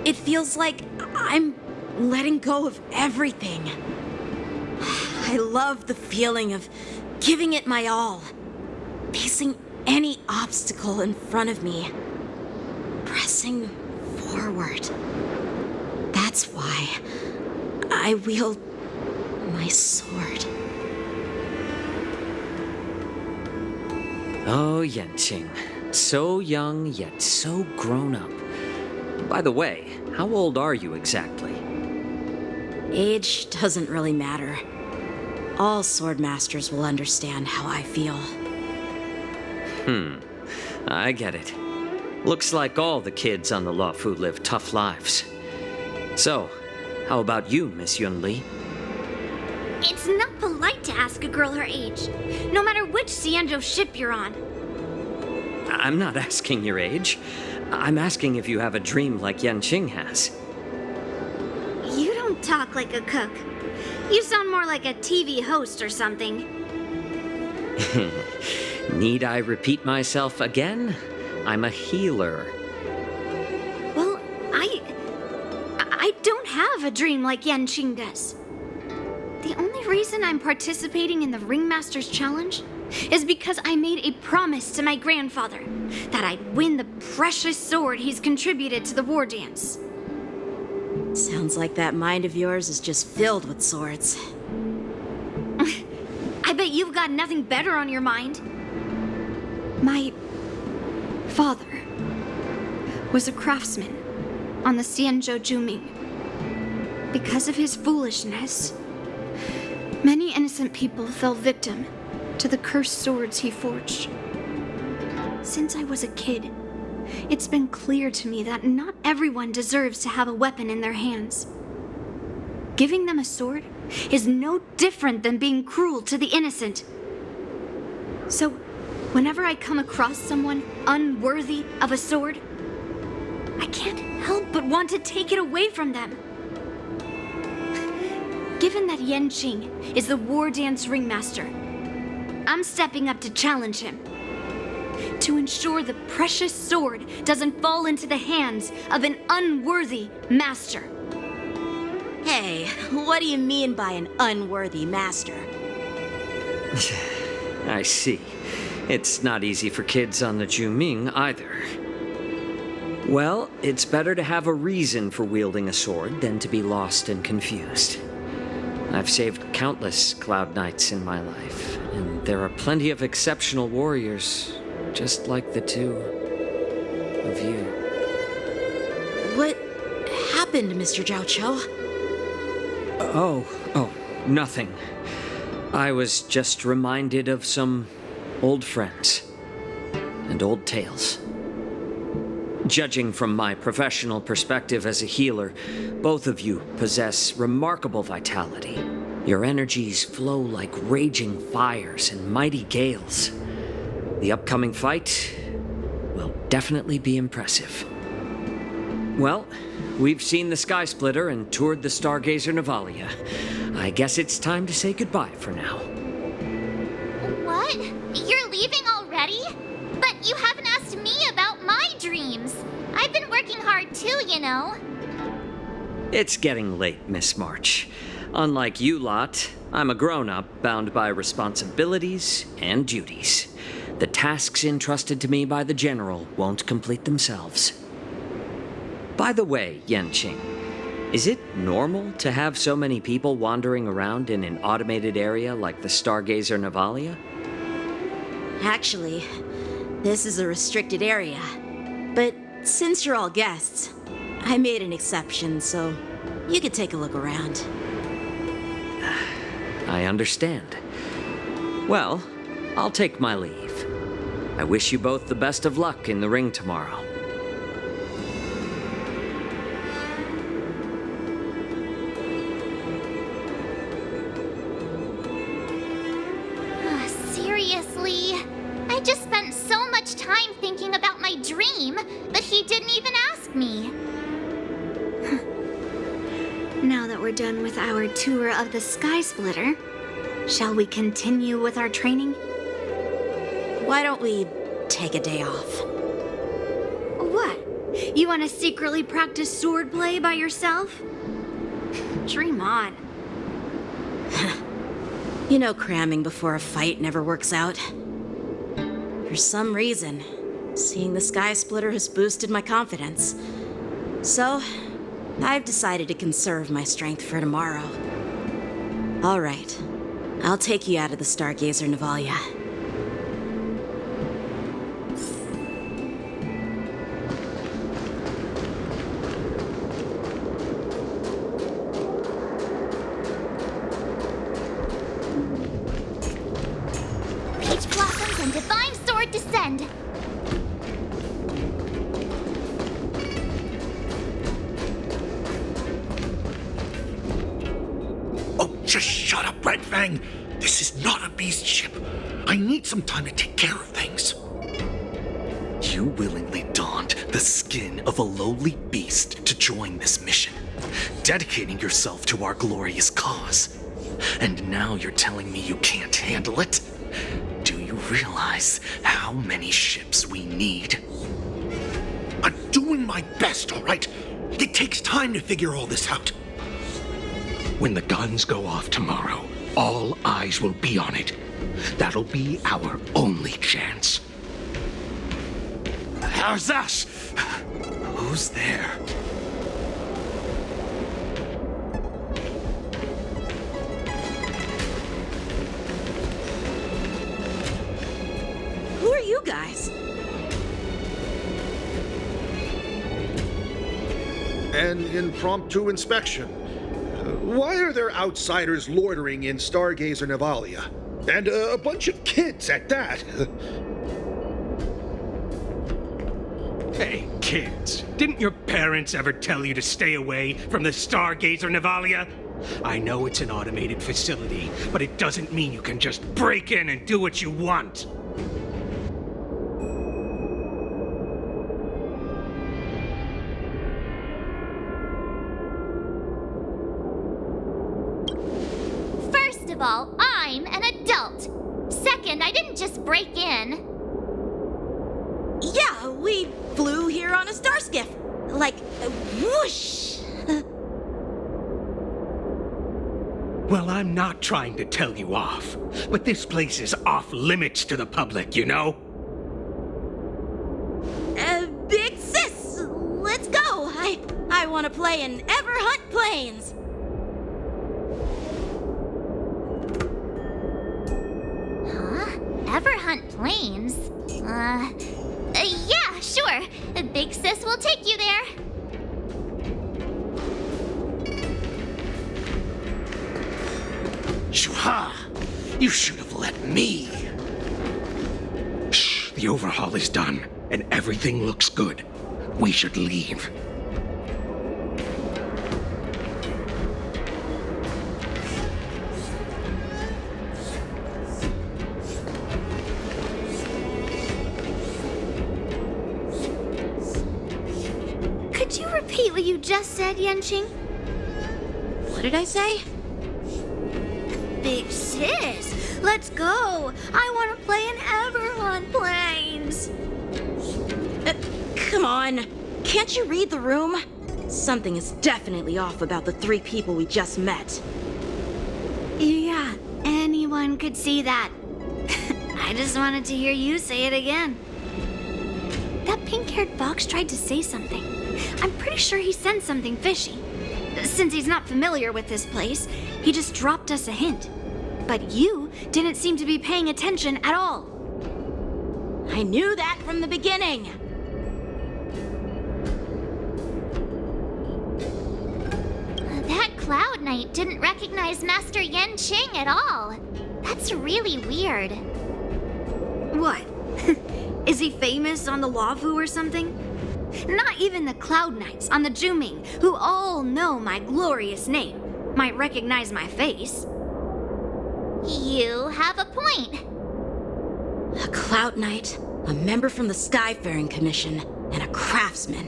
it feels like I'm letting go of everything. I love the feeling of giving it my all, facing any obstacle in front of me, pressing forward. That's why I wield my sword. Oh, Yanqing. So young, yet so grown up. By the way, how old are you exactly? Age doesn't really matter. All sword masters will understand how I feel. I get it. Looks like all the kids on the Luofu live tough lives. So, how about you, Miss Yunli? It's not polite to ask a girl her age, no matter which Xianzhou ship you're on. I'm not asking your age. I'm asking if you have a dream like Yanqing has. You don't talk like a cook. You sound more like a TV host or something. Need I repeat myself again? I'm a healer. Well, I don't have a dream like Yanqing does. The only reason I'm participating in the Ringmaster's Challenge is because I made a promise to my grandfather that I'd win the precious sword he's contributed to the war dance. Sounds like that mind of yours is just filled with swords. I bet you've got nothing better on your mind. My father was a craftsman on the Xianzhou Juming. Because of his foolishness, many innocent people fell victim to the cursed swords he forged. Since I was a kid, it's been clear to me that not everyone deserves to have a weapon in their hands. Giving them a sword is no different than being cruel to the innocent. So, whenever I come across someone unworthy of a sword, I can't help but want to take it away from them. Given that Yanqing is the war dance ringmaster, I'm stepping up to challenge him. To ensure the precious sword doesn't fall into the hands of an unworthy master. Hey, what do you mean by an unworthy master? I see. It's not easy for kids on the Juming either. Well, it's better to have a reason for wielding a sword than to be lost and confused. I've saved countless Cloud Knights in my life, and there are plenty of exceptional warriors, just like the two of you. What happened, Mr. Zhao Cho? Oh, nothing. I was just reminded of some old friends and old tales. Judging from my professional perspective as a healer, both of you possess remarkable vitality. Your energies flow like raging fires and mighty gales. The upcoming fight will definitely be impressive. Well, we've seen the Sky Splitter and toured the Stargazer Navalia. I guess it's time to say goodbye for now. What? You're leaving already? But you haven't asked me about my dreams. I've been working hard too, you know. It's getting late, Miss March. Unlike you lot, I'm a grown-up bound by responsibilities and duties. The tasks entrusted to me by the General won't complete themselves. By the way, Yanqing, is it normal to have so many people wandering around in an automated area like the Stargazer Navalia? Actually, this is a restricted area. But since you're all guests, I made an exception, so you could take a look around. I understand. Well, I'll take my leave. I wish you both the best of luck in the ring tomorrow. Seriously? I just spent so much time thinking about my dream, but he didn't even ask me. Now that we're done with our tour of the Sky Splitter, shall we continue with our training? Why don't we take a day off? What? You want to secretly practice swordplay by yourself? Dream on. You know, cramming before a fight never works out. For some reason, seeing the Sky Splitter has boosted my confidence. So, I've decided to conserve my strength for tomorrow. All right, I'll take you out of the Stargazer Navalia. Peach blossoms and divine sword descend. Oh, just shut up, Red Fang. This is not a beast ship. I need some time to take care of things. You willingly donned the skin of a lowly beast to join this mission, dedicating yourself to our glorious cause. And now you're telling me you can't handle it? Do you realize how many ships we need? I'm doing my best, all right? It takes time to figure all this out. When the guns go off tomorrow, all eyes will be on it. That'll be our only chance. How's that? Who's there? Who are you guys? An impromptu inspection. Why are there outsiders loitering in Stargazer Navalia? And a bunch of kids at that. Hey, kids, didn't your parents ever tell you to stay away from the Stargazer Navalia? I know it's an automated facility, but it doesn't mean you can just break in and do what you want. First of all, I'm an adult. Second, I didn't just break in. Yeah, we flew here on a star skiff. Like, whoosh! Well, I'm not trying to tell you off, but this place is off limits to the public, you know? Big sis, let's go. I want to play in Everhunt Plains. Huh? Everhunt Plains? Yeah, sure. Big Sis will take you there. Shuha! You should have let me. Shh, the overhaul is done, and everything looks good. We should leave. Could you repeat what you just said, Yanqing? What did I say? Big sis, let's go. I want to play in Everhunt Plains. Come on. Can't you read the room? Something is definitely off about the 3 people we just met. Yeah, anyone could see that. I just wanted to hear you say it again. That pink-haired fox tried to say something. I'm pretty sure he sensed something fishy. Since he's not familiar with this place, he just dropped us a hint. But you didn't seem to be paying attention at all. I knew that from the beginning. That Cloud Knight didn't recognize Master Yanqing at all. That's really weird. What? Is he famous on the Luofu or something? Not even the Cloud Knights on the Juming, who all know my glorious name, might recognize my face. You have a point. A Cloud Knight, a member from the Skyfaring Commission, and a craftsman.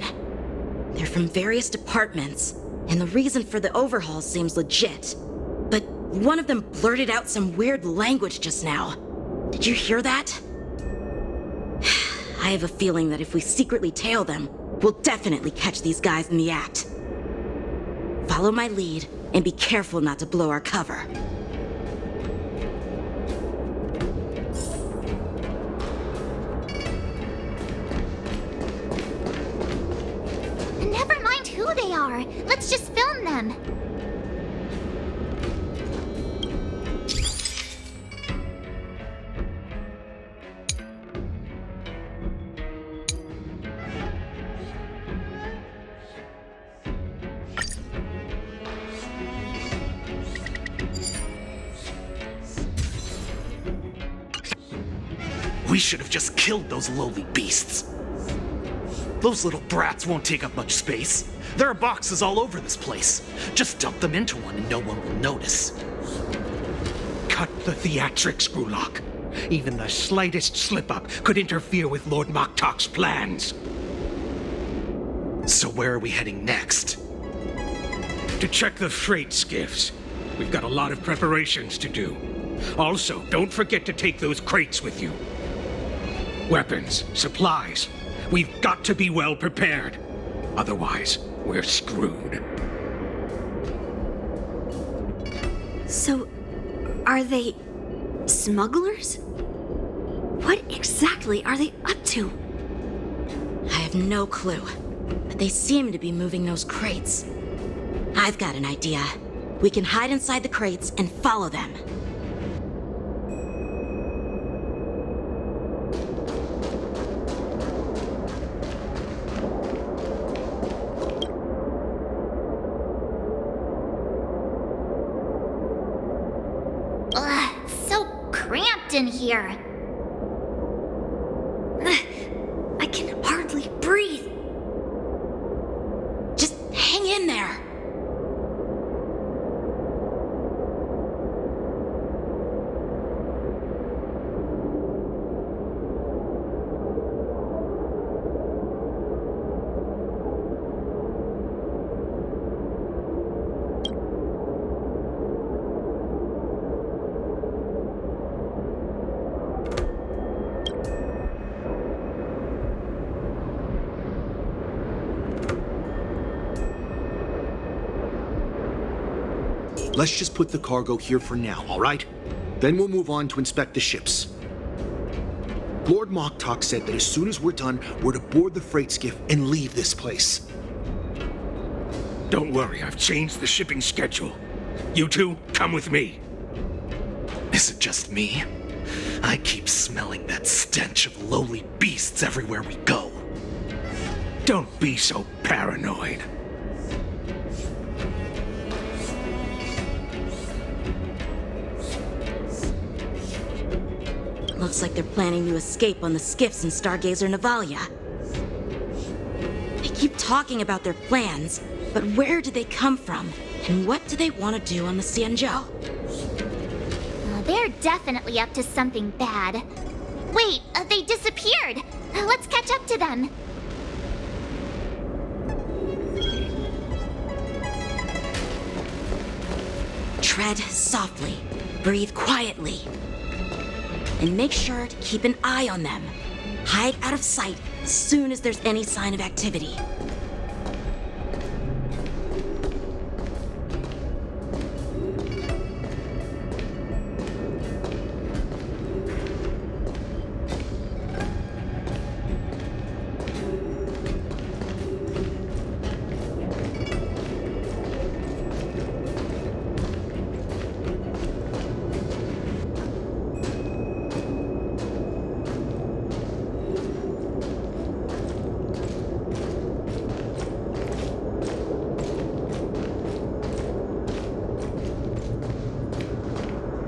They're from various departments, and the reason for the overhaul seems legit. But one of them blurted out some weird language just now. Did you hear that? I have a feeling that if we secretly tail them, we'll definitely catch these guys in the act. Follow my lead, and be careful not to blow our cover. Never mind who they are. Let's just film them. We should have just killed those lowly beasts. Those little brats won't take up much space. There are boxes all over this place. Just dump them into one and no one will notice. Cut the theatrics, Gulok. Even the slightest slip-up could interfere with Lord Moktok's plans. So where are we heading next? To check the freight skiffs. We've got a lot of preparations to do. Also, don't forget to take those crates with you. Weapons, supplies. We've got to be well prepared. Otherwise, we're screwed. So, are they smugglers? What exactly are they up to? I have no clue, but they seem to be moving those crates. I've got an idea. We can hide inside the crates and follow them. Ugh, it's so cramped in here. I can hardly breathe. Just hang in there. Let's just put the cargo here for now, all right? Then we'll move on to inspect the ships. Lord Moktok said that as soon as we're done, we're to board the freight skiff and leave this place. Don't worry, I've changed the shipping schedule. You two, come with me. Is it just me? I keep smelling that stench of lowly beasts everywhere we go. Don't be so paranoid. Looks like they're planning to escape on the skiffs in Stargazer Navalia. They keep talking about their plans, but where do they come from? And what do they want to do on the Xianzhou? They're definitely up to something bad. Wait, they disappeared! Let's catch up to them. Tread softly, breathe quietly, and make sure to keep an eye on them. Hide out of sight as soon as there's any sign of activity.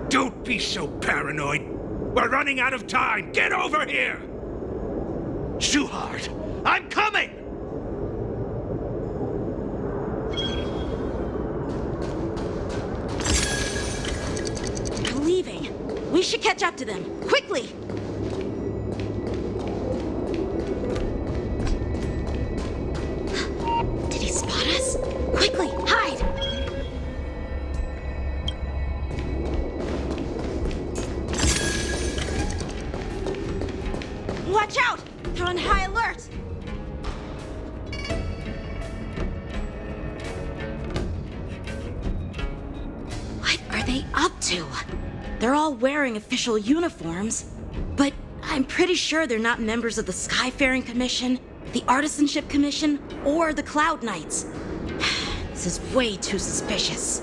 Don't be so paranoid. We're running out of time. Get over here! Shuhard, I'm coming! They're leaving. We should catch up to them. Quickly! Did he spot us? Quickly, hide! Watch out! They're on high alert! What are they up to? They're all wearing official uniforms, but I'm pretty sure they're not members of the Skyfaring Commission, the Artisanship Commission, or the Cloud Knights. This is way too suspicious.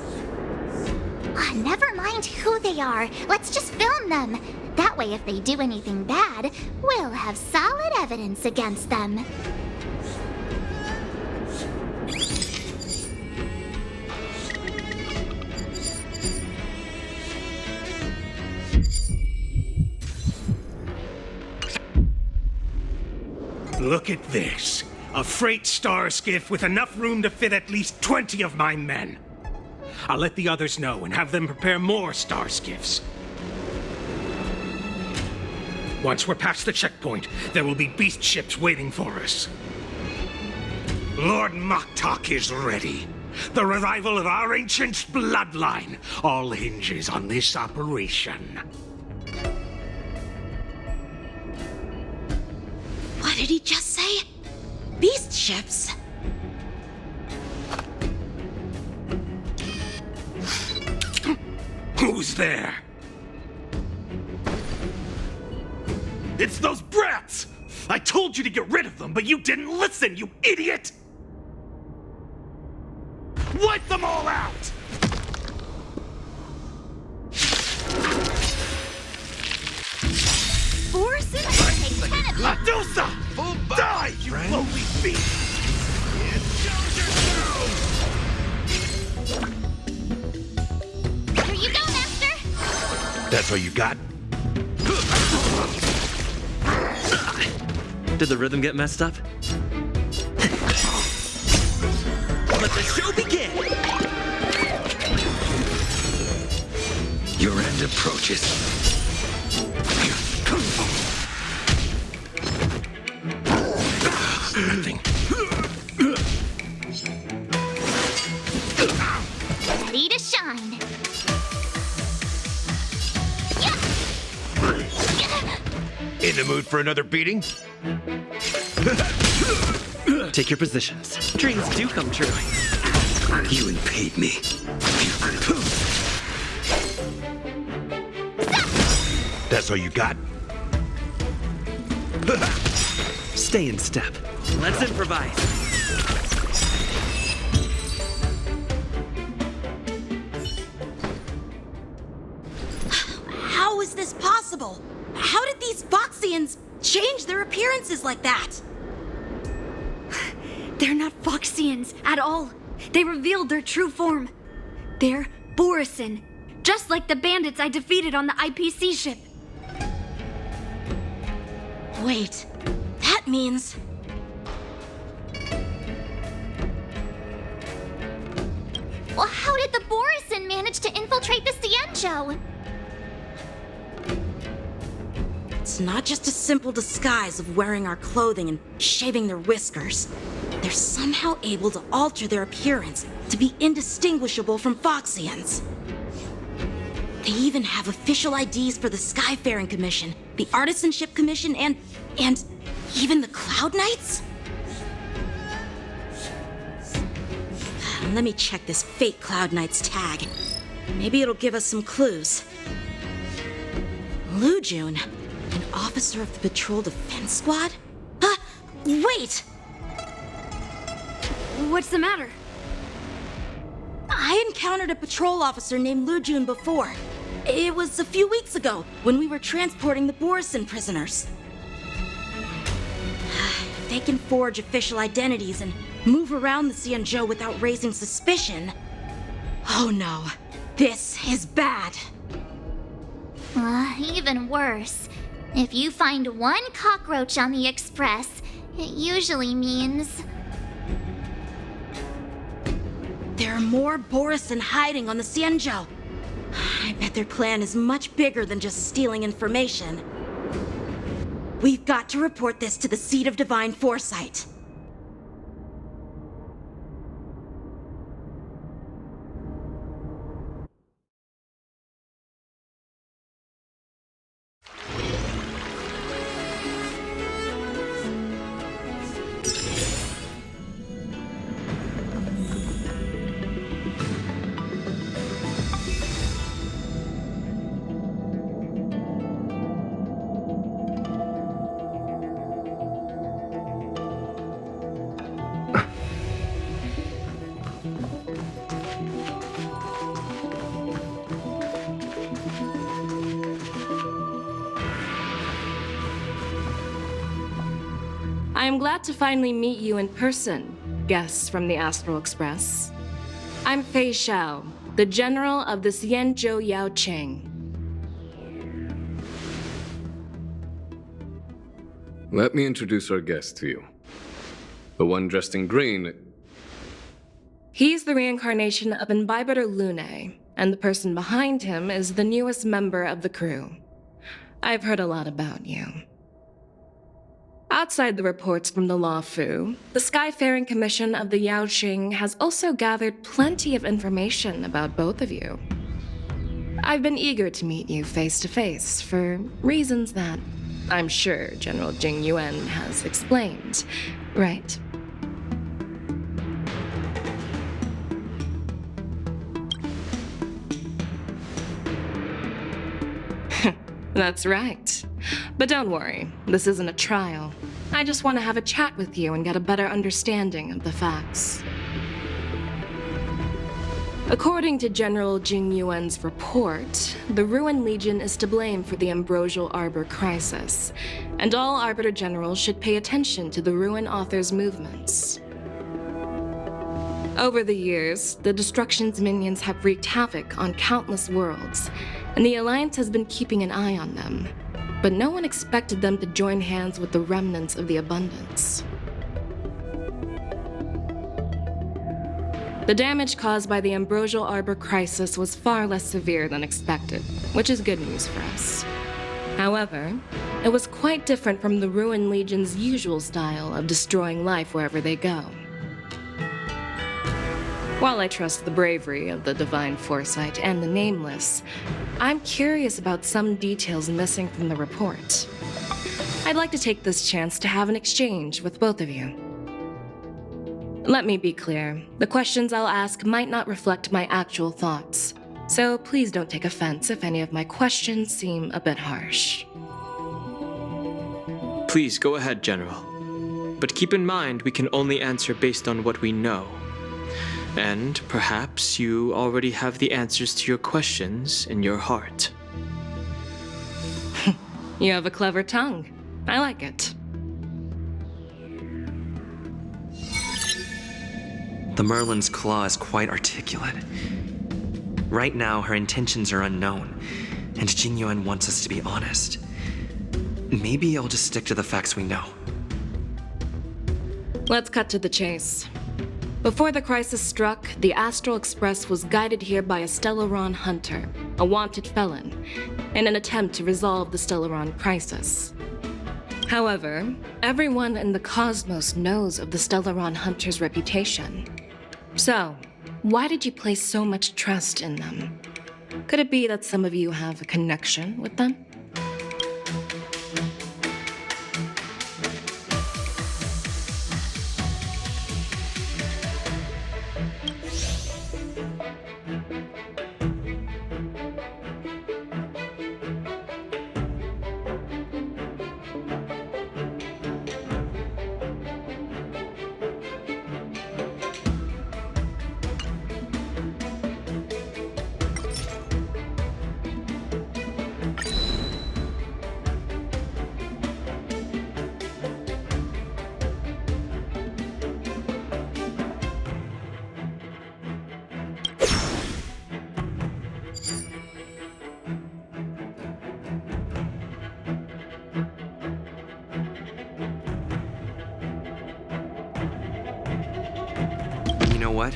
Never mind who they are. Let's just film them. That way, if they do anything bad, we'll have solid evidence against them. Look at this. A freight star skiff with enough room to fit at least 20 of my men. I'll let the others know and have them prepare more star skiffs. Once we're past the checkpoint, there will be beast ships waiting for us. Lord Moktok is ready. The revival of our ancient bloodline all hinges on this operation. What did he just say? Beast ships? Who's there? It's those brats! I told you to get rid of them, but you didn't listen, you idiot! Wipe them all out! Borison will take 10 of you! Medusa! Die, you lowly beast! Here you go, Master! That's all you got? Did the rhythm get messed up? Let the show begin! Your end approaches. Nothing. Ready to shine. In the mood for another beating? Take your positions. Dreams do come true. You ain't paid me. That's all you got? Stay in step. Let's improvise. How is this possible? How did these Foxians change their appearances like that? They're not Foxians at all. They revealed their true form. They're Borisin, just like the bandits I defeated on the IPC ship. Wait, that means... Well, how did the Borisin manage to infiltrate the Xianzhou? It's not just a simple disguise of wearing our clothing and shaving their whiskers. They're somehow able to alter their appearance to be indistinguishable from Foxians. They even have official IDs for the Skyfaring Commission, the Artisanship Commission, and even the Cloud Knights? Let me check this fake Cloud Knight's tag. Maybe it'll give us some clues. Lujun, an officer of the Patrol Defense Squad? Wait! What's the matter? I encountered a patrol officer named Lujun before. It was a few weeks ago when we were transporting the Borisin prisoners. If they can forge official identities and move around the Xianzhou without raising suspicion... Oh no, this is bad. Even worse. If you find one cockroach on the Express, it usually means... There are more Borisin hiding on the Xianzhou. I bet their plan is much bigger than just stealing information. We've got to report this to the Seat of Divine Foresight. I am glad to finally meet you in person, guests from the Astral Express. I'm Fei Xiao, the General of the Xianzhou Yaocheng. Let me introduce our guest to you. The one dressed in green. He's the reincarnation of Imbibitor Lune, and the person behind him is the newest member of the crew. I've heard a lot about you. Outside the reports from the Luofu, the Skyfaring Commission of the Yaoqing has also gathered plenty of information about both of you. I've been eager to meet you face to face for reasons that I'm sure General Jing Yuan has explained, right? That's right. But don't worry, this isn't a trial. I just want to have a chat with you and get a better understanding of the facts. According to General Jing Yuan's report, the Ruin Legion is to blame for the Ambrosial Arbor crisis, and all Arbiter Generals should pay attention to the Ruin Author's movements. Over the years, the Destruction's minions have wreaked havoc on countless worlds, and the Alliance has been keeping an eye on them. But no one expected them to join hands with the remnants of the Abundance. The damage caused by the Ambrosial Arbor crisis was far less severe than expected, which is good news for us. However, it was quite different from the Ruin Legion's usual style of destroying life wherever they go. While I trust the bravery of the Divine Foresight and the Nameless, I'm curious about some details missing from the report. I'd like to take this chance to have an exchange with both of you. Let me be clear, the questions I'll ask might not reflect my actual thoughts, So please don't take offense if any of my questions seem a bit harsh. Please go ahead, General. But keep in mind, we can only answer based on what we know. And perhaps you already have the answers to your questions in your heart. You have a clever tongue. I like it. The Merlin's claw is quite articulate. Right now, her intentions are unknown, and Jingyuan wants us to be honest. Maybe I'll just stick to the facts we know. Let's cut to the chase. Before the crisis struck, the Astral Express was guided here by a Stellaron hunter, a wanted felon, in an attempt to resolve the Stellaron crisis. However, everyone in the cosmos knows of the Stellaron hunter's reputation. So, why did you place so much trust in them? Could it be that some of you have a connection with them? You know what?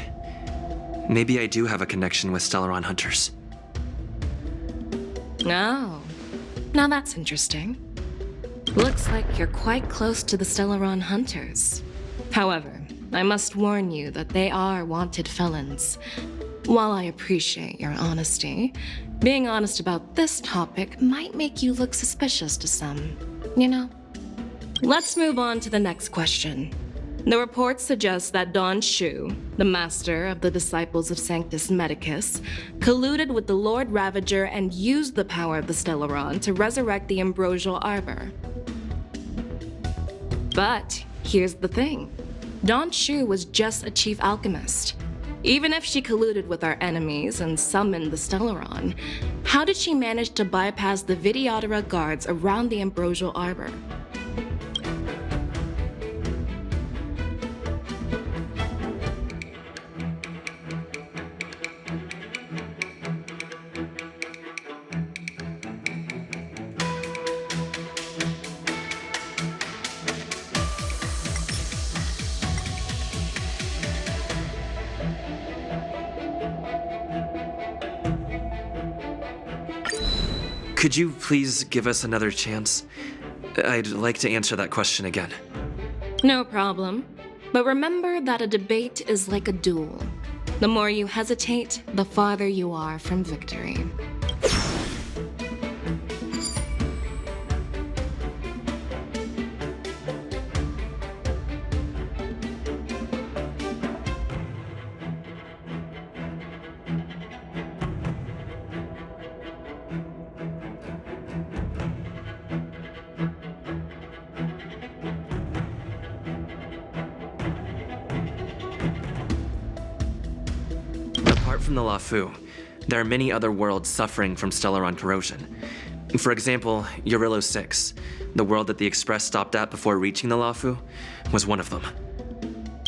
Maybe I do have a connection with Stellaron hunters. Oh, now that's interesting. Looks like you're quite close to the Stellaron hunters. However, I must warn you that they are wanted felons. While I appreciate your honesty, being honest about this topic might make you look suspicious to some, you know? Let's move on to the next question. The reports suggest that Don Shu, the master of the disciples of Sanctus Medicus, colluded with the Lord Ravager and used the power of the Stellaron to resurrect the Ambrosial Arbor. But here's the thing. Don Shu was just a chief alchemist. Even if she colluded with our enemies and summoned the Stellaron, how did she manage to bypass the Videodora guards around the Ambrosial Arbor? Could you please give us another chance? I'd like to answer that question again. No problem. But remember that a debate is like a duel. The more you hesitate, the farther you are from victory. Apart from the Luofu, there are many other worlds suffering from Stellaron corrosion. For example, Eurillo 6, the world that the Express stopped at before reaching the Luofu, was one of them.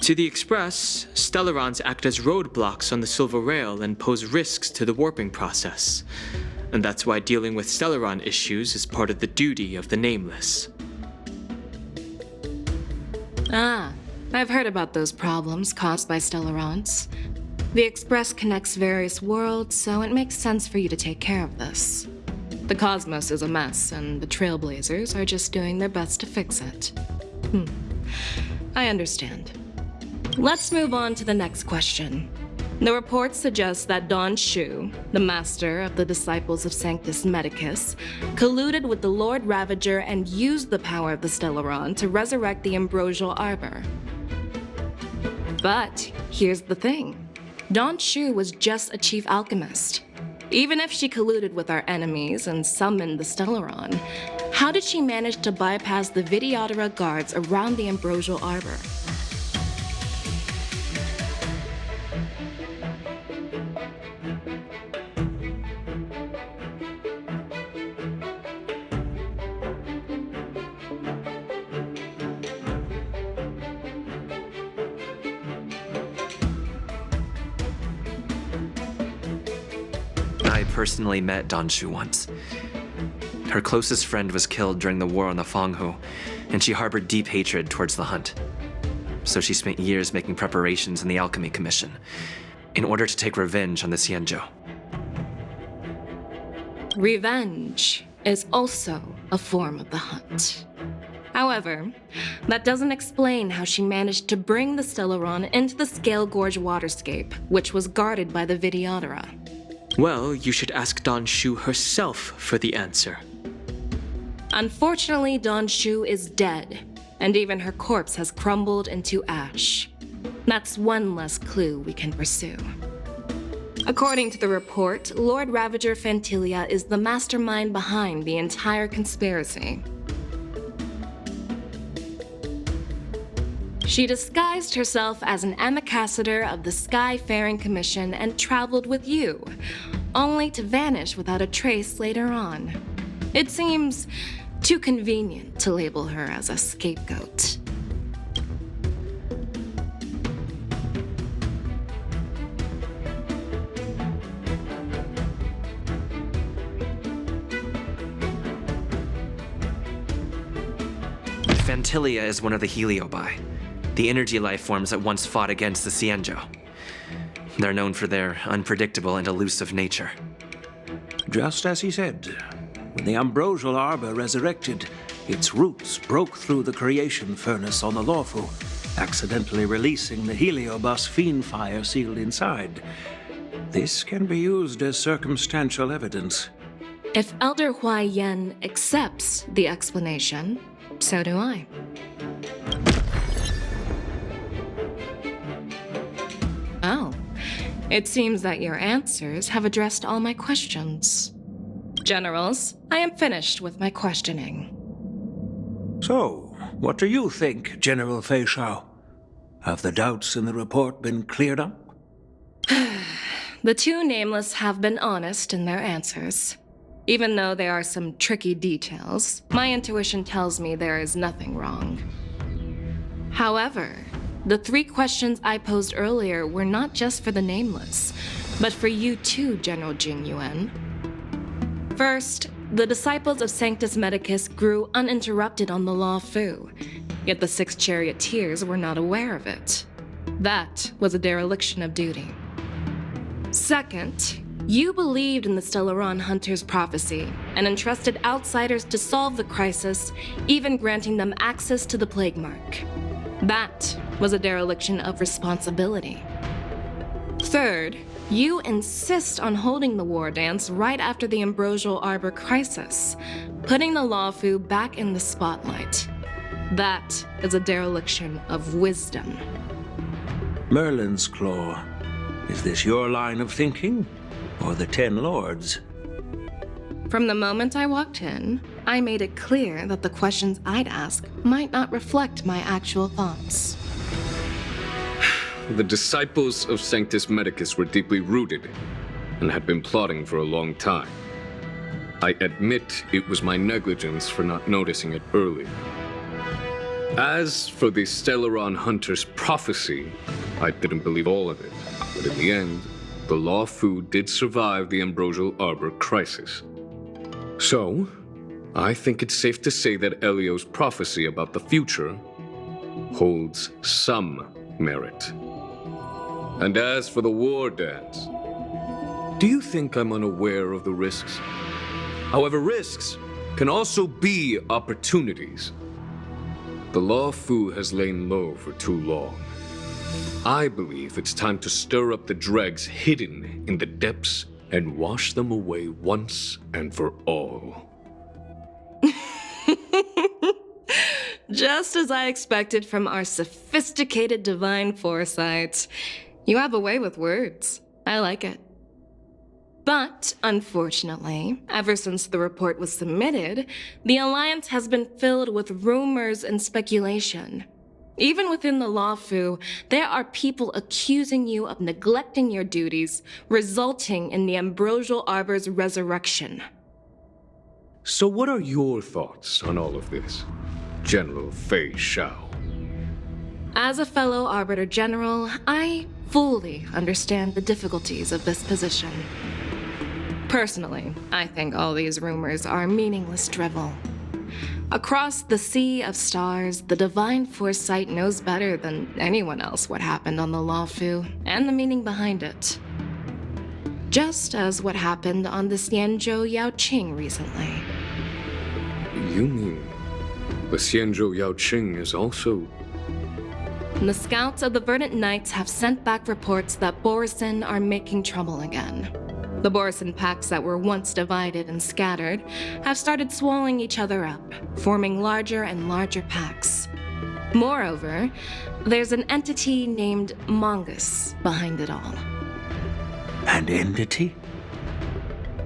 To the Express, Stellarons act as roadblocks on the Silver Rail and pose risks to the warping process. And that's why dealing with Stellaron issues is part of the duty of the Nameless. Ah, I've heard about those problems caused by Stellarons. The Express connects various worlds, so it makes sense for you to take care of this. The cosmos is a mess, and the Trailblazers are just doing their best to fix it. I understand. Let's move on to the next question. The reports suggest that Don Shu, the master of the disciples of Sanctus Medicus, colluded with the Lord Ravager and used the power of the Stellaron to resurrect the Ambrosial Arbor. But here's the thing. Don Shu was just a chief alchemist. Even if she colluded with our enemies and summoned the Stellaron, how did she manage to bypass the Videodora guards around the Ambrosial Arbor? I personally met Danshu once. Her closest friend was killed during the war on the Fanghu, and she harbored deep hatred towards the Hunt. So she spent years making preparations in the Alchemy Commission, in order to take revenge on the Xianzhou. Revenge is also a form of the Hunt. However, that doesn't explain how she managed to bring the Stellaron into the Scale Gorge waterscape, which was guarded by the Videodora. Well, you should ask Danshu herself for the answer. Unfortunately, Danshu is dead, and even her corpse has crumbled into ash. That's one less clue we can pursue. According to the report, Lord Ravager Fantilia is the mastermind behind the entire conspiracy. She disguised herself as an ambassador of the Skyfaring Commission and traveled with you, only to vanish without a trace later on. It seems too convenient to label her as a scapegoat. Fantilia is one of the Heliobi, the energy life forms that once fought against the Xianzhou. They're known for their unpredictable and elusive nature. Just as he said, when the Ambrosial Arbor resurrected, its roots broke through the creation furnace on the Luofu, accidentally releasing the Heliobus fiend fire sealed inside. This can be used as circumstantial evidence. If Elder Huaiyan accepts the explanation, so do I. Oh, it seems that your answers have addressed all my questions. Generals, I am finished with my questioning. So, what do you think, General Fei Shao? Have the doubts in the report been cleared up? The two nameless have been honest in their answers. Even though there are some tricky details, my intuition tells me there is nothing wrong. However, the 3 questions I posed earlier were not just for the nameless, but for you too, General Jing Yuan. First, the disciples of Sanctus Medicus grew uninterrupted on the Luofu, yet the 6 charioteers were not aware of it. That was a dereliction of duty. Second, you believed in the Stellaron Hunter's prophecy and entrusted outsiders to solve the crisis, even granting them access to the plague mark. That was a dereliction of responsibility. Third, you insist on holding the war dance right after the Ambrosial Arbor crisis, putting the Luofu back in the spotlight. That is a dereliction of wisdom. Merlin's Claw. Is this your line of thinking, or the 10 Lords? From the moment I walked in, I made it clear that the questions I'd ask might not reflect my actual thoughts. The disciples of Sanctus Medicus were deeply rooted and had been plotting for a long time. I admit it was my negligence for not noticing it earlier. As for the Stellaron Hunter's prophecy, I didn't believe all of it, but in the end, the Luofu did survive the Ambrosial Arbor crisis. So, I think it's safe to say that Elio's prophecy about the future holds some merit. And as for the war dance, do you think I'm unaware of the risks? However, risks can also be opportunities. The Luofu has lain low for too long. I believe it's time to stir up the dregs hidden in the depths and wash them away once and for all. Just as I expected from our sophisticated divine foresight. You have a way with words. I like it. But, unfortunately, ever since the report was submitted, the Alliance has been filled with rumors and speculation. Even within the Luofu, there are people accusing you of neglecting your duties, resulting in the Ambrosial Arbor's resurrection. So what are your thoughts on all of this, General Fei Xiao? As a fellow Arbiter General, I fully understand the difficulties of this position. Personally, I think all these rumors are meaningless drivel. Across the sea of stars, the Divine Foresight knows better than anyone else what happened on the Luofu and the meaning behind it. Just as what happened on the Xianzhou Yaoqing recently. You mean the Xianzhou Yaoqing is also... The scouts of the Verdant Knights have sent back reports that Borisin are making trouble again. The Borisin packs that were once divided and scattered have started swallowing each other up, forming larger and larger packs. Moreover, there's an entity named Mongoose behind it all. An entity?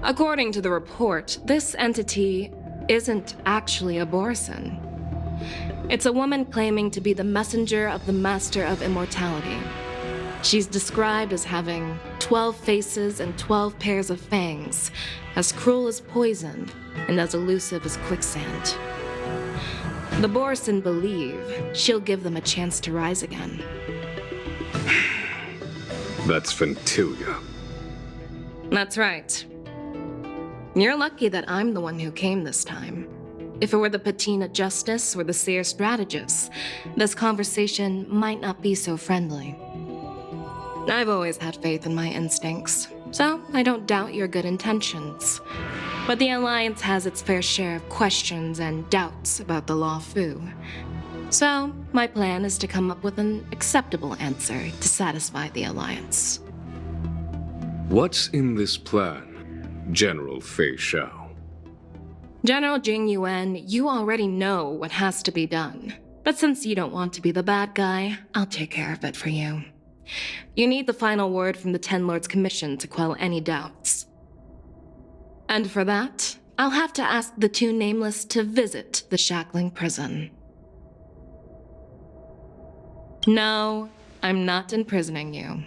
According to the report, this entity isn't actually a Borisin. It's a woman claiming to be the messenger of the Master of Immortality. She's described as having 12 faces and 12 pairs of fangs, as cruel as poison and as elusive as quicksand. The Borisin believe she'll give them a chance to rise again. That's Ventilia. That's right. You're lucky that I'm the one who came this time. If it were the Patina Justice or the Seer Strategist, this conversation might not be so friendly. I've always had faith in my instincts, so I don't doubt your good intentions. But the Alliance has its fair share of questions and doubts about the Luofu. So, my plan is to come up with an acceptable answer to satisfy the Alliance. What's in this plan, General Fei Xiao? General Jing Yuan, you already know what has to be done. But since you don't want to be the bad guy, I'll take care of it for you. You need the final word from the Ten Lords Commission to quell any doubts. And for that, I'll have to ask the two Nameless to visit the Shackling Prison. No, I'm not imprisoning you.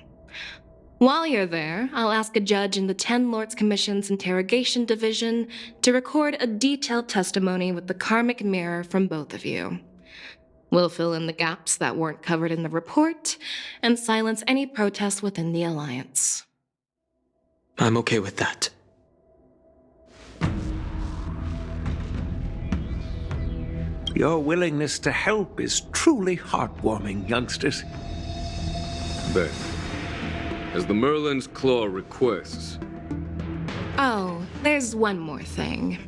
While you're there, I'll ask a judge in the Ten Lords Commission's Interrogation Division to record a detailed testimony with the karmic mirror from both of you. We'll fill in the gaps that weren't covered in the report and silence any protests within the Alliance. I'm okay with that. Your willingness to help is truly heartwarming, youngsters. Then, as the Merlin's Claw requests... Oh, there's one more thing.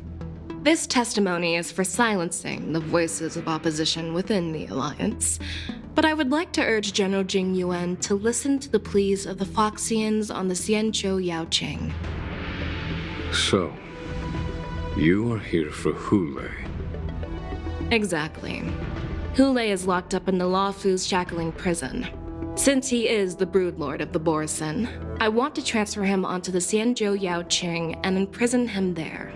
This testimony is for silencing the voices of opposition within the Alliance, but I would like to urge General Jing Yuan to listen to the pleas of the Foxians on the Xianzhou Yaoqing. So, you are here for Hule. Exactly. Hule is locked up in the Luofu's Shackling Prison. Since he is the broodlord of the Borisin, I want to transfer him onto the Xianzhou Yaoqing and imprison him there.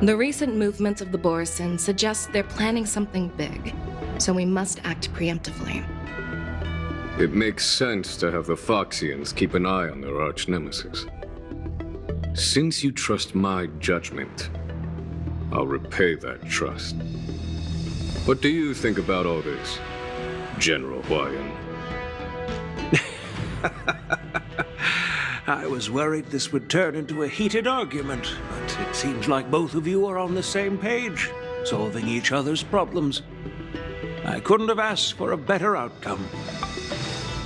The recent movements of the Borisin suggest they're planning something big, so we must act preemptively. It makes sense to have the Foxians keep an eye on their arch-nemesis. Since you trust my judgment, I'll repay that trust. What do you think about all this, General Huayan? I was worried this would turn into a heated argument, but it seems like both of you are on the same page, solving each other's problems. I couldn't have asked for a better outcome.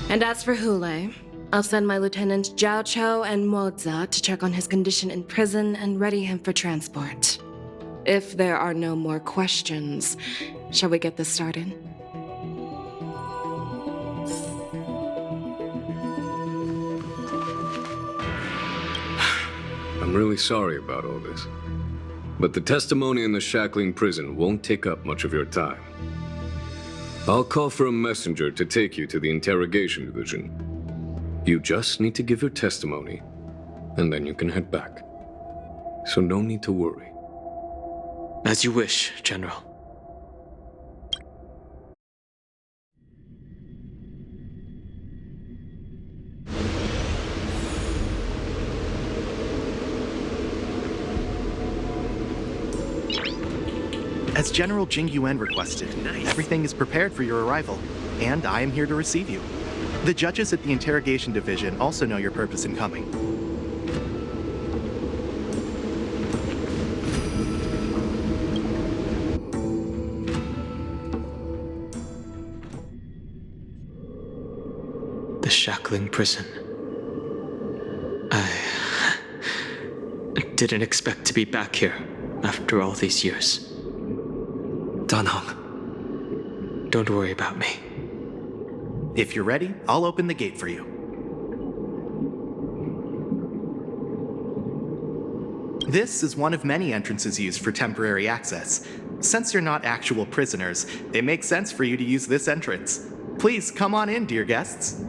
And as for Hule, I'll send my Lieutenants Zhao Chou and Moza to check on his condition in prison and ready him for transport. If there are no more questions, shall we get this started? I'm really sorry about all this, but the testimony in the Shackling Prison won't take up much of your time. I'll call for a messenger to take you to the Interrogation Division. You just need to give your testimony, and then you can head back. So no need to worry. As you wish, General. As General Jing Yuan requested, everything is prepared for your arrival, and I am here to receive you. The judges at the Interrogation Division also know your purpose in coming. The Shackling Prison. I didn't expect to be back here after all these years. Danhong. Don't worry about me. If you're ready, I'll open the gate for you. This is one of many entrances used for temporary access. Since you're not actual prisoners, it makes sense for you to use this entrance. Please come on in, dear guests.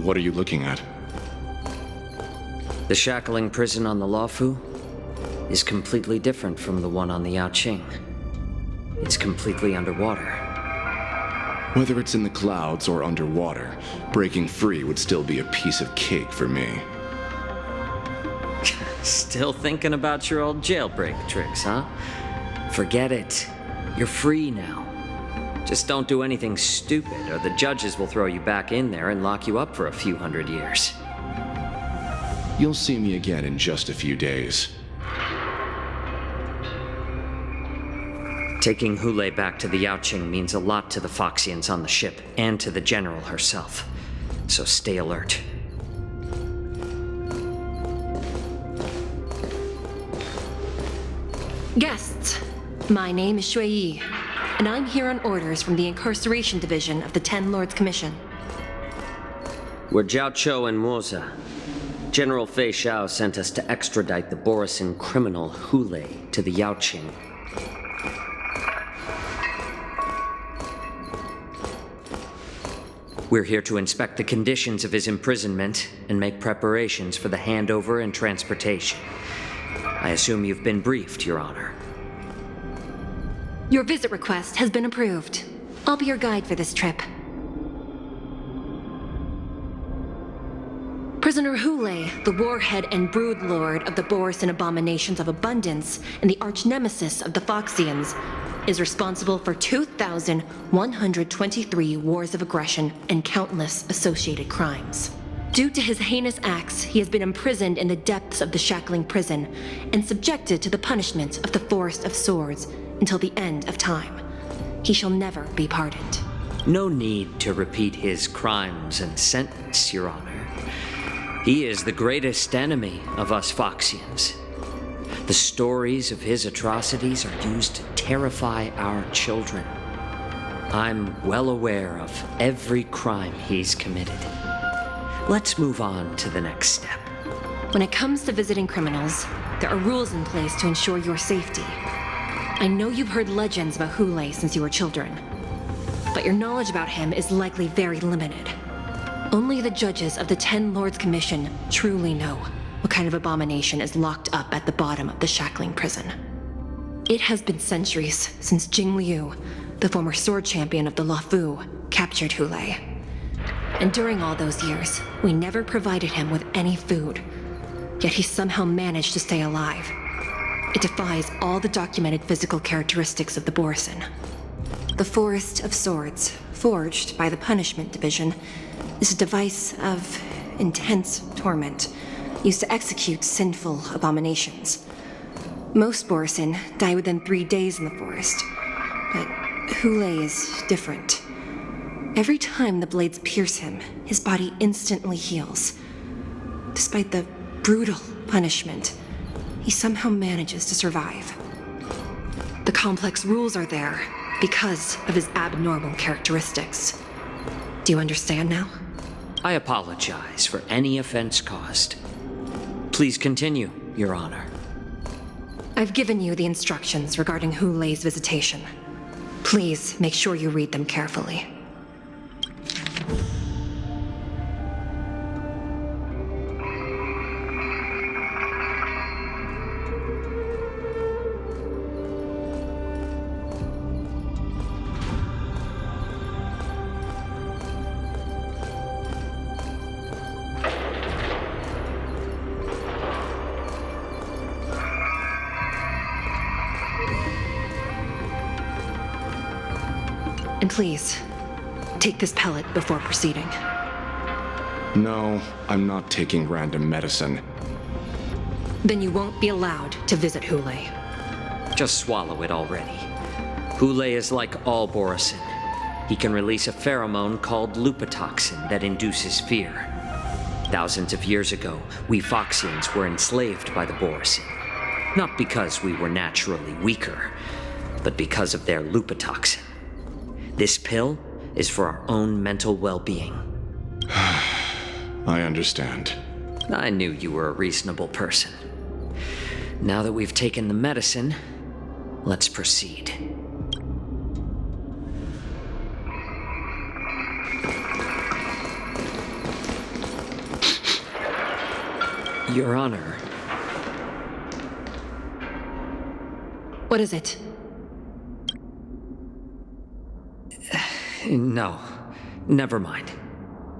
What are you looking at? The Shackling Prison on the Luofu is completely different from the one on the Yaoqing. It's completely underwater. Whether it's in the clouds or underwater, breaking free would still be a piece of cake for me. Still thinking about your old jailbreak tricks, huh? Forget it. You're free now. Just don't do anything stupid, or the judges will throw you back in there and lock you up for a few hundred years. You'll see me again in just a few days. Taking Hule back to the Yaoqing means a lot to the Foxians on the ship, and to the General herself. So stay alert. Guests, my name is Shui Yi, and I'm here on orders from the Incarceration Division of the Ten Lords Commission. We're Jiao Chou and Moza. General Fei Xiao sent us to extradite the Borisin criminal Hule to the Yaoqing. We're here to inspect the conditions of his imprisonment and make preparations for the handover and transportation. I assume you've been briefed, Your Honor. Your visit request has been approved. I'll be your guide for this trip. Prisoner Hule, the warhead and brood lord of the Borisin Abominations of Abundance and the arch-nemesis of the Foxians, is responsible for 2,123 wars of aggression and countless associated crimes. Due to his heinous acts, he has been imprisoned in the depths of the Shackling Prison and subjected to the punishment of the Forest of Swords until the end of time. He shall never be pardoned. No need to repeat his crimes and sentence, Your Honor. He is the greatest enemy of us Foxians. The stories of his atrocities are used to terrify our children. I'm well aware of every crime he's committed. Let's move on to the next step. When it comes to visiting criminals, there are rules in place to ensure your safety. I know you've heard legends about Hule since you were children, but your knowledge about him is likely very limited. Only the judges of the Ten Lords Commission truly know what kind of abomination is locked up at the bottom of the Shackling Prison. It has been centuries since Jing Liu, the former sword champion of the Luofu, captured Hule. And during all those years, we never provided him with any food. Yet he somehow managed to stay alive. It defies all the documented physical characteristics of the Borisin. The Forest of Swords, forged by the Punishment Division, is a device of intense torment, used to execute sinful abominations. Most Borisin die within 3 days in the forest, but Hule is different. Every time the blades pierce him, his body instantly heals. Despite the brutal punishment, he somehow manages to survive. The complex rules are there because of his abnormal characteristics. Do you understand now? I apologize for any offense caused. Please continue, Your Honor. I've given you the instructions regarding Hulei's visitation. Please make sure you read them carefully. And please, take this pellet before proceeding. No, I'm not taking random medicine. Then you won't be allowed to visit Hule. Just swallow it already. Hule is like all Borisin. He can release a pheromone called lupatoxin that induces fear. Thousands of years ago, we Foxians were enslaved by the Borisin. Not because we were naturally weaker, but because of their lupatoxin. This pill is for our own mental well-being. I understand. I knew you were a reasonable person. Now that we've taken the medicine, let's proceed. Your Honor. What is it? No, never mind.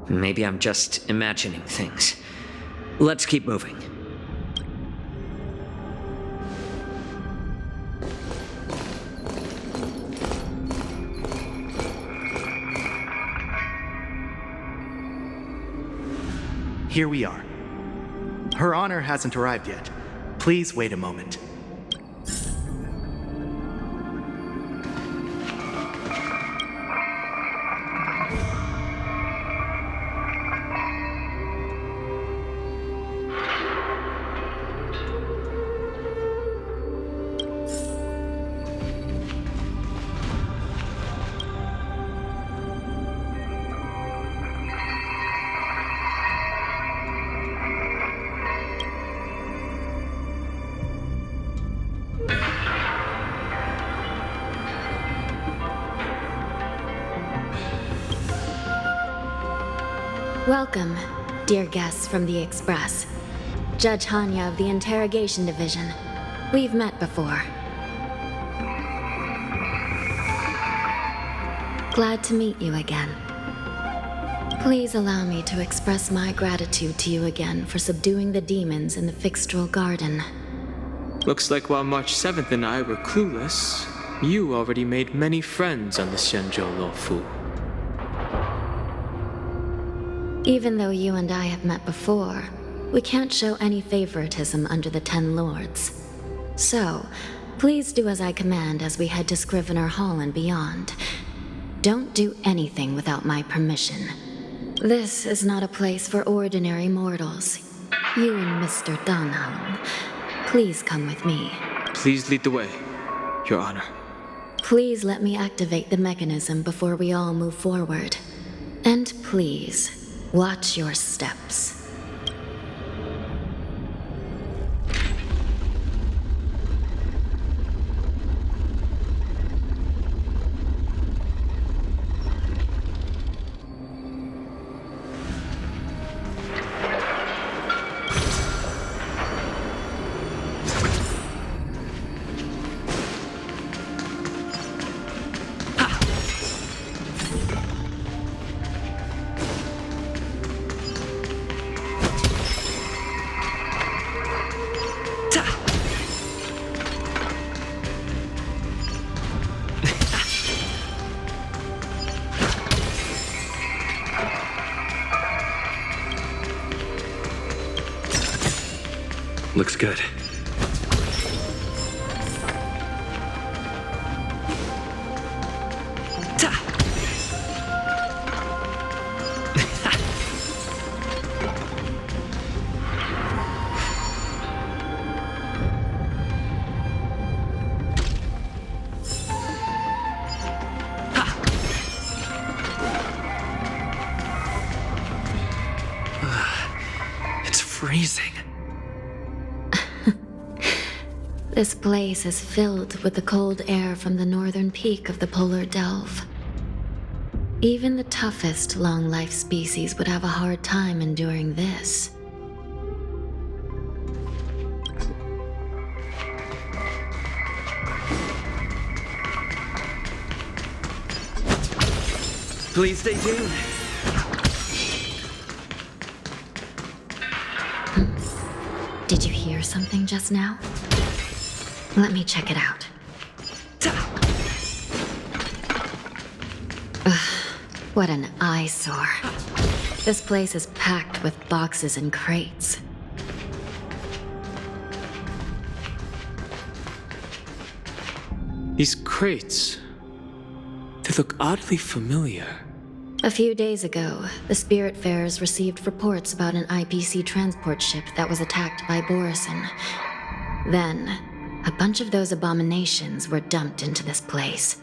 Maybe I'm just imagining things. Let's keep moving. Here we are. Her Honor hasn't arrived yet. Please wait a moment. Welcome, dear guests from the Express. Judge Hanya of the Interrogation Division. We've met before. Glad to meet you again. Please allow me to express my gratitude to you again for subduing the demons in the Fixtral Garden. Looks like while March 7th and I were clueless, you already made many friends on the Xianzhou Luofu. Even though you and I have met before, we can't show any favoritism under the 10 Lords. So, please do as I command as we head to Scrivener Hall and beyond. Don't do anything without my permission. This is not a place for ordinary mortals. You and Mr. Dunham, please come with me. Please lead the way, Your Honor. Please let me activate the mechanism before we all move forward. And please, watch your steps. good. It's freezing. This place is filled with the cold air from the northern peak of the polar delve. Even the toughest long-life species would have a hard time enduring this. Please stay tuned. Did you hear something just now? Let me check it out. Ugh, what an eyesore. This place is packed with boxes and crates. These crates, they look oddly familiar. A few days ago, the Spiritfarers received reports about an IPC transport ship that was attacked by Borison. Then, a bunch of those abominations were dumped into this place.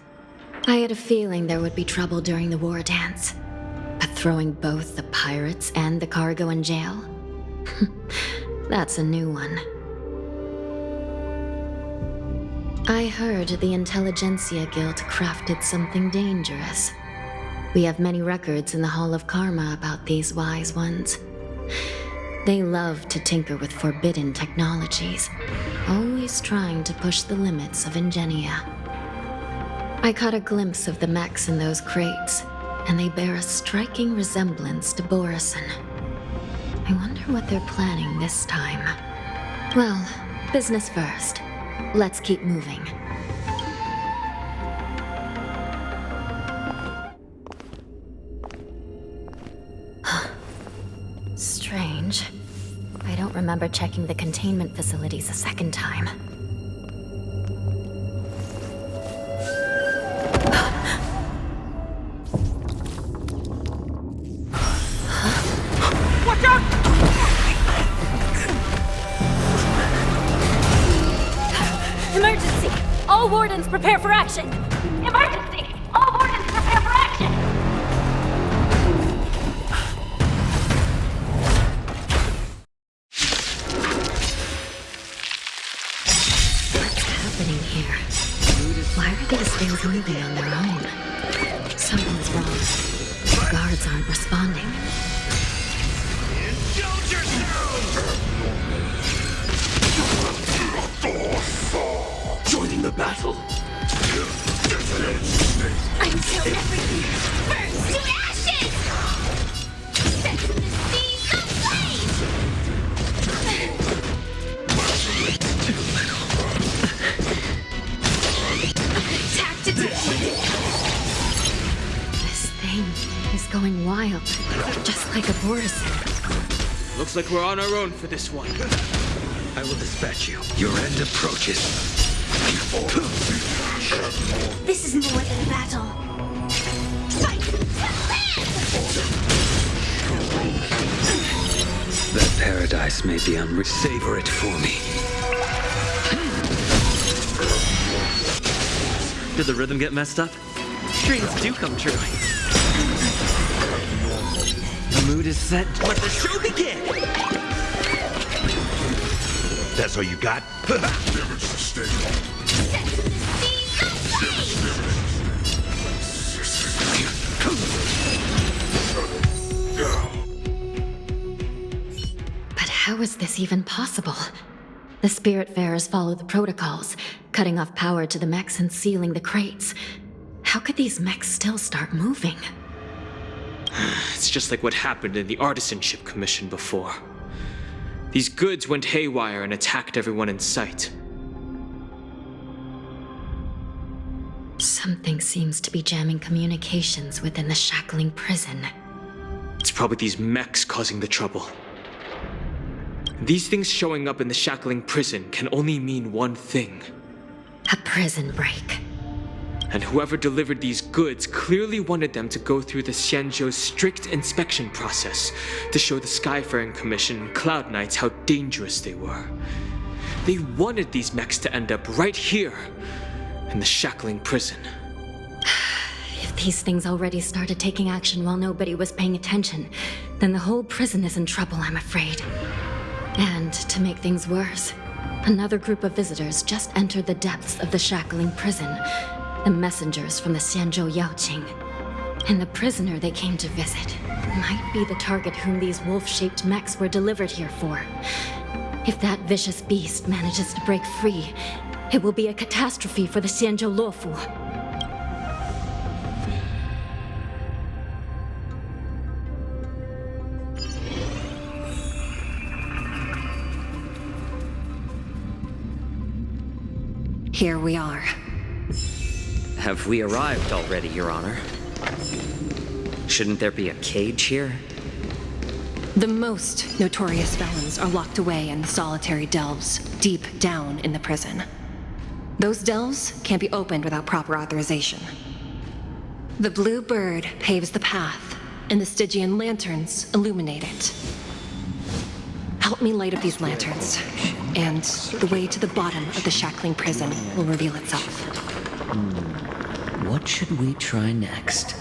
I had a feeling there would be trouble during the war dance. But throwing both the pirates and the cargo in jail? That's a new one. I heard the Intelligentsia Guild crafted something dangerous. We have many records in the Hall of Karma about these wise ones. They love to tinker with forbidden technologies, always trying to push the limits of Ingenia. I caught a glimpse of the mechs in those crates, and they bear a striking resemblance to Borison. I wonder what they're planning this time. Well, business first. Let's keep moving. Strange. I don't remember checking the containment facilities a second time. Watch out! Emergency! All wardens prepare for action! Emergency! All wardens prepare for action! Why are these things moving on their own? Something's wrong. The guards aren't responding. Joining the battle. Until everything burns to ashes! Set the seas ablaze! This thing is going wild, just like a Borison. Looks like we're on our own for this one. I will dispatch you. Your end approaches. This is more than a battle. Fight to That paradise may be savor it for me. Did the rhythm get messed up? Dreams do come true. The mood is set. Let the show begin! That's all you got? Damage sustained. But how is this even possible? The Spiritfarers follow the protocols, cutting off power to the mechs and sealing the crates. How could these mechs still start moving? It's just like what happened in the Artisanship Commission before. These goods went haywire and attacked everyone in sight. Something seems to be jamming communications within the Shackling Prison. It's probably these mechs causing the trouble. These things showing up in the Shackling Prison can only mean one thing. A prison break. And whoever delivered these goods clearly wanted them to go through the Xianzhou's strict inspection process to show the Skyfaring Commission and Cloud Knights how dangerous they were. They wanted these mechs to end up right here, in the Shackling Prison. If these things already started taking action while nobody was paying attention, then the whole prison is in trouble, I'm afraid. And to make things worse, another group of visitors just entered the depths of the Shackling Prison. The messengers from the Xianzhou Yaoqing. And the prisoner they came to visit might be the target whom these wolf-shaped mechs were delivered here for. If that vicious beast manages to break free, it will be a catastrophe for the Xianzhou Luofu. Here we are. Have we arrived already, Your Honor? Shouldn't there be a cage here? The most notorious felons are locked away in solitary delves, deep down in the prison. Those delves can't be opened without proper authorization. The blue bird paves the path, and the Stygian lanterns illuminate it. Help me light up these lanterns, and the way to the bottom of the Shackling Prison will reveal itself. What should we try next?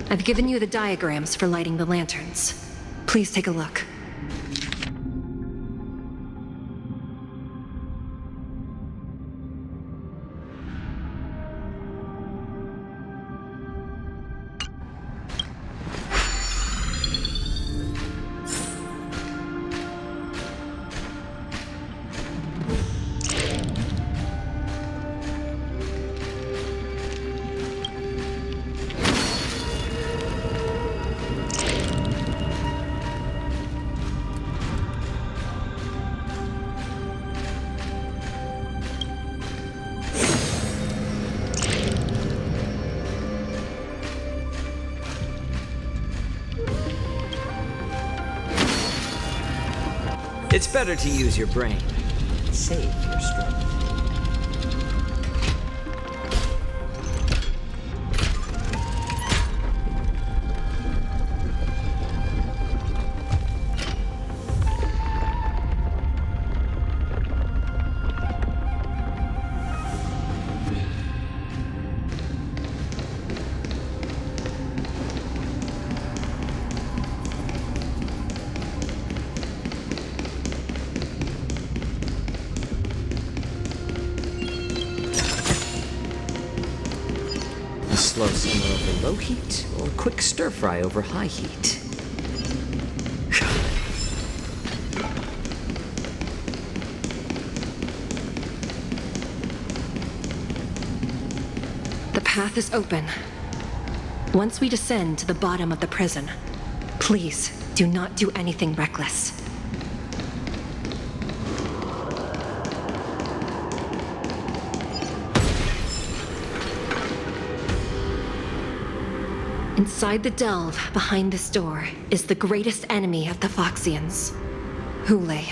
I've given you the diagrams for lighting the lanterns. Please take a look. It's better to use your brain. Save your strength. Slow simmer over low heat, or quick stir fry over high heat. The path is open. Once we descend to the bottom of the prison, please do not do anything reckless. Inside the delve, behind this door, is the greatest enemy of the Foxians, Hule.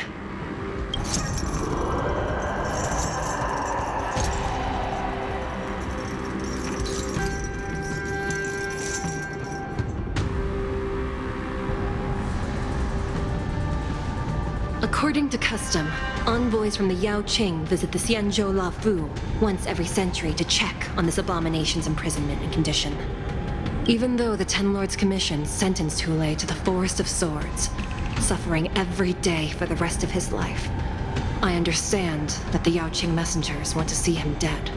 According to custom, envoys from the Yaoqing visit the Xianzhou Luofu once every century to check on this abomination's imprisonment and condition. Even though the Ten Lords Commission sentenced Hule to the Forest of Swords, suffering every day for the rest of his life, I understand that the Yaoqing messengers want to see him dead.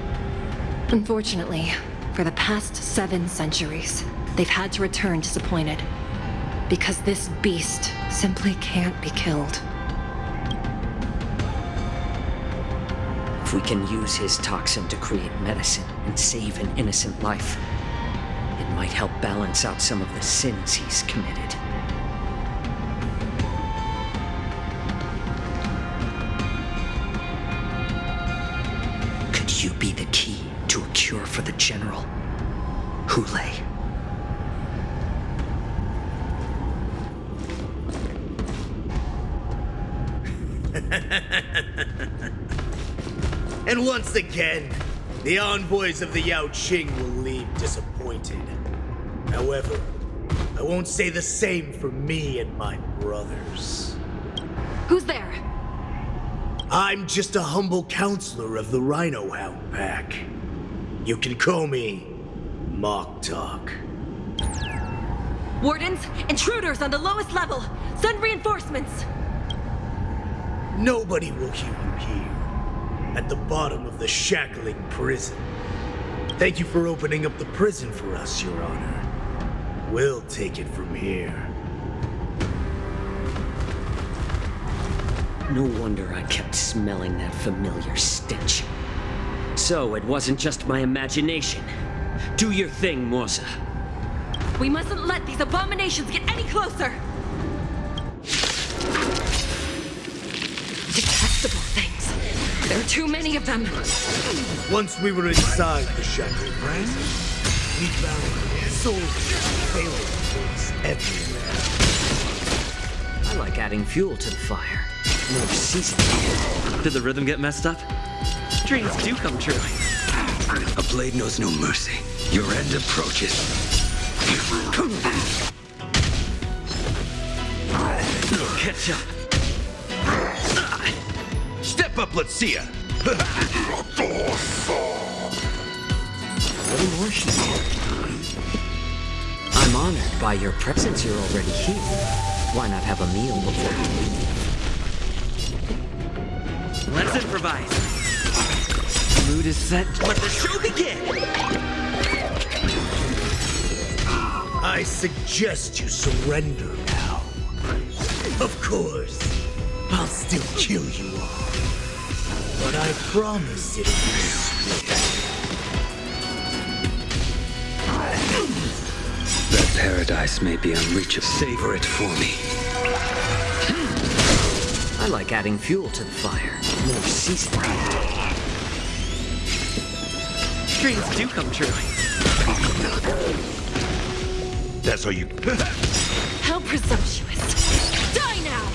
Unfortunately, for the past 7 centuries, they've had to return disappointed, because this beast simply can't be killed. If we can use his toxin to create medicine and save an innocent life, it might help balance out some of the sins he's committed. Could you be the key to a cure for the General, Hule? And once again, the envoys of the Yao Qing will leave disappointed. However, I won't say the same for me and my brothers. Who's there? I'm just a humble counselor of the Rhino Hound Pack. You can call me Mock Talk. Wardens, intruders on the lowest level. Send reinforcements. Nobody will hear you here. At the bottom of the Shackling Prison. Thank you for opening up the prison for us, Your Honor. We'll take it from here. No wonder I kept smelling that familiar stench. So it wasn't just my imagination. Do your thing, Morsa. We mustn't let these abominations get any closer! Detestable things. There are too many of them. Once we were inside the Shackling Prison, we found soldiers failing things everywhere. I like adding fuel to the fire. More seasoning. Did the rhythm get messed up? Dreams do come true. A blade knows no mercy. Your end approaches. Catch up. Step up, let's see ya. I'm honored by your presence. You're already here. Why not have a meal before you leave? Let's improvise. The mood is set. Let the show begin. I suggest you surrender now. Of course, I'll still kill you all. But I promise it'll be swift. That paradise may be unreachable. Savor it for me. I like adding fuel to the fire. More seasoning. Dreams do come true. That's how you... How presumptuous. Die now!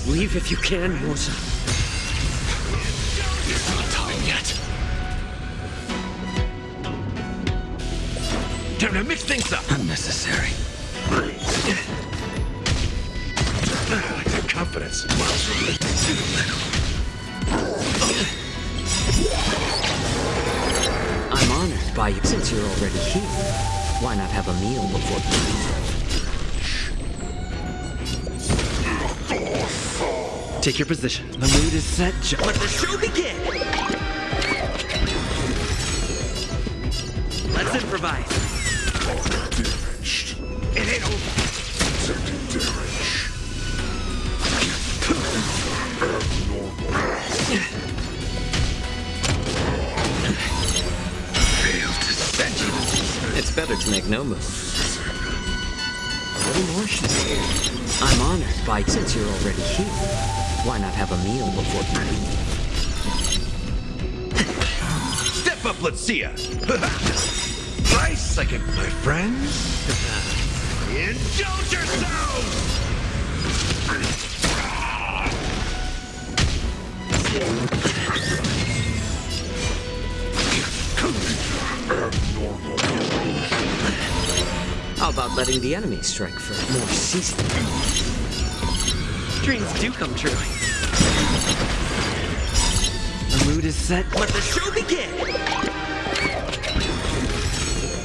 Leave if you can, Morsa. It's not time yet. Time to mix things up. Unnecessary. The confidence. I'm honored by you. Since you're already here, why not have a meal before you? Take your position. The mood is set. Let the show begin. Let's improvise. It ain't over. Failed to set you. It's better to make no move. What emotion? I'm honored by since you're already here. Why not have a meal before you? Step up, let's see ya. Nice, like my friends. Indulge yourselves! How about letting the enemy strike for more seasoning? Dreams do come true. The mood is set. Let the show begin.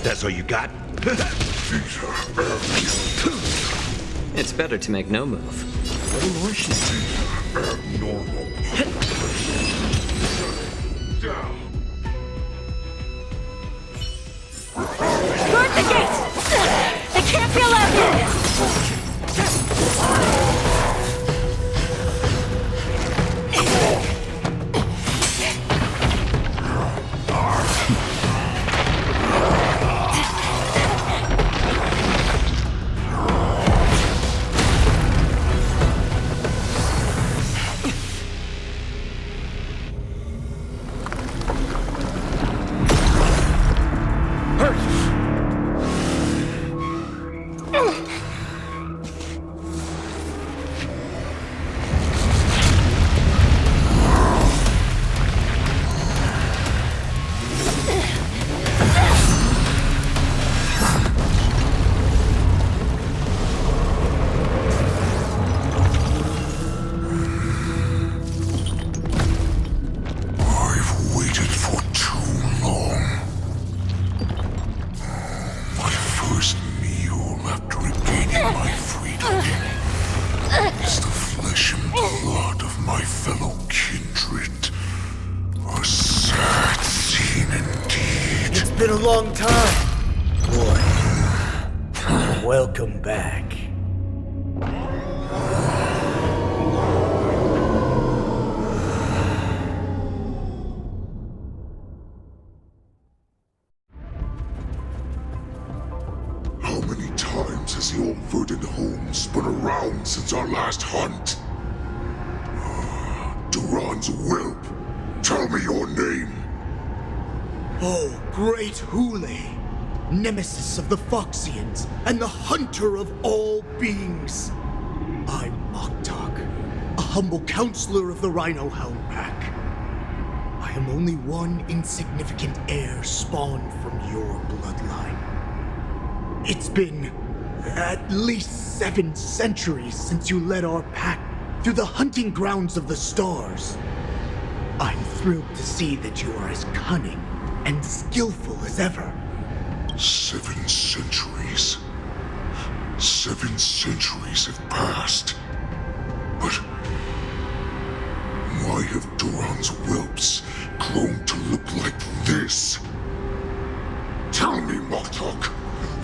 That's all you got? It's better to make no move. What emotion? Guard the gate! They can't be allowed in! my fellow kindred. A sad scene indeed. It's been a long time, boy. Welcome back. How many times has the old verdant home spun around since our last hunt? Duran's whelp, tell me your name. Oh, great Hule, nemesis of the Foxians and the hunter of all beings. I'm Moktok, a humble counselor of the Rhino Hound Pack. I am only one insignificant heir spawned from your bloodline. It's been at least 7 centuries since you led our pack through the hunting grounds of the stars. I'm thrilled to see that you are as cunning and skillful as ever. 7 centuries. 7 centuries have passed. But why have Duran's whelps grown to look like this? Tell me, Moktok,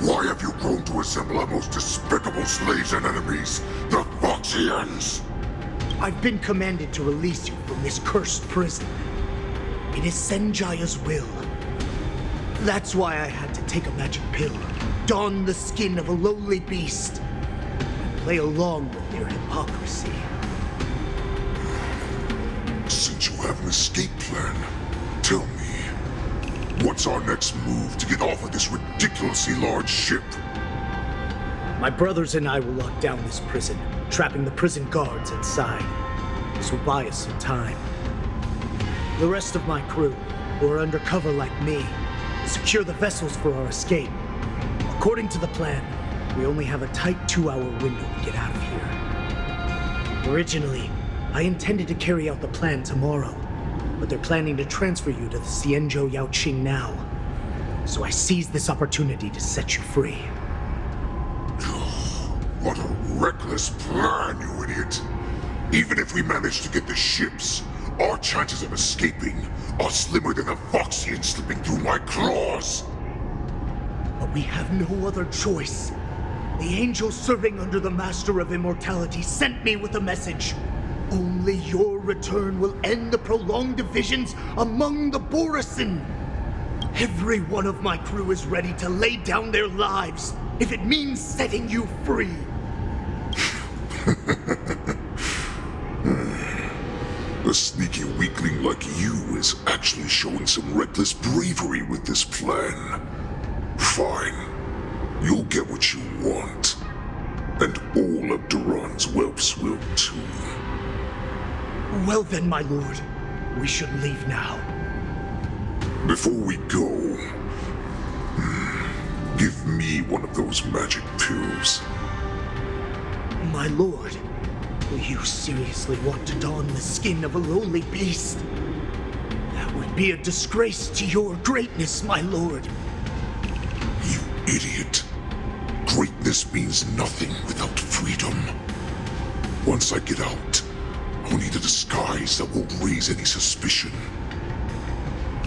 why have you grown to resemble our most despicable slaves and enemies, the Foxians? I've been commanded to release you from this cursed prison. It is Senjaya's will. That's why I had to take a magic pill, don the skin of a lowly beast, and play along with their hypocrisy. Since you have an escape plan, tell me, what's our next move to get off of this ridiculously large ship? My brothers and I will lock down this prison, trapping the prison guards inside. This will buy us some time. The rest of my crew, who are undercover like me, will secure the vessels for our escape. According to the plan, we only have a tight 2-hour window to get out of here. Originally, I intended to carry out the plan tomorrow, but they're planning to transfer you to the Xianzhou Yaoqing now. So I seized this opportunity to set you free. What a reckless plan, you idiot! Even if we manage to get the ships, our chances of escaping are slimmer than a Foxian slipping through my claws! But we have no other choice. The angel serving under the Master of Immortality sent me with a message. Only your return will end the prolonged divisions among the Borisin. Every one of my crew is ready to lay down their lives if it means setting you free. A sneaky weakling like you is actually showing some reckless bravery with this plan. Fine. You'll get what you want. And all of Duran's whelps will too. Well then, my lord. We should leave now. Before we go, give me one of those magic pills. My lord, will you seriously want to don the skin of a lowly beast? That would be a disgrace to your greatness, my lord. You idiot. Greatness means nothing without freedom. Once I get out, I'll need a disguise that won't raise any suspicion.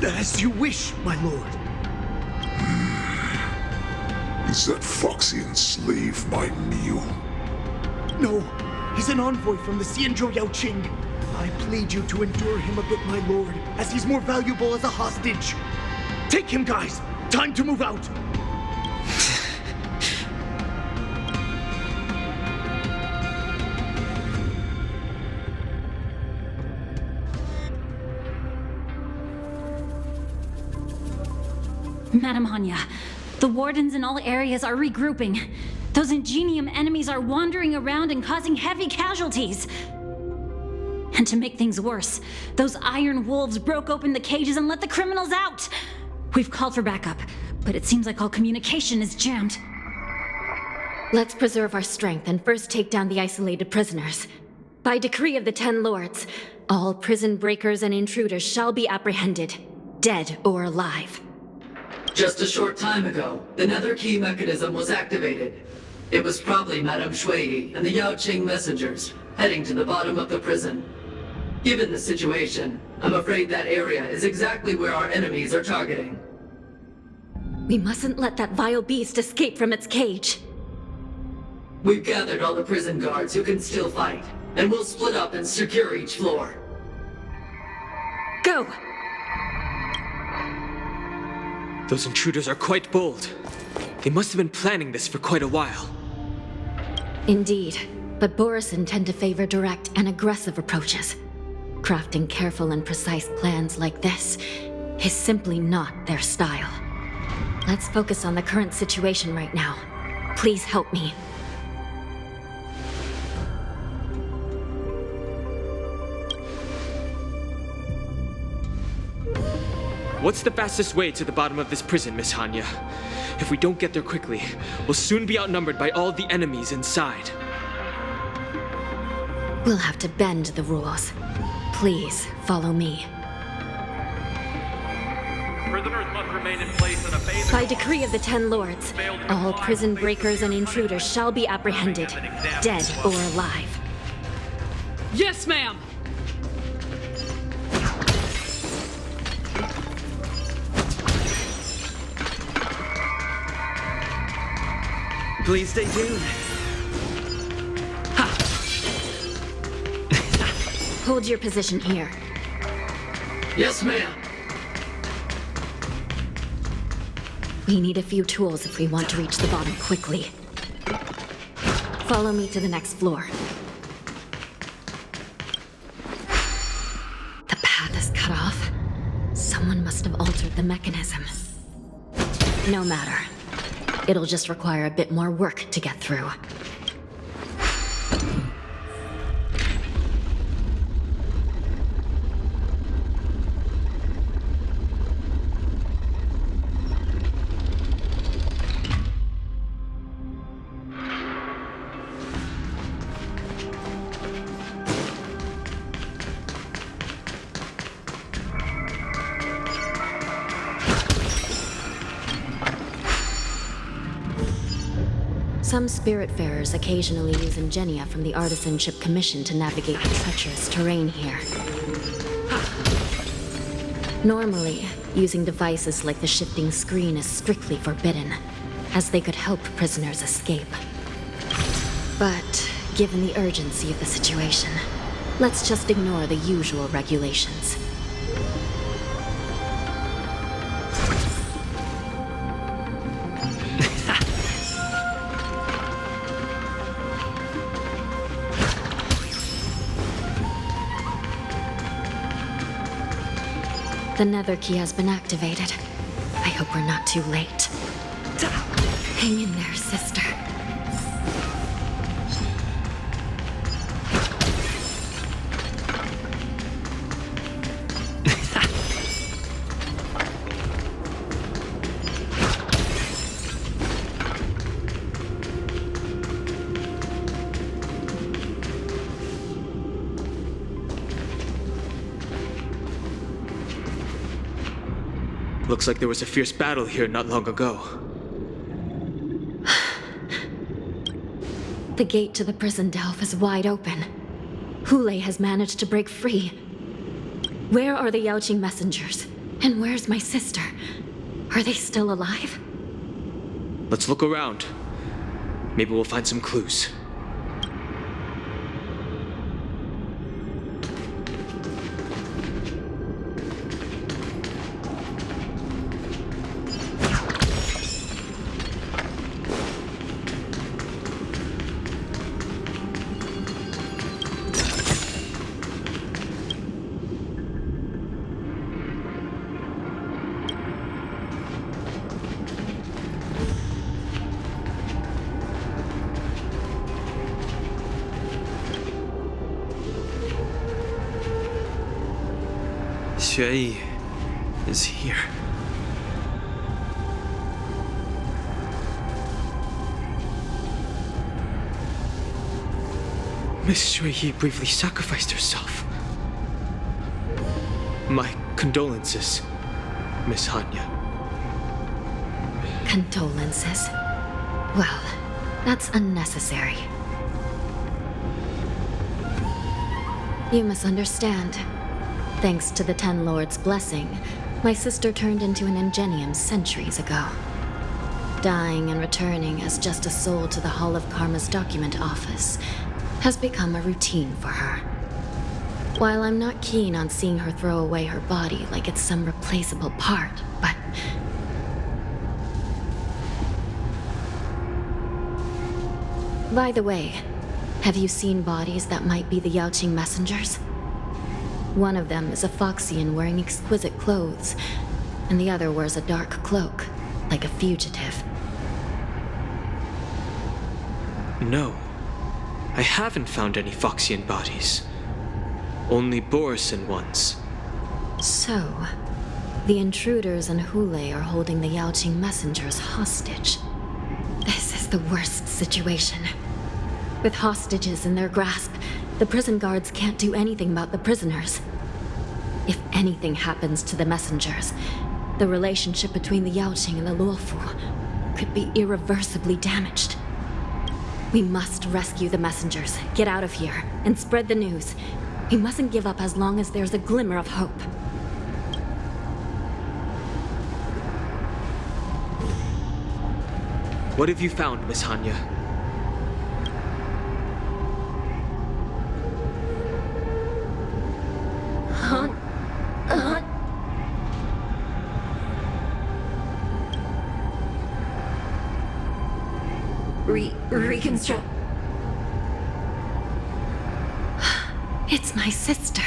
As you wish, my lord. Is that Foxian slave my meal? No, he's an envoy from the Xianzhou Yaoqing. I plead you to endure him a bit, my lord, as he's more valuable as a hostage. Take him, guys. Time to move out. Madam Hanya, the wardens in all areas are regrouping. Those Ingenium enemies are wandering around and causing heavy casualties. And to make things worse, those iron wolves broke open the cages and let the criminals out. We've called for backup, but it seems like all communication is jammed. Let's preserve our strength and first take down the isolated prisoners. By decree of the 10 Lords, all prison breakers and intruders shall be apprehended, dead or alive. Just a short time ago, the nether key mechanism was activated. It was probably Madame Shui and the Yaoqing messengers, heading to the bottom of the prison. Given the situation, I'm afraid that area is exactly where our enemies are targeting. We mustn't let that vile beast escape from its cage. We've gathered all the prison guards who can still fight, and we'll split up and secure each floor. Go! Those intruders are quite bold. They must have been planning this for quite a while. Indeed, but Borisin tend to favor direct and aggressive approaches. Crafting careful and precise plans like this is simply not their style. Let's focus on the current situation right now. Please help me. What's the fastest way to the bottom of this prison, Miss Hanya? If we don't get there quickly, we'll soon be outnumbered by all the enemies inside. We'll have to bend the rules. Please, follow me. Prisoners must remain in place in a phase. By decree of the Ten Lords, all prison breakers and intruders shall be apprehended, dead or alive. Yes, ma'am! Please stay tuned. Hold your position here. Yes, ma'am. We need a few tools if we want to reach the bottom quickly. Follow me to the next floor. The path is cut off. Someone must have altered the mechanism. No matter. It'll just require a bit more work to get through. Some Spiritfarers occasionally use ingenia from the Artisanship Commission to navigate the treacherous terrain here. Normally, using devices like the shifting screen is strictly forbidden, as they could help prisoners escape. But, given the urgency of the situation, let's just ignore the usual regulations. The nether key has been activated. I hope we're not too late. Hang in there, sister. Looks like there was a fierce battle here not long ago. The gate to the prison delve is wide open. Hule has managed to break free. Where are the Yaoqing messengers? And where's my sister? Are they still alive? Let's look around. Maybe we'll find some clues. Xue is here. Miss Xue briefly sacrificed herself. My condolences, Miss Hanya. Condolences? Well, that's unnecessary. You misunderstand. Thanks to the Ten Lords' blessing, my sister turned into an Ingenium centuries ago. Dying and returning as just a soul to the Hall of Karma's document office has become a routine for her. While I'm not keen on seeing her throw away her body like it's some replaceable part, but... By the way, have you seen bodies that might be the Yaoqing messengers? One of them is a Foxian wearing exquisite clothes, and the other wears a dark cloak, like a fugitive. No. I haven't found any Foxian bodies. Only Borisin ones. So, the intruders and Hule are holding the Yaoqing messengers hostage. This is the worst situation. With hostages in their grasp, the prison guards can't do anything about the prisoners. If anything happens to the messengers, the relationship between the Yaoqing and the Luofu could be irreversibly damaged. We must rescue the messengers, get out of here, and spread the news. We mustn't give up as long as there's a glimmer of hope. What have you found, Miss Hanya? Reconstruct. It's my sister.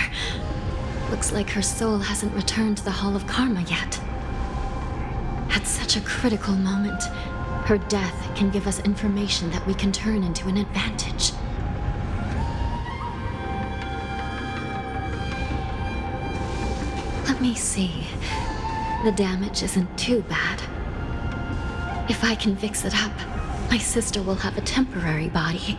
Looks like her soul hasn't returned to the Hall of Karma yet. At such a critical moment, her death can give us information that we can turn into an advantage. Let me see. The damage isn't too bad. If I can fix it up, my sister will have a temporary body.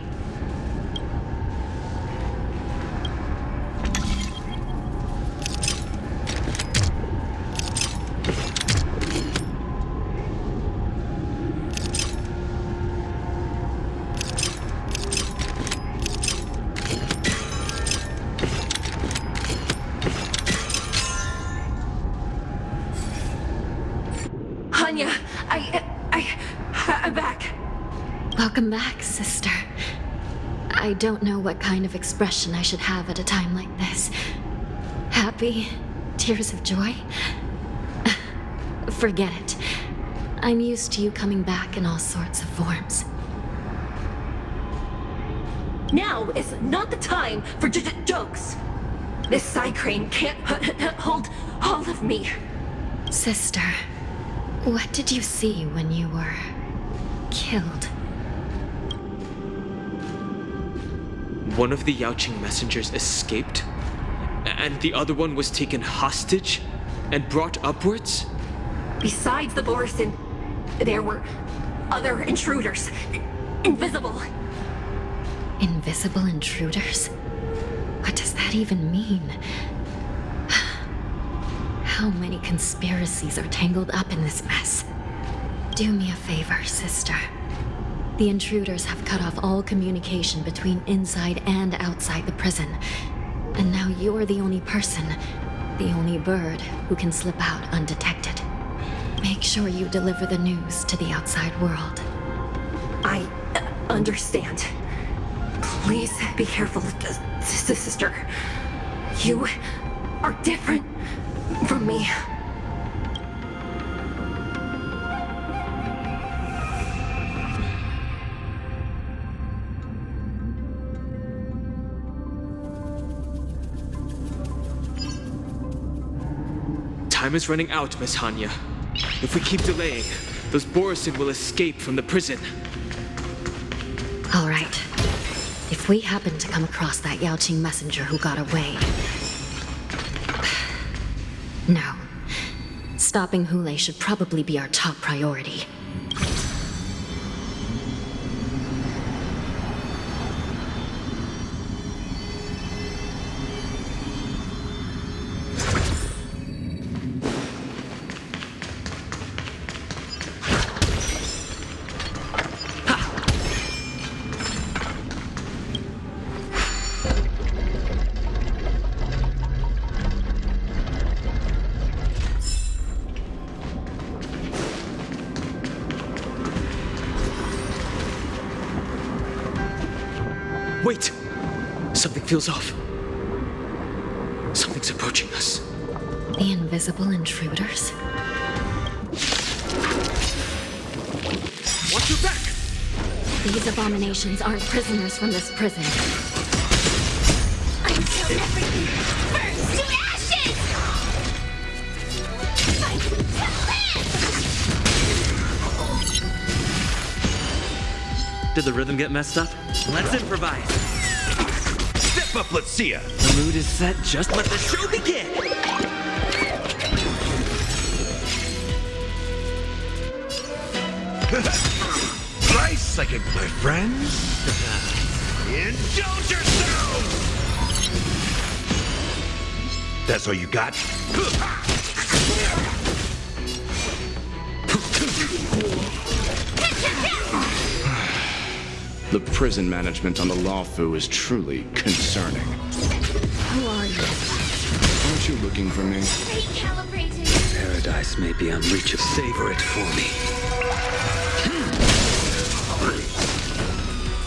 Hanya, I'm back. Welcome back, sister. I don't know what kind of expression I should have at a time like this. Happy? Tears of joy? Forget it. I'm used to you coming back in all sorts of forms. Now is not the time for jokes. This side crane can't hold all of me. Sister, what did you see when you were killed? One of the Yaoqing messengers escaped, and the other one was taken hostage and brought upwards? Besides the Borisin, there were other intruders. Invisible. Invisible intruders? What does that even mean? How many conspiracies are tangled up in this mess? Do me a favor, sister. The intruders have cut off all communication between inside and outside the prison. And now you're the only person, the only bird, who can slip out undetected. Make sure you deliver the news to the outside world. I understand. Please be careful, sister. You are different from me. Time is running out, Miss Hanya. If we keep delaying, those Borisin will escape from the prison. All right. If we happen to come across that Yaoqing messenger who got away... No. Stopping Hule should probably be our top priority. Wait! Something feels off. Something's approaching us. The invisible intruders? Watch your back! These abominations aren't prisoners from this prison. Until everything burns to ashes! Fight to live! Did the rhythm get messed up? Let's improvise. Step up, let's see ya! The mood is set, just let the show begin! Nice, like it, my friends. Indulge yourselves! That's all you got? The prison management on the Luofu is truly concerning. Who are you? Aren't you looking for me? Recalibrating. Paradise may be unreachable. Savor it for me.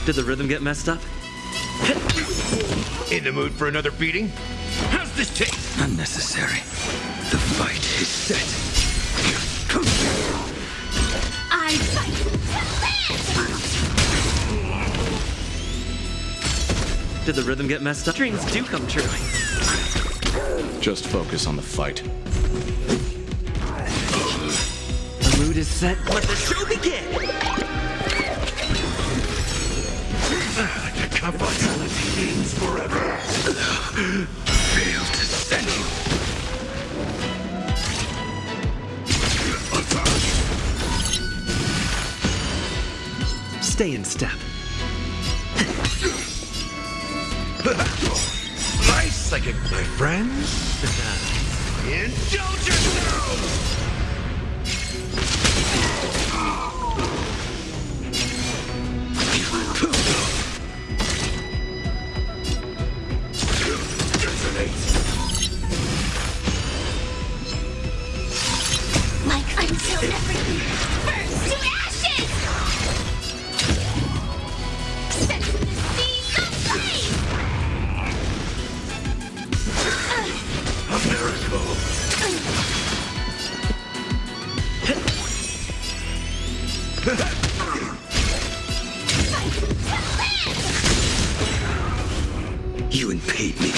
Did the rhythm get messed up? In the mood for another beating? How's this taste? Unnecessary. The fight is set. I fight to live! Did the rhythm get messed up? Dreams do come true. Just focus on the fight. The mood is set, let the show begin! The comfort means forever. Fail to set you. Stay in step. Nice, like it, my friends. Indulge yourselves! Like until everything burns to ashes! Set to the seas of life! A miracle. You impede me.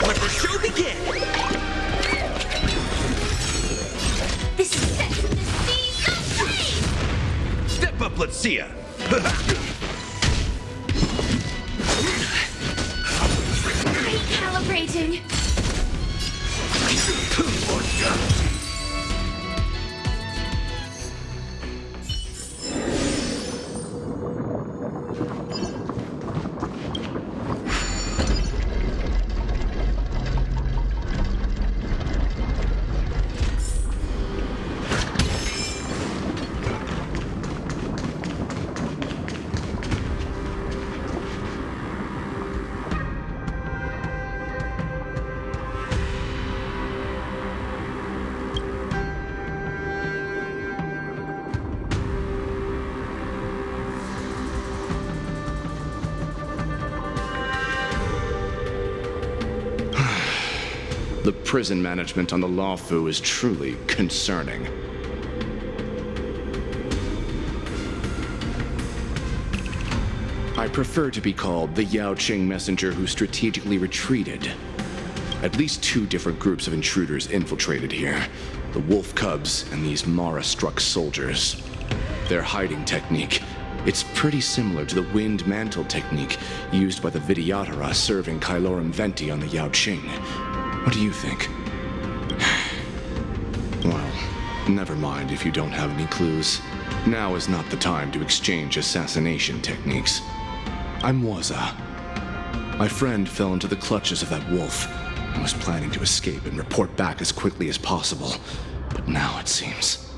Let the show begin! This is set to the seas of life! Step up, let's see ya. Recalibrating. The prison management on the Luofu is truly concerning. I prefer to be called the Yaoqing messenger who strategically retreated. At least two different groups of intruders infiltrated here. The wolf cubs and these Mara-struck soldiers. Their hiding technique, it's pretty similar to the wind mantle technique used by the Vidyadhara serving Kailorum Venti on the Yaoqing. What do you think? Well, never mind if you don't have any clues. Now is not the time to exchange assassination techniques. I'm Waza. My friend fell into the clutches of that wolf. I was planning to escape and report back as quickly as possible. But now it seems...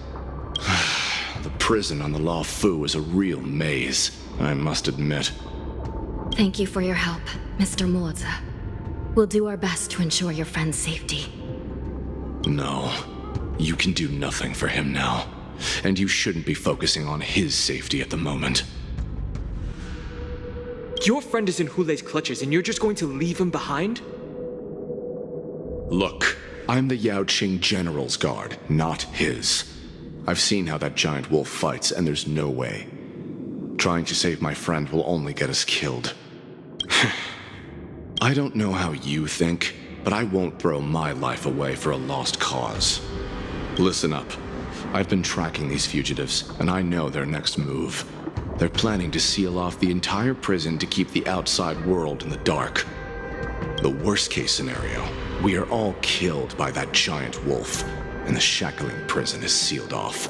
the prison on the Luofu is a real maze, I must admit. Thank you for your help, Mr. Moza. We'll do our best to ensure your friend's safety. No, you can do nothing for him now. and you shouldn't be focusing on his safety at the moment. Your friend is in Hulei's clutches and you're just going to leave him behind? Look, I'm the Yaoqing General's guard, not his. I've seen how that giant wolf fights, and there's no way. Trying to save my friend will only get us killed. I don't know how you think, but I won't throw my life away for a lost cause. Listen up. I've been tracking these fugitives, and I know their next move. They're planning to seal off the entire prison to keep the outside world in the dark. The worst-case scenario, we are all killed by that giant wolf, and the Shackling Prison is sealed off.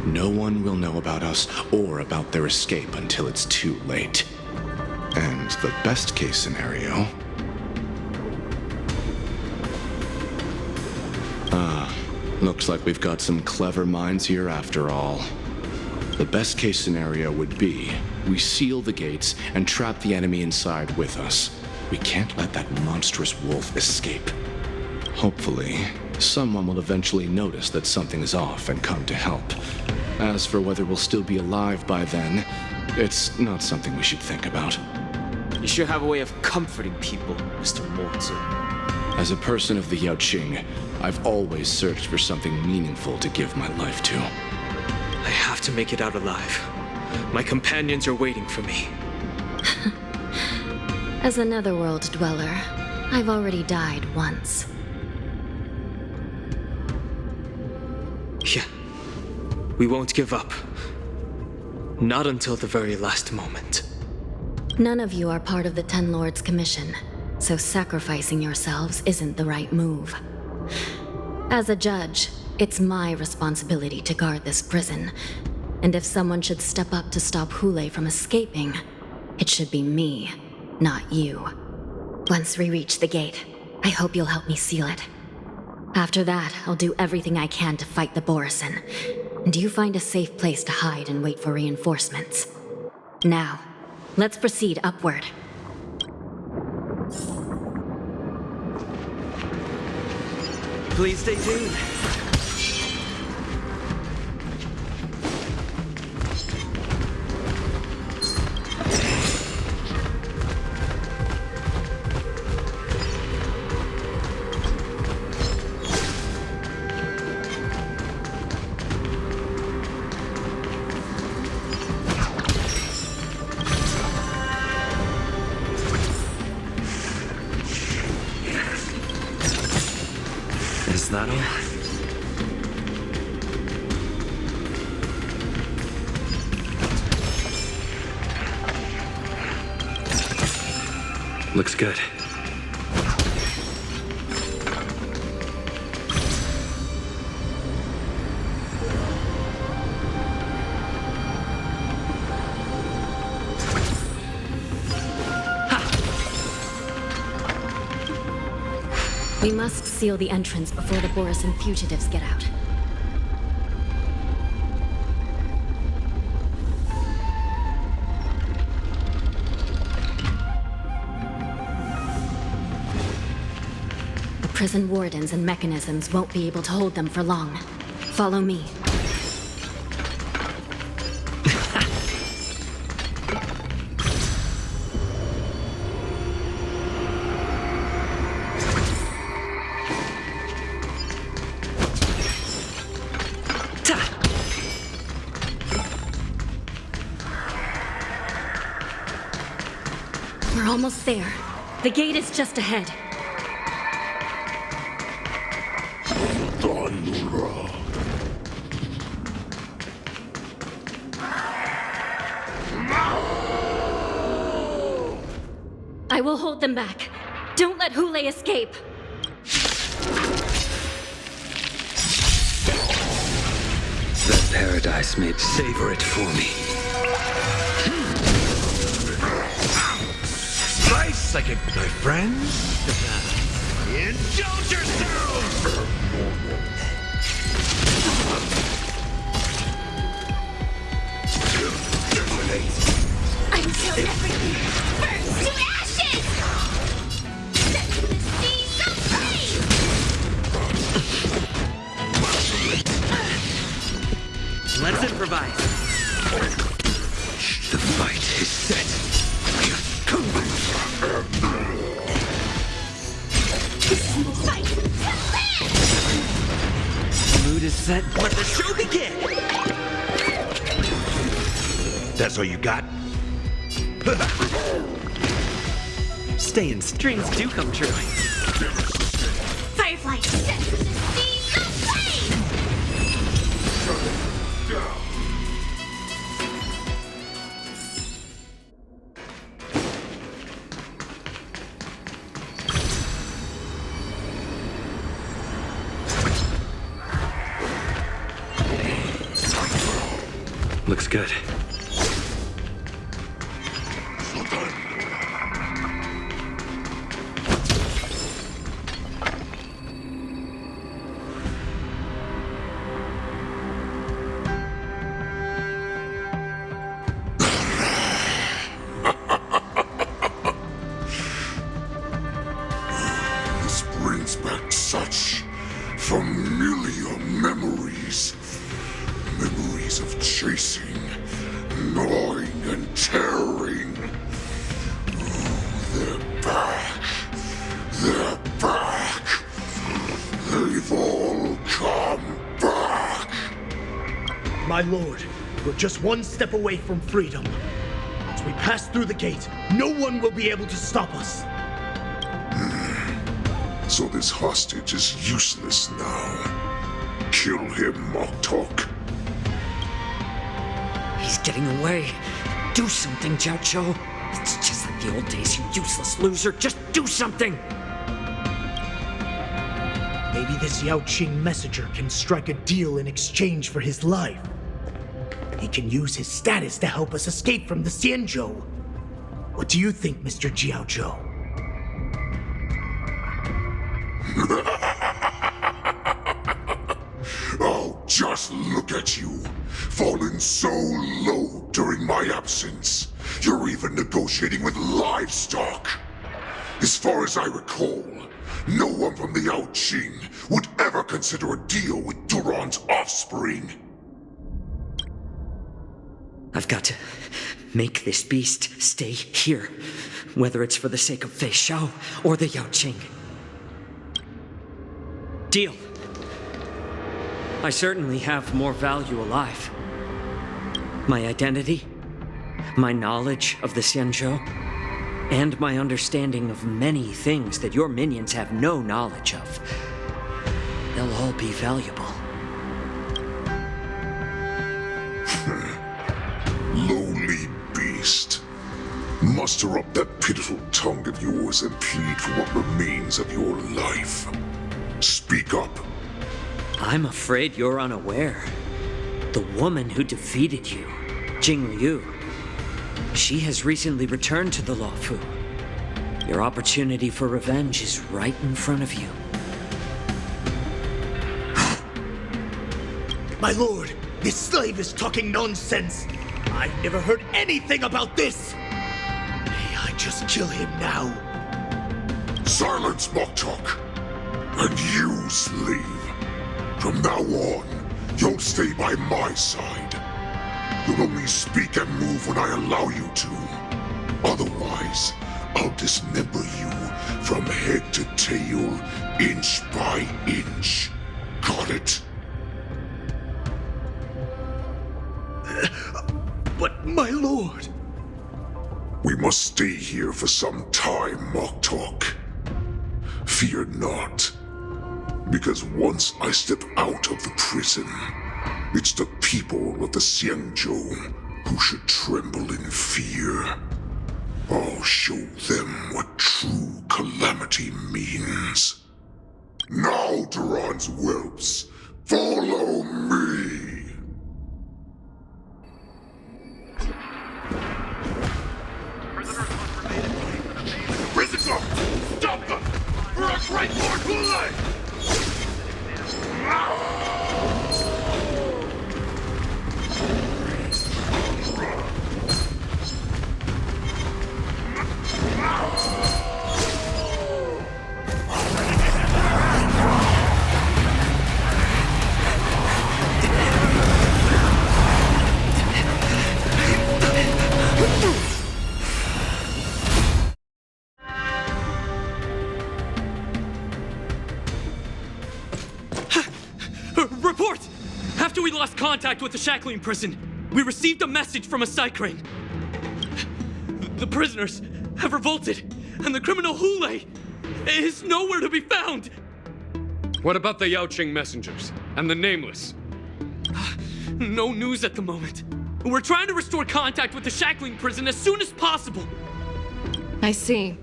No one will know about us or about their escape until it's too late. And the best-case scenario... looks like we've got some clever minds here after all. The best-case scenario would be we seal the gates and trap the enemy inside with us. We can't let that monstrous wolf escape. Hopefully, someone will eventually notice that something is off and come to help. As for whether we'll still be alive by then, it's not something we should think about. You sure have a way of comforting people, Mr. Mozu. As a person of the Yaoqing, I've always searched for something meaningful to give my life to. I have to make it out alive. My companions are waiting for me. As a netherworld dweller, I've already died once. Yeah. We won't give up. Not until the very last moment. None of you are part of the Ten Lords' commission, so sacrificing yourselves isn't the right move. As a judge, it's my responsibility to guard this prison, and if someone should step up to stop Hulei from escaping, it should be me, not you. Once we reach the gate, I hope you'll help me seal it. After that, I'll do everything I can to fight the Borisin, and you find a safe place to hide and wait for reinforcements. Now, let's proceed upward. Please stay tuned. Is that all? Looks good. We must seal the entrance before the Borisin fugitives get out. The prison wardens and mechanisms won't be able to hold them for long. Follow me. We're almost there. The gate is just ahead. I will hold them back. Don't let Hulei escape. That paradise may savor it for me. Slice like my friend. Indulge yourselves! Until everything burns to ashes! Set to the seas of flame! set, let the show begin! That's all you got? Staying dreams do come true. Firefly, set for the sea, no way! Looks good. This brings back such familiar memories. Memories of chasing, gnawing, and tearing. Oh, they're back. They're back. They've all come back. My lord, we're just one step away from freedom. Once we pass through the gate, no one will be able to stop us. So this hostage is useless now. Kill him, Moktok. He's getting away. Do something, Xianzhou. It's just like the old days, you useless loser. Just do something! Maybe this Yao Qing messenger can strike a deal in exchange for his life. He can use his status to help us escape from the Xianzhou. What do you think, Mr. Xiaozhou? Oh, just look at you. Fallen so low during my absence. You're even negotiating with livestock. As far as I recall, no one from the Yao Qing would ever consider a deal with Duran's offspring. I've got to make this beast stay here, whether it's for the sake of Fei Shao or the Yao Qing. Deal. I certainly have more value alive. My identity, my knowledge of the Xianzhou, and my understanding of many things that your minions have no knowledge of. They'll all be valuable. Lowly beast. Muster up that pitiful tongue of yours and plead for what remains of your life. Speak up. I'm afraid you're unaware. The woman who defeated you, Jing Liu, she has recently returned to the Luofu. Your opportunity for revenge is right in front of you. My lord, this slave is talking nonsense. I've never heard anything about this. May I just kill him now? Silence, Moktok. And you, slave. From now on, you'll stay by my side. You'll only speak and move when I allow you to. Otherwise, I'll dismember you from head to tail, inch by inch. Got it? But my lord... We must stay here for some time, Moktok. Fear not. Because once I step out of the prison, it's the people of the Xianzhou who should tremble in fear. I'll show them what true calamity means. Now, Duran's whelps, follow me! Prison guards, stop them! For our great Lord Hulai! lost contact with the Shackling Prison. We received a message from a Psycrane. The prisoners have revolted, and the criminal Hule is nowhere to be found. What about the Yaoqing messengers and the Nameless? No news at the moment. We're trying to restore contact with the Shackling Prison as soon as possible. I see.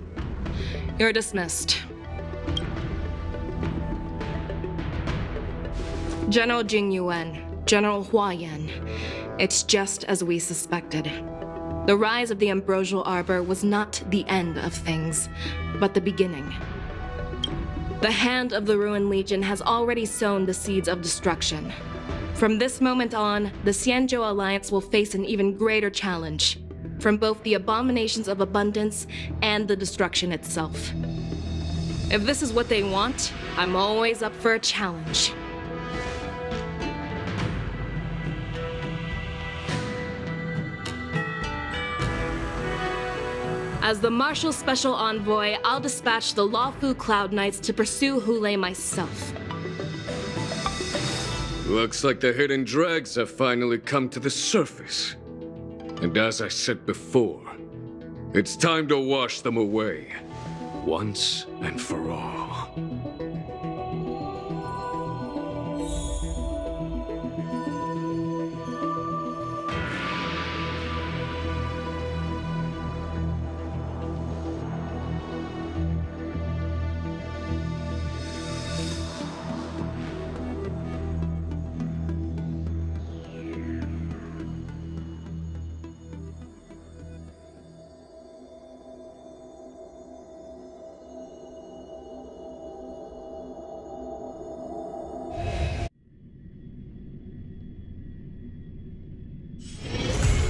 You're dismissed. General Jing Yuan, General Hua Yan. It's just as we suspected. The rise of the Ambrosial Arbor was not the end of things, but the beginning. The hand of the Ruined Legion has already sown the seeds of destruction. From this moment on, the Xianzhou Alliance will face an even greater challenge, from both the abominations of abundance and the destruction itself. If this is what they want, I'm always up for a challenge. As the Marshal Special Envoy, I'll dispatch the Luofu Cloud Knights to pursue Hule myself. Looks like the hidden dregs have finally come to the surface. And as I said before, it's time to wash them away, once and for all.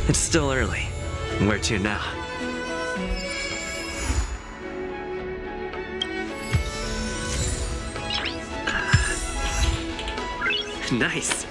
It's still early. Where to now? Nice.